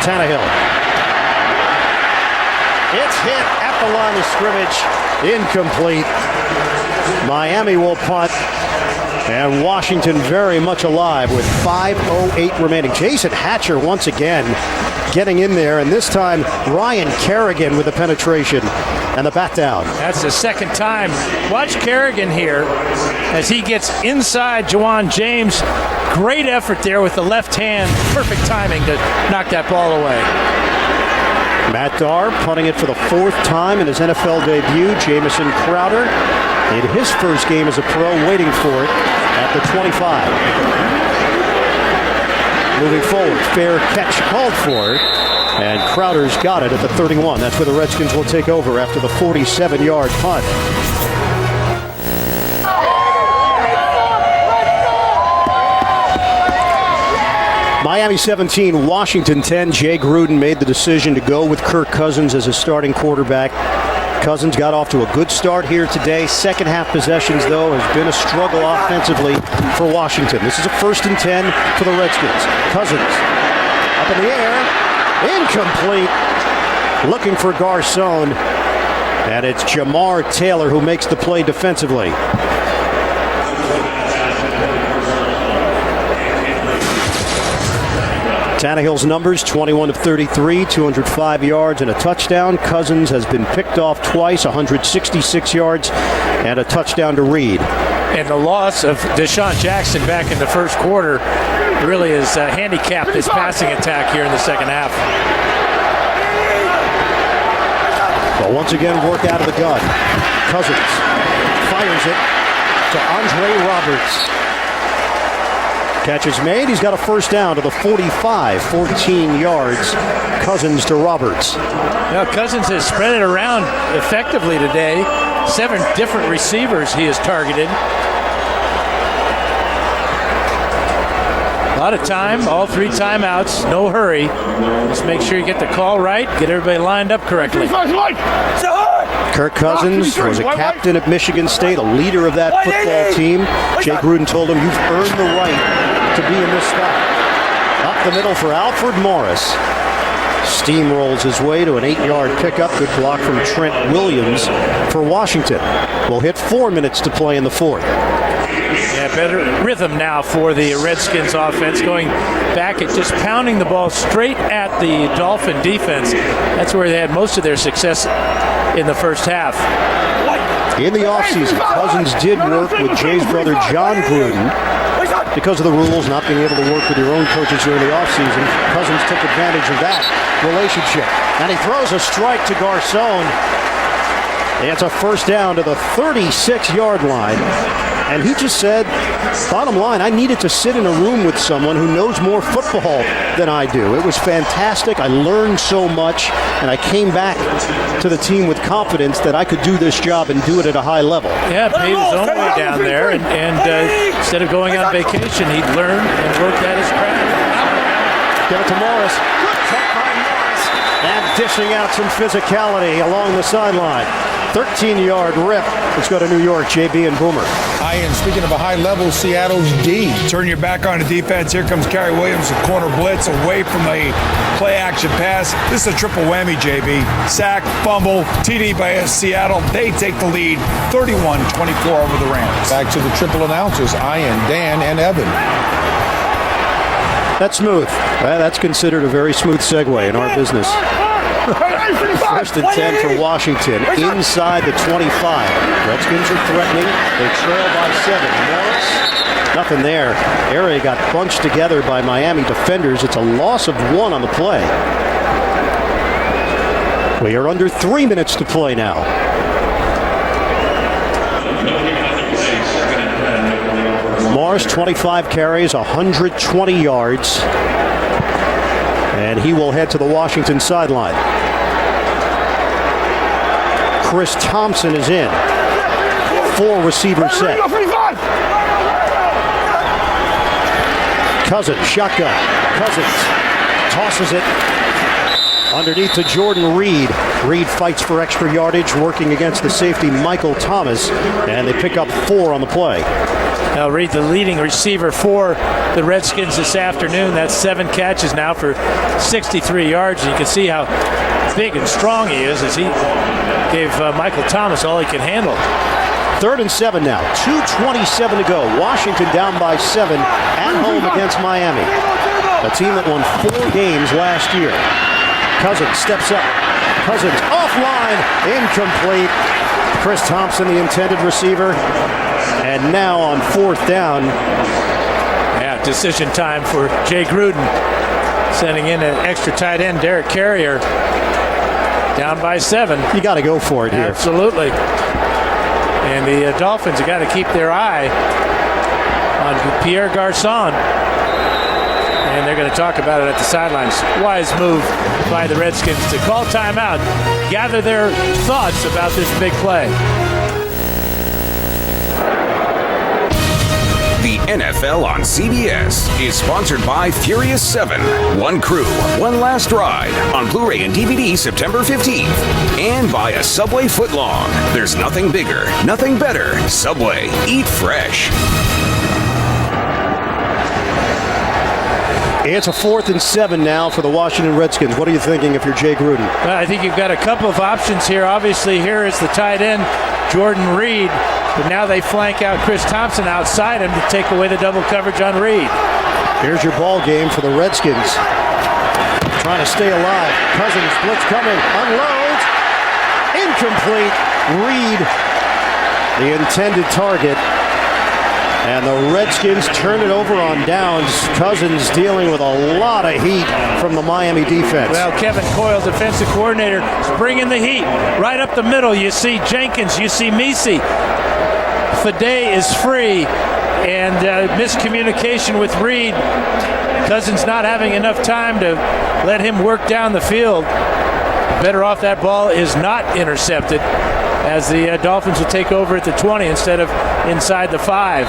Tannehill. It's hit at the line of scrimmage. Incomplete. Miami will punt. And Washington very much alive with 5:08 remaining. Jason Hatcher once again getting in there, and this time Ryan Kerrigan with the penetration and the bat down. That's the second time. Watch Kerrigan here as he gets inside Juwan James. Great effort there with the left hand. Perfect timing to knock that ball away. Matt Darr punting it for the fourth time in his NFL debut. Jamison Crowder in his first game as a pro, waiting for it at the 25. Moving forward, fair catch called for, and Crowder's got it at the 31. That's where the Redskins will take over after the 47-yard punt. Miami 17, Washington 10. Jay Gruden made the decision to go with Kirk Cousins as his starting quarterback. Cousins got off to a good start here today. Second half possessions, though, has been a struggle offensively for Washington. This is a 1st and 10 for the Redskins. Cousins up in the air. Incomplete. Looking for Garcon. And it's Jamar Taylor who makes the play defensively. Tannehill's numbers, 21 of 33, 205 yards and a touchdown. Cousins has been picked off twice, 166 yards and a touchdown to Reed. And the loss of Deshaun Jackson back in the first quarter really has handicapped his passing attack here in the second half. Well, once again, work out of the gun. Cousins fires it to Andre Roberts. Catch is made. He's got a first down to the 45, 14 yards. Cousins to Roberts. Now, Cousins has spread it around effectively today. 7 different receivers he has targeted. A lot of time, all 3 timeouts, no hurry. Just make sure you get the call right, get everybody lined up correctly. Kirk Cousins was a captain at Michigan State, a leader of that football team. Jay Gruden told him, you've earned the right to be in this spot. Up the middle for Alfred Morris. Steamrolls his way to an 8-yard pickup. Good block from Trent Williams for Washington. We'll hit 4 minutes to play in the fourth. Yeah, better rhythm now for the Redskins offense, going back at just pounding the ball straight at the Dolphin defense. That's where they had most of their success in the first half. In the offseason, Cousins did work with Jay's brother John Gruden. Because of the rules, not being able to work with your own coaches during the offseason, Cousins took advantage of that relationship. And he throws a strike to Garcon. It's a first down to the 36-yard line. And he just said, bottom line, I needed to sit in a room with someone who knows more football than I do. It was fantastic. I learned so much, and I came back to the team with confidence that I could do this job and do it at a high level. Yeah, paid his own way down there, and instead of going on vacation, he'd learned and worked at his craft. Give it to Morris. Good cut by Morris. And dishing out some physicality along the sideline. 13-yard rip. Let's go to New York, JB and Boomer. And speaking of a high level, Seattle's D. Turn your back on the defense. Here comes Kerry Williams, a corner blitz away from the play action pass. This is a triple whammy, JB. Sack, fumble, TD by Seattle. They take the lead, 31-24 over the Rams. Back to the triple announcers, Ian, Dan, and Evan. That's smooth. That's considered a very smooth segue in our business. 1st and 10 for Washington inside the 25. Redskins are threatening. They trail by 7. Morris, nothing there. Area got bunched together by Miami defenders. It's a loss of 1 on the play. We are under 3 minutes to play now. Morris, 25 carries, 120 yards. And he will head to the Washington sideline. Chris Thompson is in. 4 receivers set. Cousins, shotgun. Cousins tosses it. Underneath to Jordan Reed. Reed fights for extra yardage, working against the safety Michael Thomas, and they pick up 4 on the play. Now Reed, the leading receiver for the Redskins this afternoon. That's 7 catches now for 63 yards. And you can see how big and strong he is as he gave Michael Thomas all he can handle. 3rd and 7 now. 2:27 to go. Washington down by 7 at home against Miami. A team that won 4 games last year. Cousins steps up. Cousins offline. Incomplete. Chris Thompson, the intended receiver. And now on 4th down. Yeah, decision time for Jay Gruden. Sending in an extra tight end, Derek Carrier. Down by 7. You got to go for it here. Absolutely. And the Dolphins have got to keep their eye on Pierre Garçon. And they're going to talk about it at the sidelines. Wise move by the Redskins to call timeout, gather their thoughts about this big play. The NFL on CBS is sponsored by Furious 7. One crew, one last ride on Blu-ray and DVD September 15th. And by a Subway footlong. There's nothing bigger, nothing better. Subway. Eat fresh. It's a 4th and 7 now for the Washington Redskins. What are you thinking if you're Jay Gruden? Well, I think you've got a couple of options here. Obviously, here is the tight end, Jordan Reed. But now they flank out Chris Thompson outside him to take away the double coverage on Reed. Here's your ball game for the Redskins. Trying to stay alive. Cousins, blitz coming. Unloads. Incomplete. Reed, the intended target. And the Redskins turn it over on downs. Cousins dealing with a lot of heat from the Miami defense. Well, Kevin Coyle, defensive coordinator, is bringing the heat. Right up the middle, you see Jenkins, you see Misi. Fade is free, and miscommunication with Reed. Cousins not having enough time to let him work down the field. Better off that ball is not intercepted, as the Dolphins will take over at the 20 instead of inside the 5.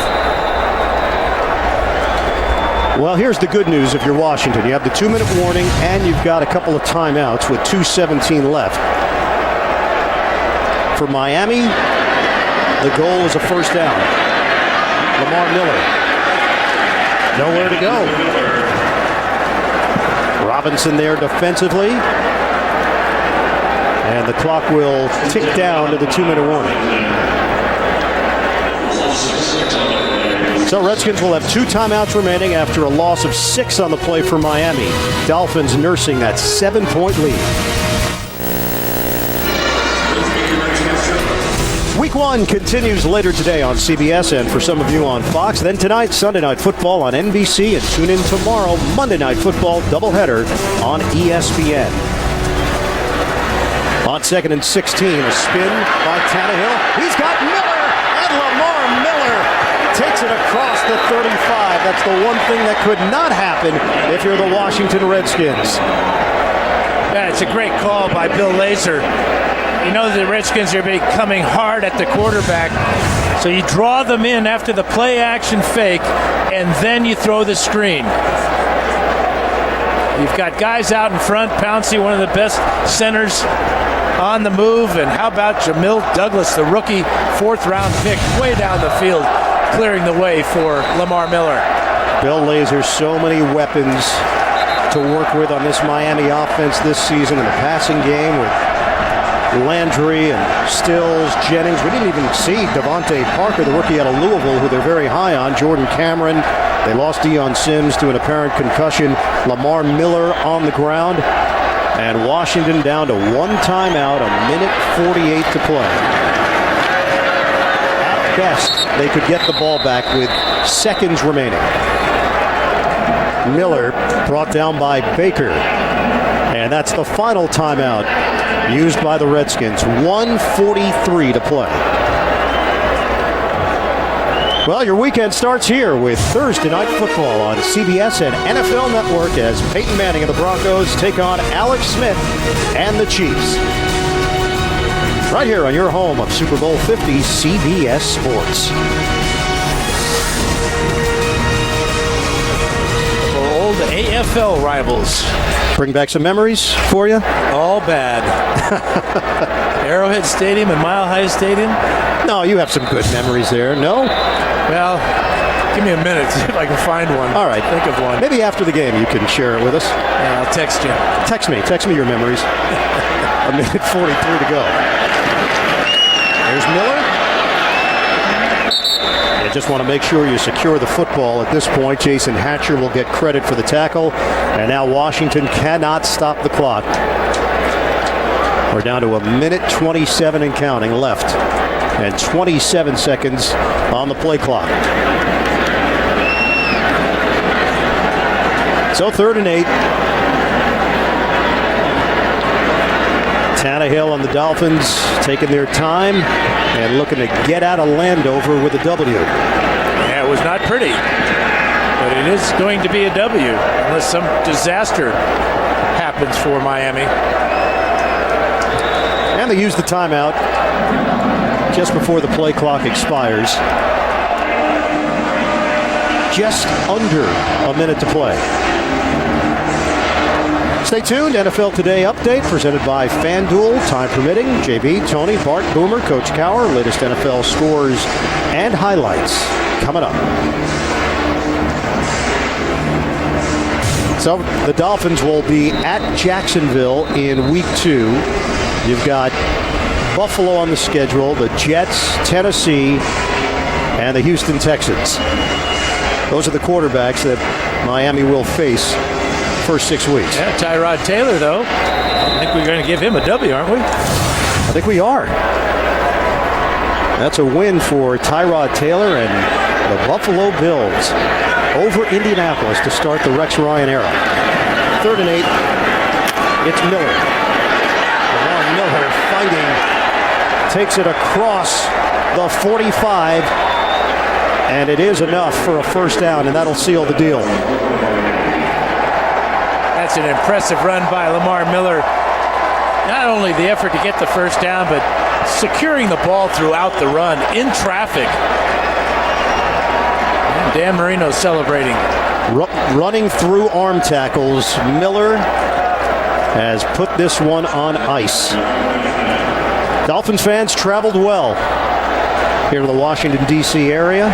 Well, here's the good news if you're Washington. You have the 2-minute warning, and you've got a couple of timeouts with 2:17 left. For Miami, the goal is a 1st down. Lamar Miller. Nowhere to go. Robinson there defensively. And the clock will tick down to the 2-minute warning. So Redskins will have 2 timeouts remaining after a loss of 6 on the play for Miami. Dolphins nursing that 7-point lead. Week 1 continues later today on CBS and for some of you on Fox. Then tonight, Sunday Night Football on NBC, and tune in tomorrow, Monday Night Football doubleheader on ESPN. On 2nd and 16, a spin by Tannehill. He's got Miller, and Lamar Miller takes it across the 35. That's the one thing that could not happen if you're the Washington Redskins. Yeah, it's a great call by Bill Lazor. You know the Redskins are becoming hard at the quarterback, so you draw them in after the play-action fake, and then you throw the screen. You've got guys out in front. Pouncey, one of the best centers on the move. And how about Jamil Douglas, the rookie 4th-round pick, way down the field, clearing the way for Lamar Miller. Bill Lazor, so many weapons to work with on this Miami offense this season in the passing game with Landry and Stills, Jennings. We didn't even see Devontae Parker, the rookie out of Louisville, who they're very high on. Jordan Cameron. They lost Deion Sims to an apparent concussion. Lamar Miller on the ground. And Washington down to 1 timeout, 1:48 to play. At best, they could get the ball back with seconds remaining. Miller brought down by Baker. And that's the final timeout used by the Redskins. 1:43 to play. Well, your weekend starts here with Thursday Night Football on CBS and NFL Network as Peyton Manning of the Broncos take on Alex Smith and the Chiefs. Right here on your home of Super Bowl 50, CBS Sports. For old AFL rivals. Bring back some memories for you? All bad. Arrowhead Stadium and Mile High Stadium? No, you have some good memories there. No? Well, give me a minute to see if I can find one. All right. Think of one. Maybe after the game you can share it with us. Yeah, I'll text you. Text me your memories. A minute 43 to go. There's Miller. You just want to make sure you secure the football at this point. Jason Hatcher will get credit for the tackle. And now Washington cannot stop the clock. We're down to a minute 27 and counting left. And 27 seconds on the play clock. So 3rd and 8. Tannehill and the Dolphins taking their time and looking to get out of Landover with a W. Yeah, it was not pretty, but it is going to be a W unless some disaster happens for Miami. And they use the timeout just before the play clock expires. Just under a minute to play. Stay tuned. NFL Today update presented by FanDuel. Time permitting. JB, Tony, Bart, Boomer, Coach Cower. Latest NFL scores and highlights coming up. So the Dolphins will be at Jacksonville in week 2. You've got Buffalo on the schedule, the Jets, Tennessee, and the Houston Texans. Those are the quarterbacks that Miami will face first 6 weeks. Yeah, Tyrod Taylor, though. I think we're going to give him a W, aren't we? I think we are. That's a win for Tyrod Taylor and the Buffalo Bills over Indianapolis to start the Rex Ryan era. 3rd and 8. It's Miller. Now Miller fighting. Takes it across the 45. And it is enough for a first down, and that'll seal the deal. That's an impressive run by Lamar Miller. Not only the effort to get the first down, but securing the ball throughout the run in traffic. And Dan Marino celebrating. Running through arm tackles, Miller has put this one on ice. Dolphins fans traveled well here to the Washington, D.C. area,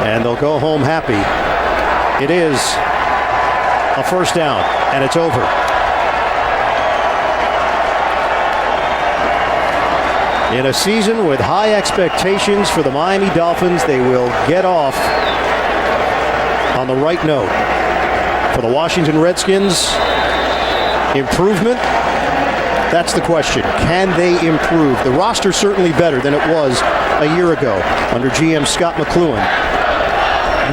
and they'll go home happy. It is a first down, and it's over. In a season with high expectations for the Miami Dolphins, they will get off on the right note. For the Washington Redskins, improvement? That's the question. Can they improve? The roster's certainly better than it was a year ago under GM Scott McCloughan.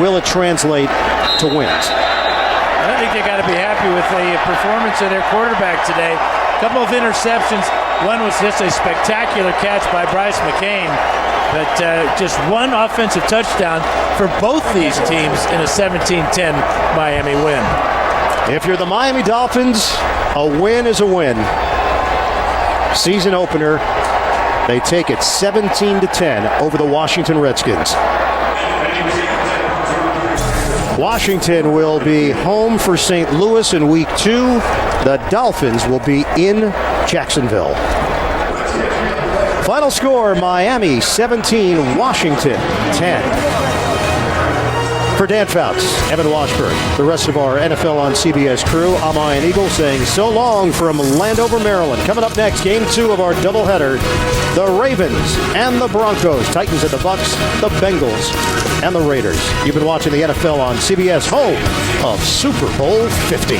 Will it translate to wins? I think they got to be happy with the performance of their quarterback today. A couple of interceptions. One was just a spectacular catch by Bryce McCain, but just one offensive touchdown for both these teams in a 17-10 Miami win. If you're the Miami Dolphins, a win is a win. Season opener, they take it 17-10 over the Washington Redskins. Washington will be home for St. Louis in week 2. The Dolphins will be in Jacksonville. Final score, Miami 17, Washington 10. For Dan Fouts, Evan Washburn, the rest of our NFL on CBS crew, I'm Ian Eagle saying so long from Landover, Maryland. Coming up next, game 2 of our doubleheader, the Ravens and the Broncos, Titans and the Bucks, the Bengals and the Raiders. You've been watching the NFL on CBS, home of Super Bowl 50.